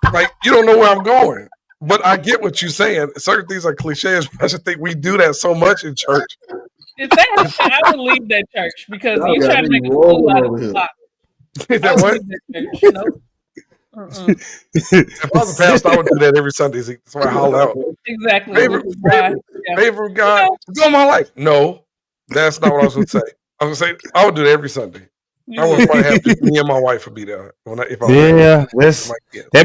It's like you don't know where I'm going. But I get what you're saying. Certain things are cliches. I just think we do that so much in church. If that happened, I would leave that church because you try to make a fool out of the flock. Is that what? If I was a pastor, I would do that every Sunday. That's why I holler out. Exactly. Favor of God. It's all my life. No, that's not what I was going to say. I was going to say, I would do that every Sunday. I would probably have just me and my wife would be there. That'd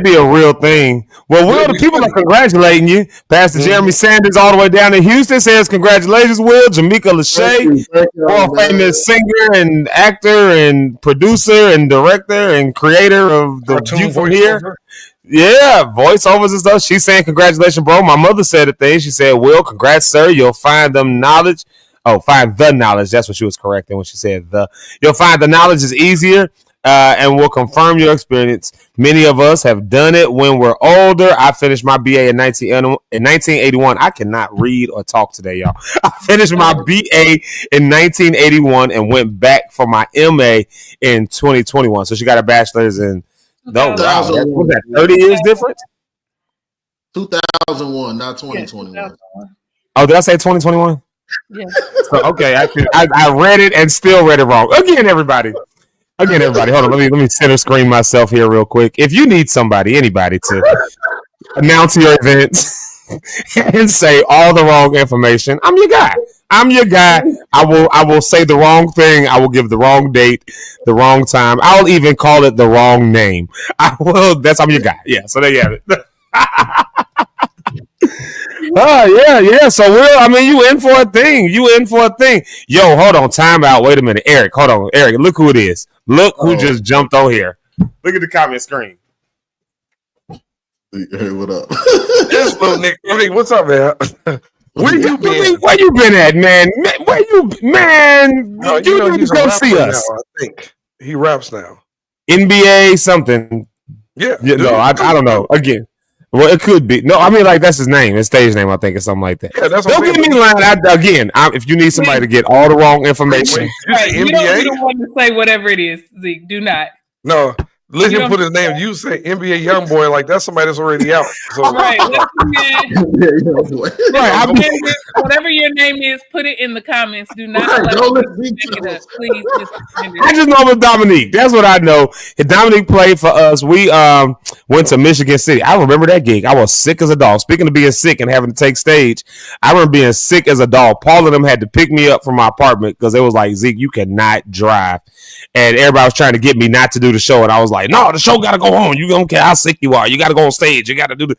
be a real thing. Well, Will, the people are congratulating you. Pastor Jeremy Sanders, all the way down in Houston, says congratulations, Will. Jamaica Lachey, world famous singer and actor and producer and director and creator of the View from Here. Yeah, voiceovers and stuff. She's saying congratulations, bro. My mother said a thing. She said, Will, congrats, sir. You'll find them knowledge. Oh, find the knowledge. That's what she was correcting when she said the. You'll find the knowledge is easier and will confirm your experience. Many of us have done it when we're older. I finished my BA in 1981. I cannot read or talk today, y'all. I finished my BA in 1981 and went back for my MA in 2021. So she got a bachelor's in. No, wow. Was that 30 years difference? 2001, not 2021. Oh, did I say 2021? Yeah. So, okay, I read it and still read it wrong. Again, everybody. Hold on. Let me center screen myself here real quick. If you need anybody to announce your events and say all the wrong information, I'm your guy. I will say the wrong thing. I will give the wrong date, the wrong time. I'll even call it the wrong name. I'm your guy. Yeah. So there you have it. Oh, yeah. So, Will, you in for a thing. Yo, hold on. Time out. Wait a minute. Eric, hold on. Eric, look who it is. Look who just jumped on here. Look at the comment screen. Hey, what up? Yes, little Nick. What's up, man? Where you been? Where you been at, man? Where you, man? No, you need to go see us. Now, I think he raps now. NBA something. Yeah. No, I don't know. Again. Well, it could be. No, that's his name. His stage name, I think, or something like that. Yeah, that's don't get me lying. If you need somebody to get all the wrong information. You don't want to say whatever it is, Zeke. Do not. No. Let him put his name. You say NBA young boy, like that's somebody that's already out. So. Right. Whatever your name is, put it in the comments. Do not please. I just know it was Dominique. That's what I know. Dominique played for us. We went to Michigan City. I remember that gig. I was sick as a dog. Speaking of being sick and having to take stage, I remember being sick as a dog. Paul and them had to pick me up from my apartment because they was like, Zeke, you cannot drive. And everybody was trying to get me not to do the show. And I was like, no, the show got to go on. You don't care how sick you are. You got to go on stage. You got to do the.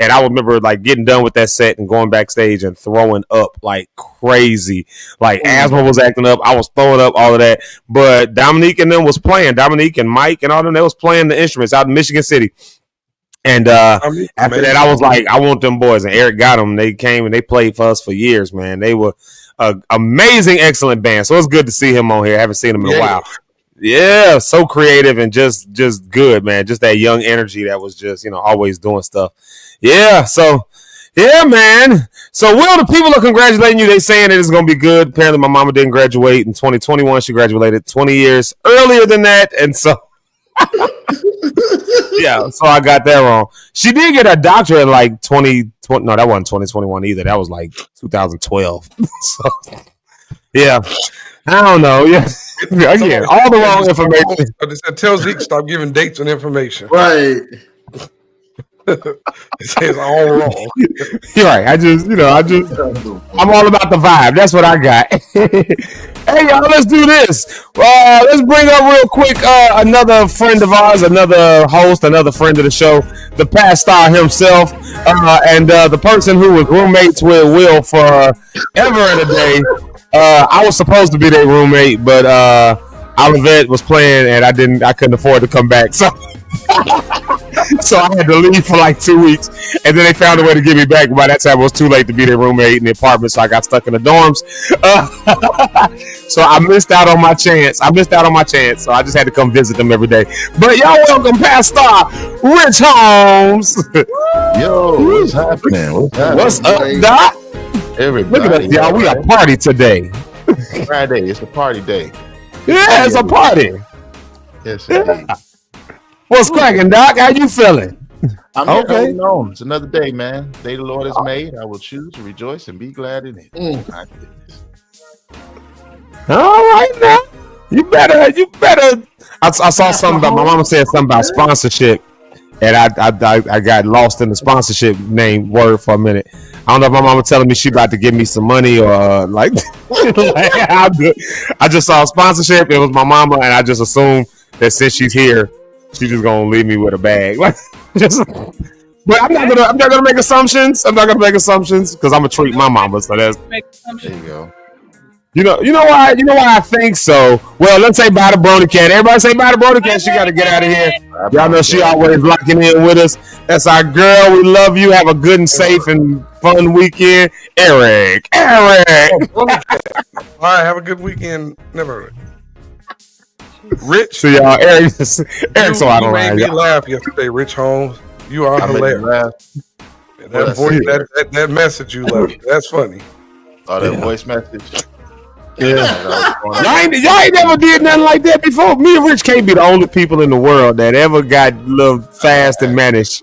And I remember like getting done with that set and going backstage and throwing up like crazy. Like asthma was acting up. I was throwing up, all of that. But Dominique and them was playing. Dominique and Mike and all them, they was playing the instruments out in Michigan City. And after that, I was like, I want them boys. And Eric got them. They came and they played for us for years, man. They were an amazing, excellent band. So it's good to see him on here. I haven't seen him in a while. Yeah, so creative and just good, man. Just that young energy that was just, always doing stuff. Yeah, so, yeah, man. So, Will, the people are congratulating you. They saying it is going to be good. Apparently, my mama didn't graduate in 2021. She graduated 20 years earlier than that. And so, Yeah, so I got that wrong. She did get a doctorate in like 2020. No, that wasn't 2021 either. That was like 2012. So, yeah, I don't know. Yeah, again, all the wrong information. Tell Zeke stop giving dates and information. Right. It says all wrong. You're right. I'm all about the vibe. That's what I got. Hey, y'all, let's do this. Let's bring up real quick another friend of ours, another host, another friend of the show, the past star himself, and the person who was roommates with Will for ever and a day. I was supposed to be their roommate, but Olivet was playing, and I couldn't afford to come back. So I had to leave for like 2 weeks, and then they found a way to get me back. By that time, it was too late to be their roommate in the apartment, so I got stuck in the dorms. So I missed out on my chance. So I just had to come visit them every day. But y'all welcome past star Rich Holmes. Yo, what's happening? What's up, Doc? Everybody. Look at us, y'all. We a party today. Friday. It's a party day. Yeah, it's a party. Yes, indeed. What's cracking, Doc? How you feeling? I'm okay. No, it's another day, man. Day the Lord has made. I will choose to rejoice and be glad in it. My goodness. All right, now you better. I saw something about my mama said something about sponsorship, and I got lost in the sponsorship name word for a minute. I don't know if my mama telling me she about to give me some money or like. I just saw sponsorship. It was my mama, and I just assumed that since she's here, she's just gonna leave me with a bag. But I'm not gonna make assumptions. Because I'm gonna treat my mama. So that's there you go. You know why I think so. Well, let's say bye to Brony Cat. Everybody say bye to Brony Cat. She got to get out of here. Y'all know she always locking in with us. That's our girl. We love you. Have a good and safe and fun weekend, Eric. All right, have a good weekend. Never. Rich. So y'all, Eric. So I don't made me laugh yesterday, Rich Holmes. You are hilarious. That voice, that message you left. That's funny. Oh, that voice message. Yeah. Y'all ain't never did nothing like that before. Me and Rich can't be the only people in the world that ever got a little fast and managed.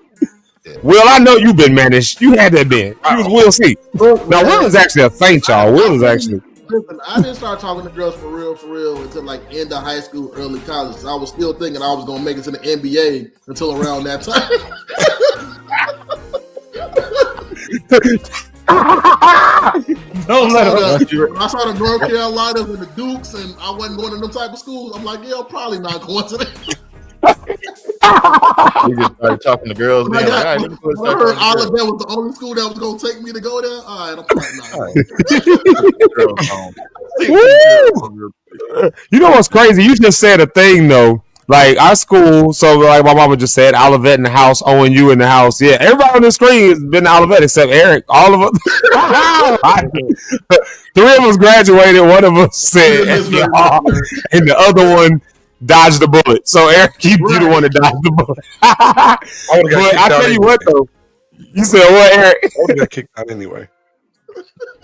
Will, I know you've been managed. You had that been. You was Will C. Now, Will is actually a saint, y'all. Will is actually. Listen, I didn't start talking to girls for real until like end of high school, early college. So I was still thinking I was gonna make it to the NBA until around that time. Don't let her. I saw the North Carolinas and the Dukes, and I wasn't going to them type of schools. I'm like, yeah, I'm probably not going to them. You just started talking to girls. I heard Olivet was the only school that was going to take me to go there. All right, I'm probably not. You know what's crazy? You just said a thing though. Like our school, so like my mama just said, Olivet in the house, ONU in the house. Yeah, everybody on the screen has been to Olivet except Eric. All of us. 3 of us graduated. One of us said FDR, and the other one dodged the bullet. So Eric, you the one that dodged the bullet. But I tell you what though, you said what, Eric? I would have got kicked out anyway.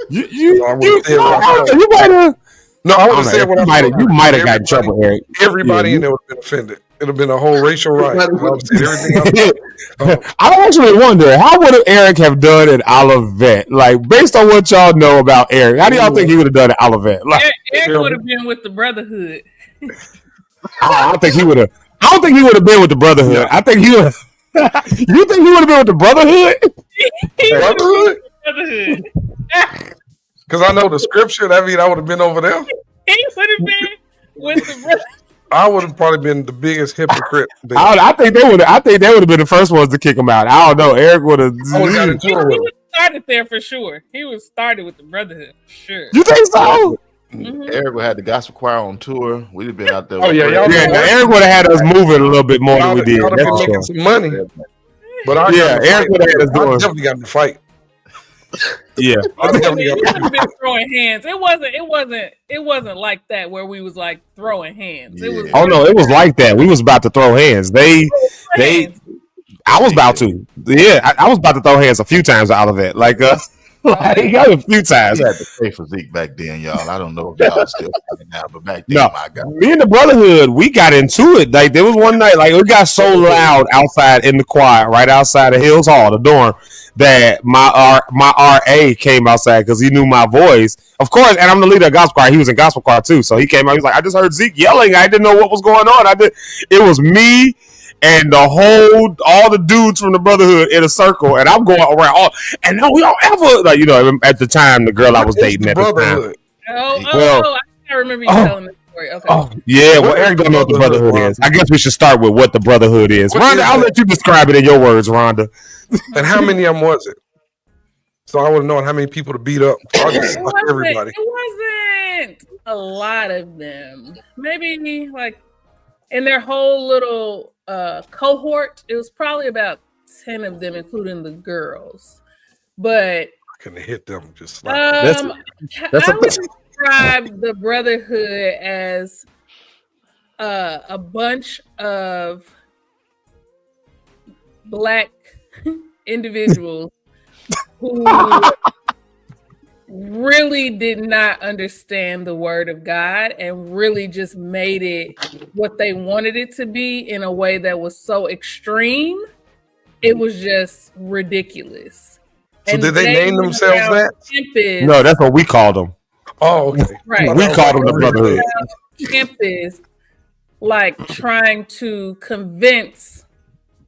You might have. No, I would have said what I said. You might have got in trouble, Eric. Everybody in there would have been offended. It would have been a whole racial riot. I actually wonder, how would Eric have done at Olivet? Like, based on what y'all know about Eric, how do y'all think he would have done at Olivet? Like, Eric would have been with the Brotherhood. I don't think he would have been with the Brotherhood. Yeah. I think he would. You think he would have been with the Brotherhood? Brotherhood. Because I know the scripture. That means I would have been over there. He would have been with the Brotherhood. I would have probably been the biggest hypocrite. I think they would. I think they would have been the first ones to kick him out. I don't know. Eric would have. He was started there for sure. He was started with the Brotherhood for sure. You think so? Mm-hmm. Eric would have had the gospel choir on tour. We'd have been out there. Oh yeah, Eric would have had us moving a little bit more than we did. Y'all been making some money. But Eric would have had us doing. I definitely got in the fight. Yeah, we would have been throwing hands. It wasn't like that where we was like throwing hands. It was. Oh no, it was like that. We was about to throw hands. I was about to. Yeah, I was about to throw hands a few times out of it. Like, Like a few times. You had to pay for Zeke back then, y'all. I don't know if y'all still paying now, but back then, my God. Me and the Brotherhood, we got into it. Like there was one night, like it got so loud outside in the choir, right outside of Hills Hall, the dorm, that my RA came outside because he knew my voice. Of course, and I'm the leader of gospel choir. He was in gospel choir too, so he came out. He was like, "I just heard Zeke yelling. I didn't know what was going on. It was me and all the dudes from the Brotherhood in a circle, and I'm going around. And no, we don't ever like at the time the girl I was dating at the time. I remember you telling the story. Okay. Oh yeah, well Eric don't know what the Brotherhood is. I guess we should start with what the Brotherhood is. Rhonda, I'll let you describe it in your words, Rhonda. And how many of them was it? So I would have known how many people to beat up. Everybody. It wasn't a lot of them. Maybe like in their whole little cohort, it was probably about 10 of them, including the girls. But I couldn't hit them just like I would describe the Brotherhood as a bunch of Black individuals who really did not understand the word of God and really just made it what they wanted it to be in a way that was so extreme. It was just ridiculous. So and did they name themselves that? Campus, no, that's what we called them. Oh, okay. Right. We called them the Brotherhood. Campus, like trying to convince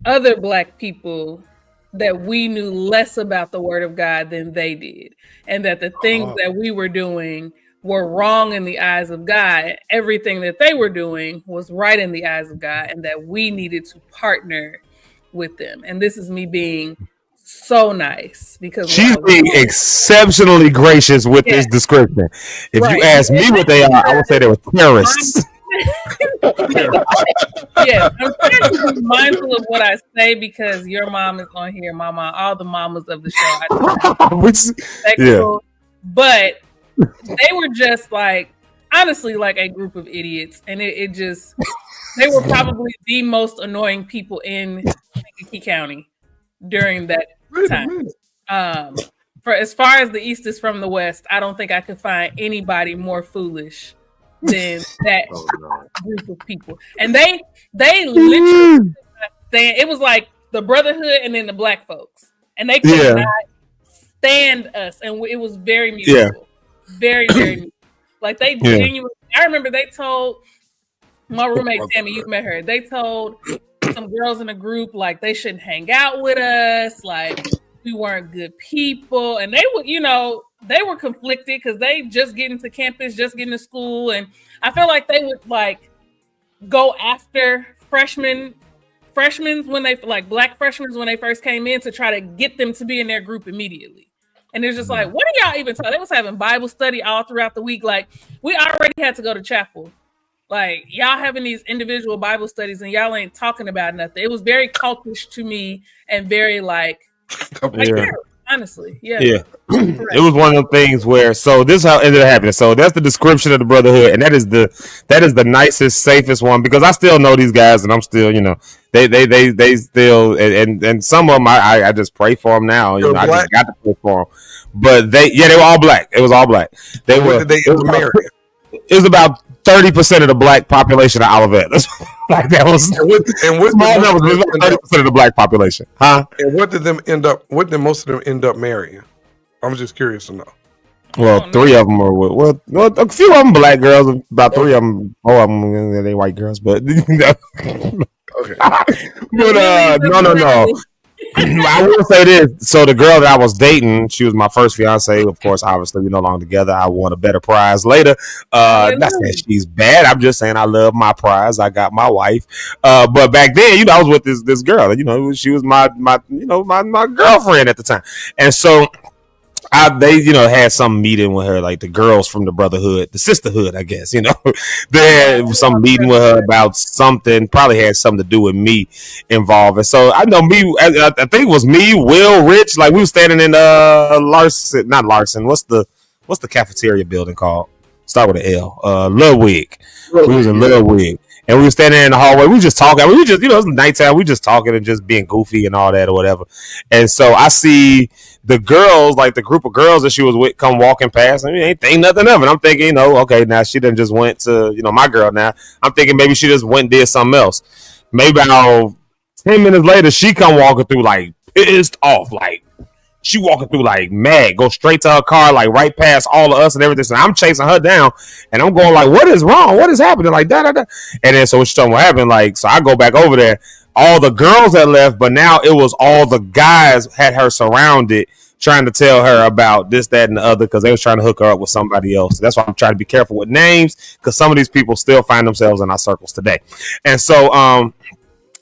other Black people that we knew less about the word of God than they did, and that the things that we were doing were wrong in the eyes of God. Everything that they were doing was right in the eyes of God, and that we needed to partner with them. And this is me being so nice because she's being exceptionally gracious with this description. If you ask me what they are, I would say they were terrorists. Yes, I'm trying to be mindful of what I say because your mom is on here, Mama. All the mamas of the show, but they were just like, honestly, like a group of idiots, and it just they were probably the most annoying people in Kankakee County during that time. For as far as the East is from the West, I don't think I could find anybody more foolish than that group of people. And they literally it was like the Brotherhood and then the Black folks, and they could not stand us, and it was very mutual, very mutual. Like they genuinely. I remember they told my roommate Tammy, you've met her. They told some girls in a group like they shouldn't hang out with us, like we weren't good people, and they were, they were conflicted because they just get into campus, just get into school, and I feel like they would like go after freshmen when they like Black freshmen when they first came in to try to get them to be in their group immediately. And it's just like, what are y'all even talking? They was having Bible study all throughout the week. Like we already had to go to chapel. Like y'all having these individual Bible studies and y'all ain't talking about nothing. It was very cultish to me and very like honestly, it was one of those things where this is how it ended up happening. So that's the description of the Brotherhood, and that is the nicest, safest one because I still know these guys, and I'm still, they still, and some of them I just pray for them now. I just got to pray for them, but they were all Black. It was all Black. They were. It was about 30% of the Black population of Olivet. Like that was small numbers. It was about 30% of the Black population, huh? And what did most of them end up marrying? I'm just curious to know. Well, 3 of them were a few of them Black girls. About 3 of them, 4 of them they white girls. But okay. But no. I will say this. So the girl that I was dating, she was my first fiance. Of course, obviously, we're no longer together. I won a better prize later. Not saying she's bad. I'm just saying I love my prize. I got my wife. But back then, I was with this girl. She was my girlfriend at the time. And so they had some meeting with her, like the girls from the Brotherhood, the sisterhood, I guess. They had some meeting with her about something. Probably had something to do with me involved. And so I know me. I think it was me, Will, Rich. Like we were standing in not Larson. What's the cafeteria building called? Start with an L. Ludwig. We was in Ludwig. and we were standing in the hallway. We just talking. We just, it was nighttime. We just talking and just being goofy and all that or whatever. And so I see the girls, like the group of girls that she was with, come walking past. I mean, ain't think nothing of it. I'm thinking, okay, now she done just went to, my girl now. I'm thinking maybe she just went and did something else. Maybe about 10 minutes later, she come walking through like pissed off, like she walking through like mad, go straight to her car, like right past all of us and everything. So I'm chasing her down and I'm going like, what is wrong? What is happening? Like da. And then so she told me what happened. Like, so I go back over there. All the girls had left, but now it was all the guys had her surrounded, trying to tell her about this, that, and the other, because they was trying to hook her up with somebody else. So that's why I'm trying to be careful with names, because some of these people still find themselves in our circles today. And so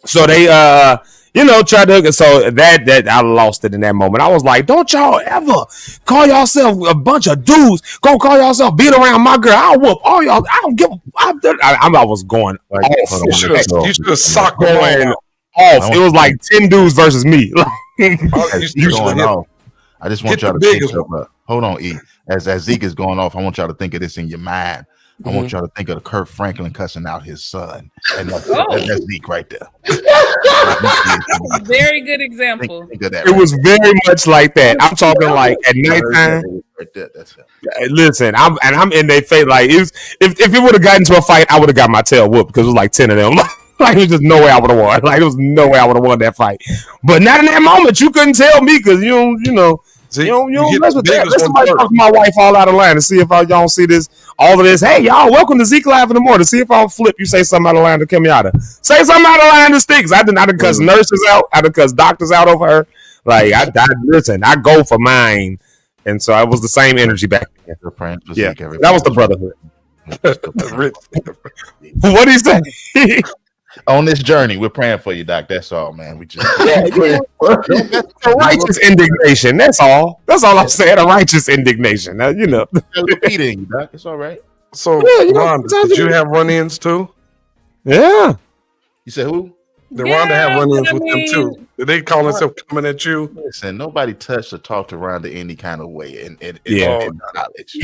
so they tried to hook it. So that I lost it in that moment. I was like, don't y'all ever call yourself a bunch of dudes, go call yourself being around my girl. I'll whoop all y'all. I don't give I was going off. You should have socked going off. It was like 10 dudes versus me. I just want y'all to think of hold on, E. As Zeke is going off, I want y'all to think of this in your mind. I want y'all to think of the Kirk Franklin cussing out his son. And that's Zeke right there. Very good example. Think of that, it was very much like that. I'm talking like at nighttime. Right there, that's it. Listen, I'm in their face. Like if it would have gotten to a fight, I would have got my tail whooped because it was like 10 of them. Like there's just no way I would have won. Like there was no way I would have won that fight. But not in that moment. You couldn't tell me because you don't mess with that. Let somebody talk to my wife all out of line and see if y'all don't see this. All of this. Hey, y'all, welcome to Zeke Live in the morning. See if I'll flip. You say something out of line to Kenyatta. Say something out of line to Sticks. I didn't cuss nurses out. I didn't cuss doctors out over her. Like listen, I go for mine, and so it was the same energy back then. Yeah, that was the brotherhood. What do you say? On this journey, we're praying for you, Doc. That's all, man. We just a righteous indignation. That's all. That's all I'm saying. A righteous indignation. Now, repeating, Doc. It's all right. So, Rhonda, did you have run-ins too? Yeah. You said who? Did Rhonda have run-ins with them too? Did they call themselves coming at you? Listen, nobody touched or talked to Rhonda any kind of way, and all knowledge.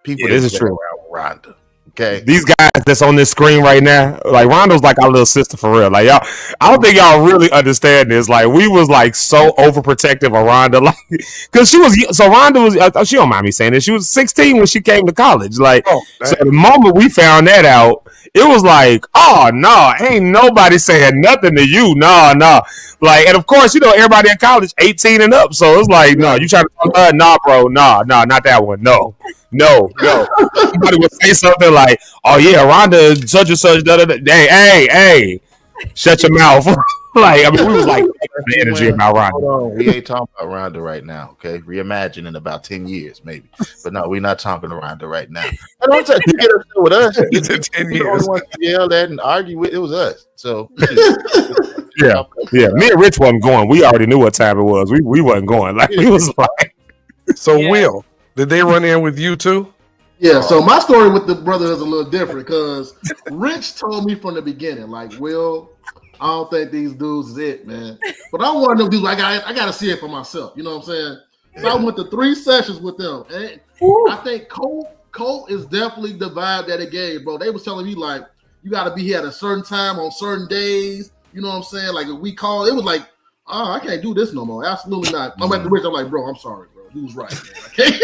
People. This is true. Around Rhonda. Okay. These guys that's on this screen right now, like Rhonda's like our little sister for real. Like y'all, I don't think y'all really understand this. Like we was like so overprotective of Rhonda, like because Rhonda was. She don't mind me saying this. She was 16 when she came to college. Like so, the moment we found that out, it was like, oh no, ain't nobody saying nothing to you, no. Like, and of course, everybody in college 18 and up. So it's like, no, you try to talk to her, nah, bro, no, not that one, no. Somebody would say something like, "Oh yeah, Rhonda, such and such." Hey, shut your mouth. Like, I mean, we was like the energy about Rhonda. Hold on, we ain't talking about Rhonda right now. Okay, reimagine in about 10 years, maybe. But no, we're not talking to Rhonda right now. I don't you get upset with us. 10 years. To yell at and argue with, it was us. So yeah. Me and Rich wasn't going. We already knew what time it was. We wasn't going. Like we was like. So Will. Did they run in with you too? Yeah, so my story with the brother is a little different because Rich told me from the beginning, like, Will, I don't think these dudes is it, man. But I wanted them dudes, I got to see it for myself. You know what I'm saying? So I went to 3 sessions with them. And I think Colt is definitely the vibe that it gave, bro. They was telling me, like, you got to be here at a certain time on certain days. You know what I'm saying? Like, if we call, it was like, oh, I can't do this no more. Absolutely not. I'm at the Rich. I'm like, bro, I'm sorry, bro. He was right, man. I can't.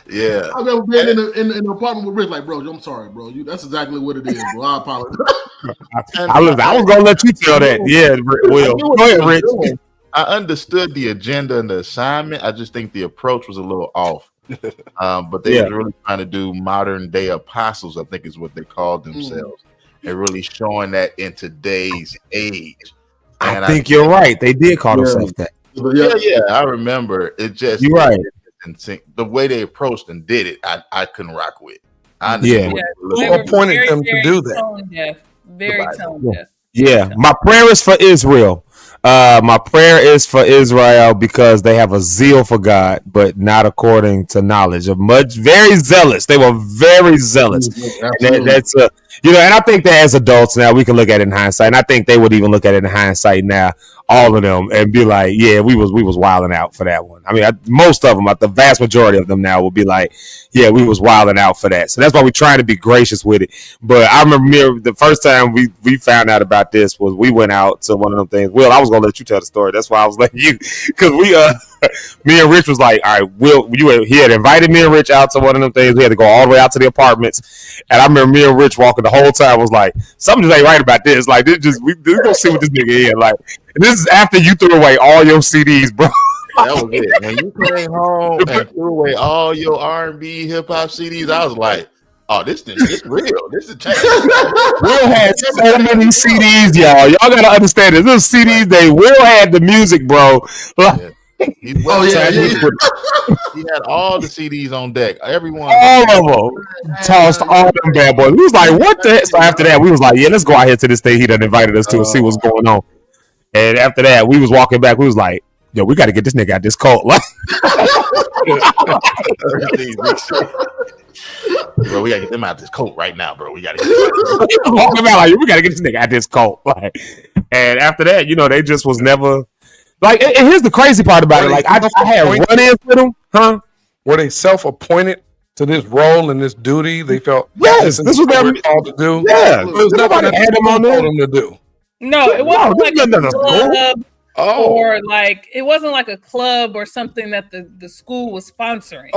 Yeah. I've never been in an apartment with Rich, like, bro, I'm sorry, bro. That's exactly what it is, bro. I apologize. I was going to let you tell that. Yeah, Will. Go ahead, Rich. I understood the agenda and the assignment. I just think the approach was a little off. But they were really trying to do modern day apostles, I think is what they called themselves. And really showing that in today's age. And I think you're right. They did call themselves that. Yeah, I remember. It just you're right. The way they approached and did it, I couldn't rock with. Who appointed them to do that? Very tone deaf. Yeah, my prayer is for Israel. My prayer is for Israel because they have a zeal for God, but not according to knowledge. Very zealous. They were very zealous. You know, and I think that as adults now, we can look at it in hindsight, and I think they would even look at it in hindsight now, all of them, and be like, yeah, we was wilding out for that one. I mean, most of them, the vast majority of them now will be like, yeah, we was wilding out for that. So that's why we're trying to be gracious with it. But I remember the first time we found out about this was we went out to one of them things. Will, I was gonna let you tell the story. That's why I was letting you, because me and Rich was like, all right, Will, he had invited me and Rich out to one of them things. We had to go all the way out to the apartments, and I remember me and Rich walking the whole time. Was like, something just ain't right about this. Like, we gonna see what this nigga is like. And this is after you threw away all your CDs, bro. That was it. When you came home and threw away all your R&B, hip hop CDs, I was like, oh, this real. This is change. Will had so many CDs, y'all. Y'all gotta understand this. Those CDs, Will had the music, bro. Yeah. He had all the CDs on deck. Everyone, all of them, tossed all them bad boys. We was like, what the heck? So after that, we was like, yeah, let's go out here to this thing he done invited us to and see what's going on. And after that, we was walking back. We was like, yo, we got to get this nigga out this cult. Like, bro, we got to get them out this cult right now, bro. We got to walking back like, we got to get this nigga out this cult. Like, and after that, you know, they just was never. Like, and here's the crazy part about it. Like, I had run-ins with them, huh? Were they self-appointed to this role and this duty? They felt yes, this was their called to do. Yeah, it was nothing that had them on there to do. No, it wasn't like a club or like it wasn't like a club or something that the school was sponsoring.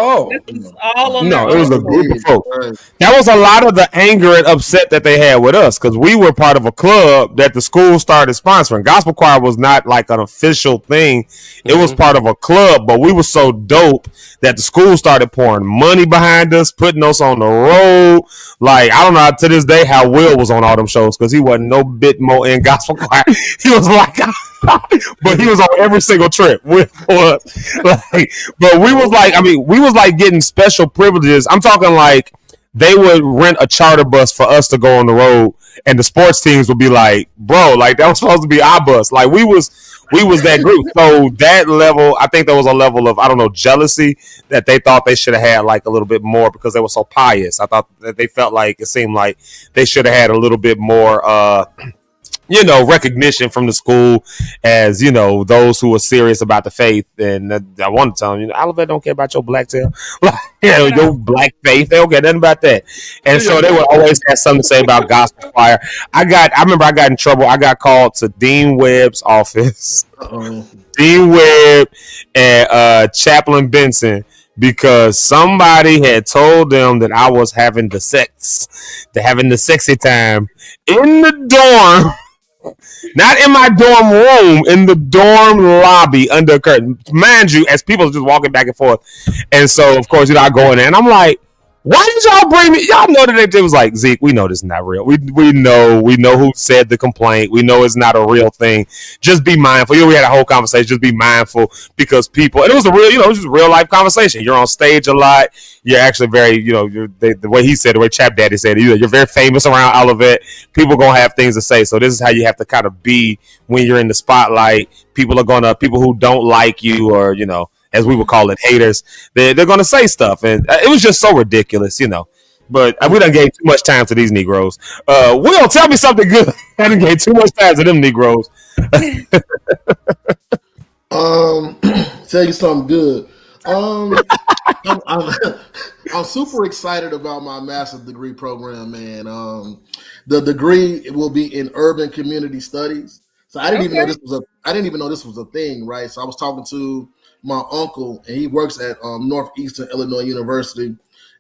This is all on no, it was a group of folks. That was a lot of the anger and upset that they had with us because we were part of a club that the school started sponsoring. Gospel choir was not like an official thing; it was part of a club. But we were so dope that the school started pouring money behind us, putting us on the road. Like, I don't know to this day how Will was on all them shows because he wasn't no bit more in gospel choir. He was like, but he was on every single trip with us. Like, but we was like, I mean, we was like getting special privileges. I'm talking like they would rent a charter bus for us to go on the road, and the sports teams would be like, bro, like that was supposed to be our bus. Like we was that group. So that level, I think there was a level of, I don't know, jealousy that they thought they should have had like a little bit more because they were so pious. I thought that they felt like it seemed like they should have had a little bit more you know, recognition from the school as, you know, those who are serious about the faith. And I want to tell them, you know, Olivet don't care about your black tail. Like, you know, your black faith. They don't care nothing about that. And so they would always have something to say about gospel choir. I remember I got in trouble. I got called to Dean Webb's office. Dean Webb and Chaplain Benson, because somebody had told them that I was having the sexy time in the dorm. Not in my dorm room, in the dorm lobby under a curtain. Mind you, as people are just walking back and forth. And so, of course, you know, I go in there and I'm like, why did y'all bring me? Y'all know that it was like, Zeke, we know this is not real. We know who said the complaint. We know it's not a real thing. Just be mindful. You know, we had a whole conversation. Just be mindful because people, and it was a real, you know, it was just a real life conversation. You're on stage a lot. You're actually very, you know, the way he said, the way Chap Daddy said, you're very famous around Olivet. People going to have things to say. So this is how you have to kind of be when you're in the spotlight. People who don't like you, or, you know, as we would call it, haters, they're going to say stuff. And it was just so ridiculous, you know. But we done gave too much time to these Negroes. Will, tell me something good. I done gave too much time to them Negroes. Tell you something good. I'm super excited about my master's degree program, man. The degree will be in urban community studies. So I didn't even know this was a thing, right? So I was talking to my uncle, and he works at Northeastern Illinois University,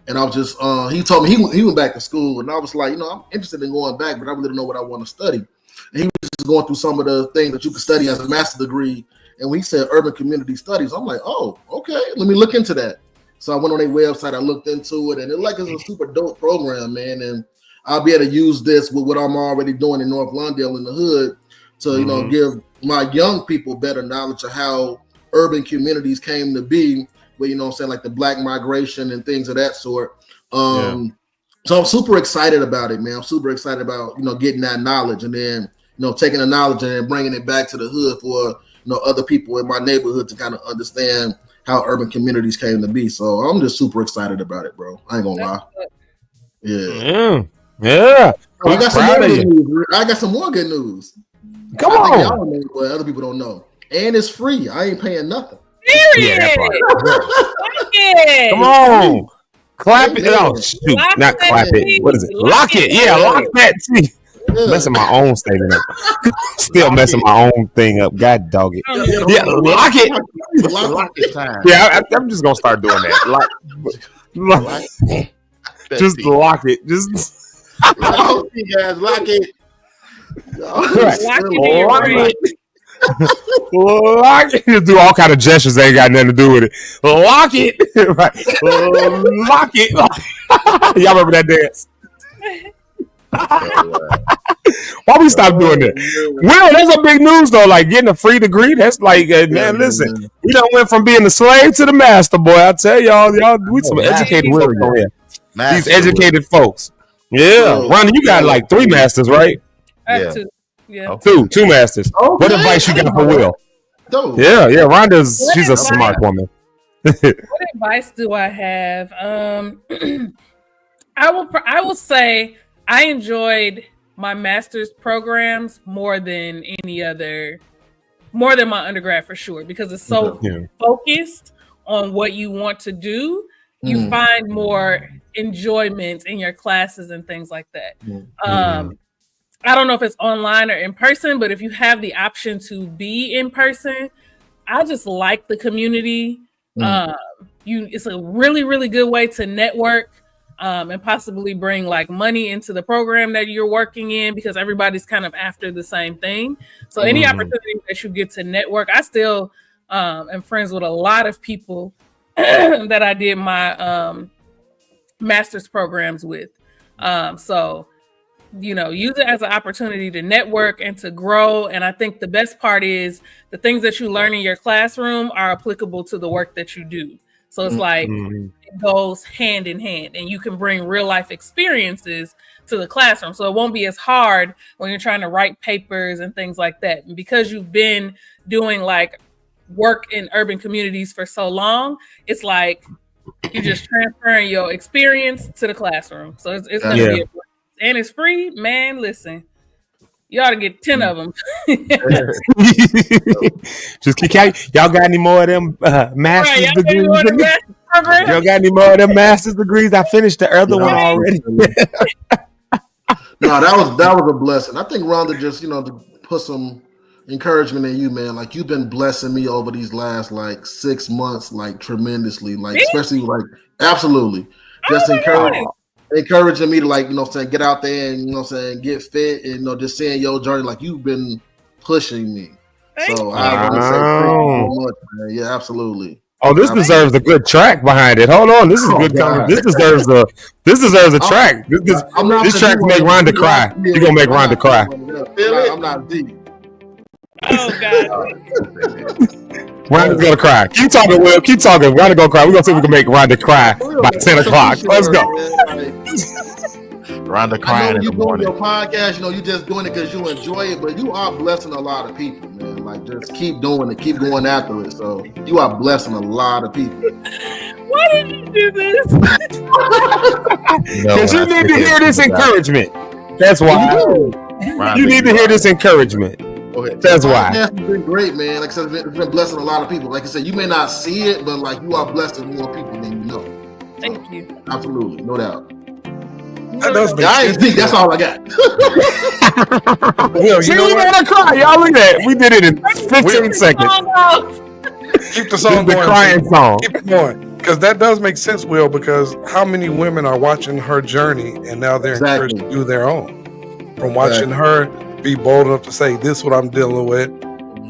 and I was just he told me he went back to school, and I was like, you know, I'm interested in going back, but I really don't know what I want to study. And he was just going through some of the things that you can study as a master's degree, and when he said urban community studies, I'm like, oh, okay, let me look into that. So I went on their website, I looked into it, and it's a super dope program, man, and I'll be able to use this with what I'm already doing in North Lawndale in the hood to, you know, give my young people better knowledge of how urban communities came to be, where, you know what I'm saying, like the black migration and things of that sort. So I'm super excited about it, man. I'm super excited about, you know, getting that knowledge and then, you know, taking the knowledge and then bringing it back to the hood for, you know, other people in my neighborhood to kind of understand how urban communities came to be. So I'm just super excited about it, bro. I ain't gonna lie. Yeah. Yeah. I got some more good news. I got some more good news. Come I think on. y'all know, but other people don't know. And it's free. I ain't paying nothing. Period. Yeah, that part. Come Come on. Clap it. Oh, shoot. Lock Not clap that it. T. What is it? Lock Lock it. it. Yeah, lock that T. Messing my own statement up. Still messing my own thing up. God dog it. Yeah, lock it. Lock it time. Yeah, I'm just gonna start doing that. Lock. Just lock it. Just Lock it, guys. Lock it. Right. Lock it in your brain. Lock it. You do all kind of gestures that ain't got nothing to do with it. Lock it. Right. Lock it. Y'all remember that dance? Why we stop doing that? Well, that's a big news though. Like getting a free degree. That's like, man, listen. We done went from being the slave to the master, boy. I tell y'all, we some educated folks on here. These educated folks. Yeah, Ronnie, you got like 3 masters, right? I have 2. Yeah. Two masters. Okay. What advice you got for Will? Yeah, Rhonda's she's a smart woman. What advice do I have? I will say I enjoyed my master's programs more than my undergrad for sure, because it's so focused on what you want to do. You find more enjoyment in your classes and things like that. I don't know if it's online or in person, but if you have the option to be in person, I just like the community. It's a really, really good way to network and possibly bring like money into the program that you're working in, because everybody's kind of after the same thing. So any opportunity that you get to network, I still am friends with a lot of people that I did my master's programs with. So, use it as an opportunity to network and to grow. And I think the best part is the things that you learn in your classroom are applicable to the work that you do. So it's like it goes hand in hand, and you can bring real life experiences to the classroom. So it won't be as hard when you're trying to write papers and things like that. And because you've been doing like work in urban communities for so long, it's like you're just transferring your experience to the classroom. So it's going to be and it's free, man. Listen, you ought to get 10 of them. Just y'all got any more of them master's degrees? Y'all got any more of them master's degrees? I finished the other one already. No, that was a blessing. I think Rhonda just to put some encouragement in you, man. Like, you've been blessing me over these last like 6 months, like tremendously, like especially like absolutely just encouraging me to like get out there and get fit and just seeing your journey. Like, you've been pushing me. So I want to say thank you so much, man. Yeah, absolutely. Oh, this deserves a good track behind it. Hold on, this is good. This deserves a track. This track make Rhonda cry. You gonna make Rhonda cry? I'm not deep. Oh God. Rhonda's gonna cry. Keep talking, Will. Keep talking. Rhonda gonna cry. We're gonna see if we can make Rhonda cry by 10 o'clock. Let's go. Rhonda crying in the morning. Your podcast, you just doing it because you enjoy it, but you are blessing a lot of people, man. Like, just keep doing it, keep going after it. So you are blessing a lot of people. Why did you do this? Because you need to hear this encouragement. That's why. You need to hear this encouragement. That's why. It's been great, man. Like I said, it's been blessing a lot of people. Like I said, you may not see it, but like, you are blessing more people than you know. Thank you. Absolutely, no doubt. I ain't think that's all I got. Will, see, we gonna cry. Y'all look at that. We did it in 15 seconds. Keep the song going. The crying song. Keep it going. Because that does make sense, Will, because how many women are watching her journey and now they're encouraged to do their own? From watching her be bold enough to say, this is what I'm dealing with,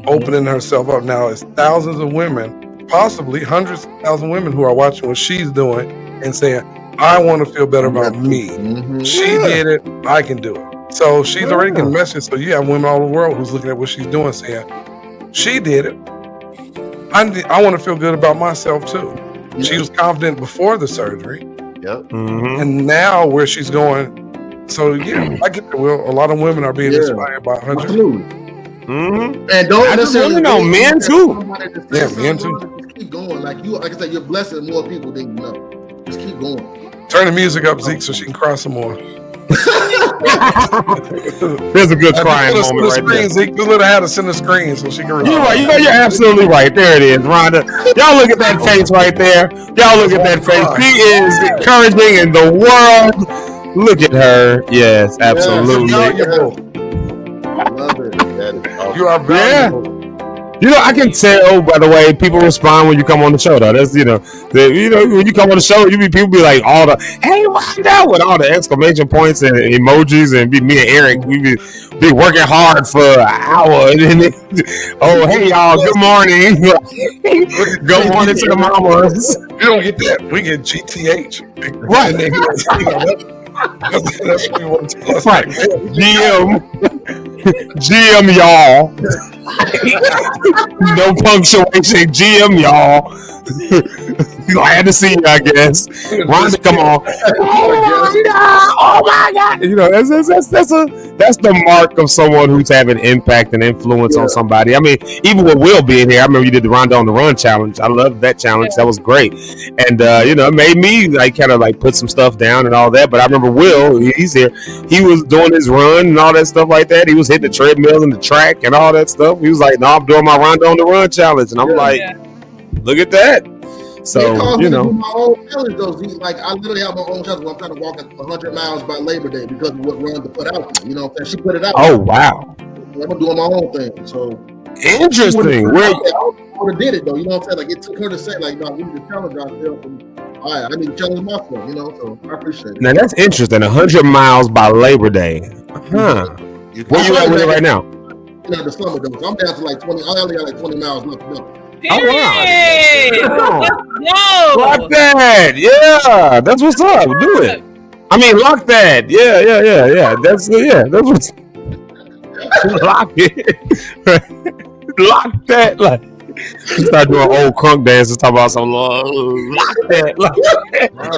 opening herself up. Now it's thousands of women, possibly hundreds of thousands of women who are watching what she's doing and saying, I want to feel better about me. She did it, I can do it. So she's already getting message. So you have women all over the world who's looking at what she's doing saying, she did it. I want to feel good about myself too. She was confident before the surgery. And now where she's going. So I get the Will. A lot of women are being inspired by her. Absolutely. And don't necessarily men too. Yeah, men too. Just keep going. Like I said, you're blessing more people than you know. Just keep going. Turn the music up, Zeke, so she can cry some more. There's a good crying moment right there. Just let her have us in the screen so she can read. You're right. You're absolutely right. There it is, Rhonda. Y'all look at that face right there. Y'all look at that face. She is encouraging in the world. Look at her. Yes, absolutely. I love it. That is awesome. You are valuable. You know, I can tell by the way people respond when you come on the show. Though that's when you come on the show, people be like all the hey Wanda with all the exclamation points and emojis, and me and Eric we be working hard for an hour, and then oh hey y'all, good morning, good morning to the mamas. You don't get that. We get GTH. Right. That's what we want to tell us. Right. GM y'all. No punctuation. GM y'all. Glad to see you, I guess. Rhonda, come on. Oh my God. You know, that's the mark of someone who's having impact and influence on somebody. I mean, even with Will being here, I remember you did the Rhonda on the Run challenge. I loved that challenge. That was great. And it made me kind of put some stuff down and all that. But I remember Will, he's here. He was doing his run and all that stuff like that. He was hitting the treadmill and the track and all that stuff. He was like, "No, I'm doing my Rhonda on the Run challenge." And I'm look at that. So, do my own challenge though. I literally have my own challenge where I'm trying to walk 100 miles by Labor Day because of what Rhonda put out there. You know what I'm saying? She put it out. Oh, wow. I'm doing my own thing. So interesting. I would have did it though. You know what I'm saying? It took her to say no, we need to challenge ourselves. All right, I need to challenge myself. So I appreciate it. Now that's interesting. 100 miles by Labor Day. Huh? Where you at with it right now? The summer though. So I'm down to 20. I only got 20 miles left to go. All right. Whoa! Lock that. Yeah, that's what's up. Do it. I mean, lock that. Yeah. That's what's lock it. Lock that. Start doing old crunk dances. Talk about some lock that.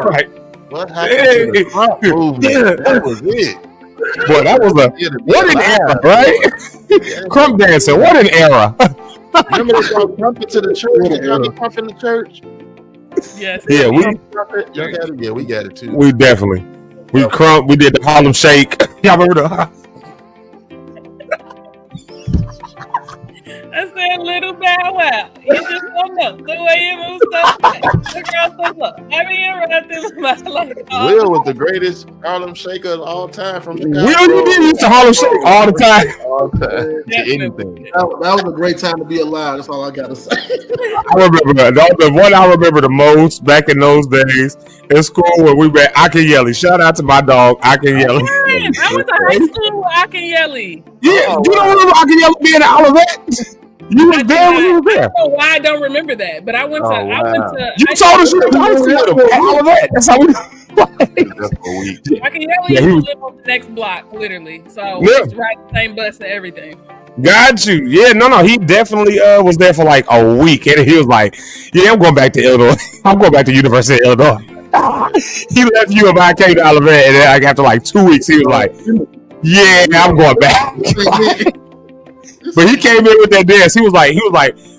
Right. What happened to the crunk movement? Yeah, that was it. Boy, that was what an era, right? Crunk dancing. What an era. Remember they brought trumpet to the church? Did y'all get trumpet in the church? Yes. Yeah, we got it too. We definitely. We did the Harlem Shake. Y'all remember the I said little Bow Wow. You just don't know the way you move so fast. The girl so low. I mean, right through my life. Will was the greatest Harlem Shaker of all time from Chicago. Will, you did used to Harlem Shake all the time. All the time. To anything. That was a great time to be alive. That's all I gotta say. I remember the one I remember the most back in those days in school when we met Akinyele. Shout out to my dog Akinyele. I went to high school with Akinyele. Yeah, you don't remember Akinyele being at Olivet? You was there when you were there. I don't know why I don't remember that, but I went to. You told us you were at Olivet. That's how we. Akinyele used to live on the next block, literally. So we used to ride the same bus and everything. Got you. Yeah, no. He definitely was there for like a week, and he was like, "Yeah, I'm going back to Illinois. I'm going back to University of Illinois." He left U of I, came to Olivet, and then after like 2 weeks, he was like, "Yeah, I'm going back." But he came in with that dance. He was like,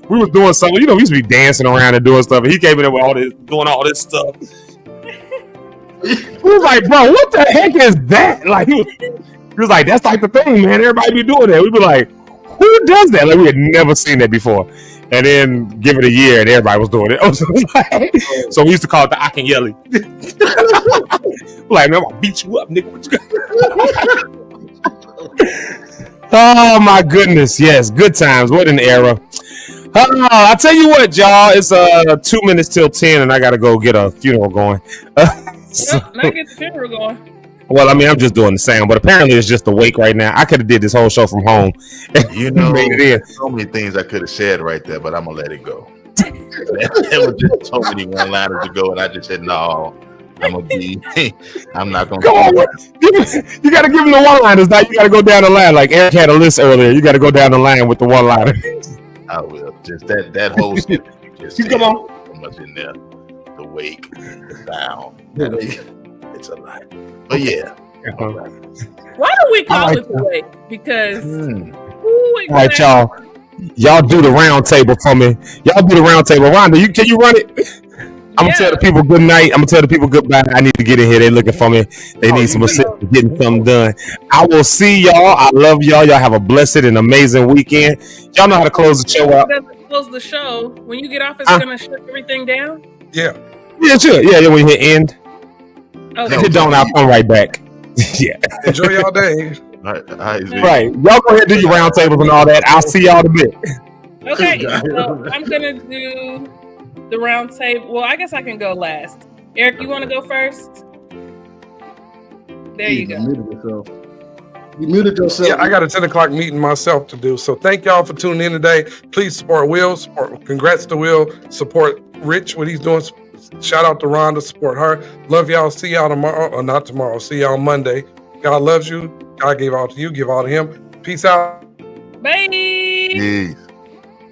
we was doing something. We used to be dancing around and doing stuff. And he came in with doing all this stuff. He was like, "Bro, what the heck is that?" Like he was like, "That's like the thing, man. Everybody be doing that." We'd be like, "Who does that?" Like we had never seen that before. And then give it a year, and everybody was doing it. So we used to call it the Akinyele. Like, man, I'm gonna beat you up, nigga. What you got? Oh my goodness, yes, good times. What an era. I'll tell you what, y'all. It's 2 minutes till 10, and I gotta go get a funeral going. Not get the funeral going. Well, I mean, I'm just doing the same, but apparently it's just a wake right now. I could have did this whole show from home. Made it in. So many things I could have said right there, but I'm gonna let it go. There was just so many one-liners to go, and I just said, "No, I'm not gonna." Come on, you gotta give them the one-liners. Now you gotta go down the line. Like Eric had a list earlier. You gotta go down the line with the one-liners. I will. Just that whole sentence. You come on. So much in there. The wake, the down. It's a lot. But yeah. Why do we call it the wake? Because all right, y'all do the round table for me. Y'all do the round table. Rhonda, can you run it? I'm gonna tell the people good night. I'm gonna tell the people goodbye. I need to get in here. They looking for me. They need some assistance getting something done. I will see y'all. I love y'all. Y'all have a blessed and amazing weekend. Y'all know how to close the show out. Close the show. When you get off, it's gonna shut everything down. Yeah. Yeah, sure. Yeah. When you hit end, if it don't, I'll come right back. Yeah. Enjoy y'all day. Right. Y'all go ahead and do your round tables and all that. I'll see y'all in a bit. Okay. So I'm gonna do the round table. Well, I guess I can go last. Eric, you want to go first? There you go. You muted yourself. Yeah, I got a 10 o'clock meeting myself to do. So thank y'all for tuning in today. Please support Will. Congrats to Will. Support Rich, what he's doing. Shout out to Rhonda. Support her. Love y'all. See y'all tomorrow. Or not tomorrow. See y'all Monday. God loves you. God gave all to you. Give all to him. Peace out. Bye. Peace.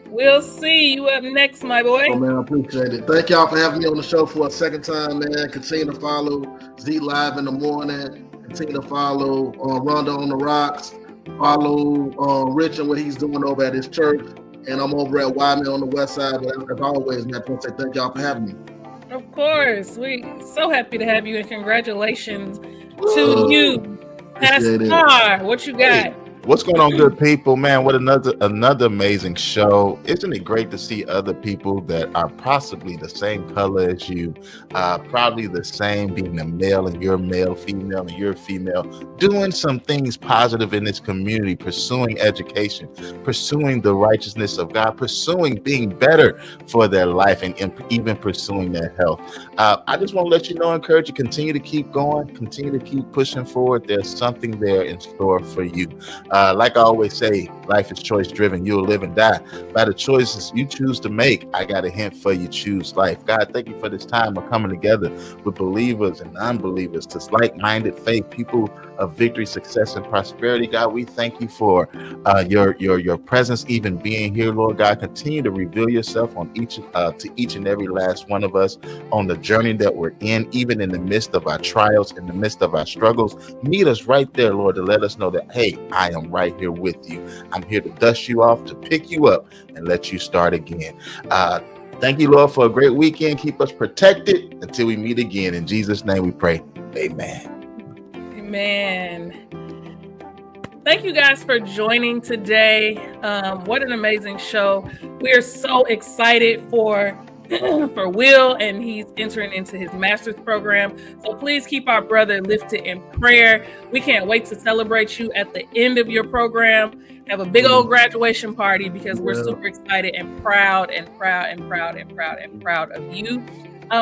We'll see you up next, my boy. Oh, man, I appreciate it. Thank y'all for having me on the show for a second time, man. Continue to follow Z Live in the morning. Continue to follow Rhonda on the Rocks. Follow Rich and what he's doing over at his church. And I'm over at Wyman on the west side. But as always, man, I want to say thank y'all for having me. Of course. We're so happy to have you, and congratulations to you. Pastor, what you got? What's going on, good people? Man, what another amazing show. Isn't it great to see other people that are possibly the same color as you, probably the same, being a male and you're male, female and you're female, doing some things positive in this community, pursuing education, pursuing the righteousness of God, pursuing being better for their life, and even pursuing their health. I just want to let you know, encourage you, continue to keep going, continue to keep pushing forward. There's something there in store for you. Like I always say, life is choice driven. You'll live and die by the choices you choose to make. I got a hint for you. Choose life. God, thank you for this time of coming together with believers and unbelievers, to like-minded faith, people of victory, success, and prosperity. God, we thank you for your presence, even being here, Lord God. Continue to reveal yourself on to each and every last one of us on the journey that we're in, even in the midst of our trials, in the midst of our struggles. Meet us right there, Lord, to let us know that, hey, I am right here with you. I'm here to dust you off, to pick you up, and let you start again. Thank you, Lord, for a great weekend. Keep us protected until we meet again. In Jesus' name we pray. Amen. Amen. Thank you guys for joining today. What an amazing show. We are so excited for Will, and he's entering into his master's program. So please keep our brother lifted in prayer. We can't wait to celebrate you at the end of your program. Have a big old graduation party, because we're super excited and proud of you.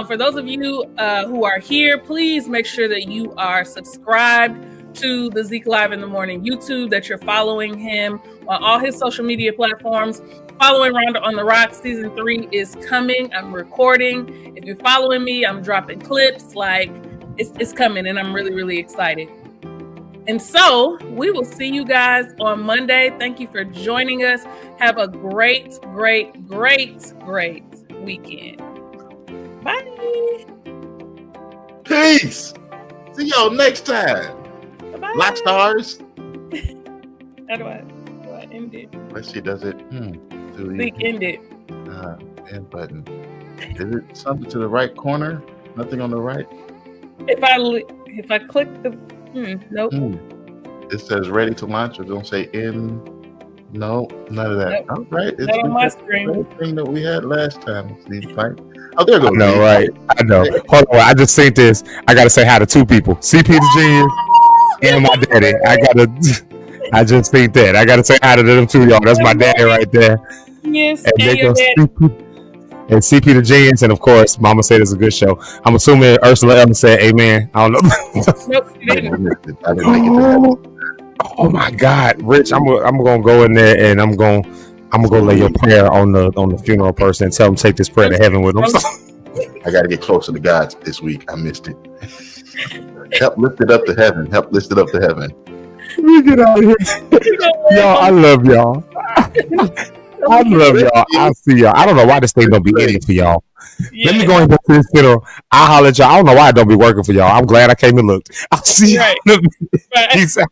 For those of you who are here, please make sure that you are subscribed to the Zeke Live in the Morning YouTube, that you're following him on all his social media platforms. Following Rhonda on the Rocks, season 3 is coming. I'm recording. If you're following me, I'm dropping clips. Like, it's coming, and I'm really, really excited. And so we will see you guys on Monday. Thank you for joining us. Have a great, great, great, great weekend. Bye. Peace. See y'all next time. Bye-bye. Black stars. How do I end it? Let's see, does it? End it. End button. Is it something to the right corner? Nothing on the right? If I click the nope. It says ready to launch. Or don't say in. No, none of that. Nope. All right. It's on my screen. The thing that we had last time. Oh, there goes. No, right. I know. Hold on. I just think this. I gotta say hi to two people. CP the Genius and my daddy. I just think that. I gotta say hi to them two, y'all. That's my daddy right there. Yes, and your daddy. And CP the Genius, and of course, Mama said it's a good show. I'm assuming Ursula Ellen said amen. I don't know. Nope, you didn't. I didn't make it to heaven. Oh my God, Rich! I'm gonna go in there and I'm gonna lay your prayer on the funeral person and tell them take this prayer to heaven with them. I got to get closer to God this week. I missed it. Help lift it up to heaven. Help lift it up to heaven. We get out of here, y'all. I love y'all. I love y'all. I see y'all. I don't know why this thing don't be ending for y'all. Yeah. Let me go into this funeral. I'll holler at y'all. I don't know why it don't be working for y'all. I'm glad I came and looked. I'll see you. Right. Peace out.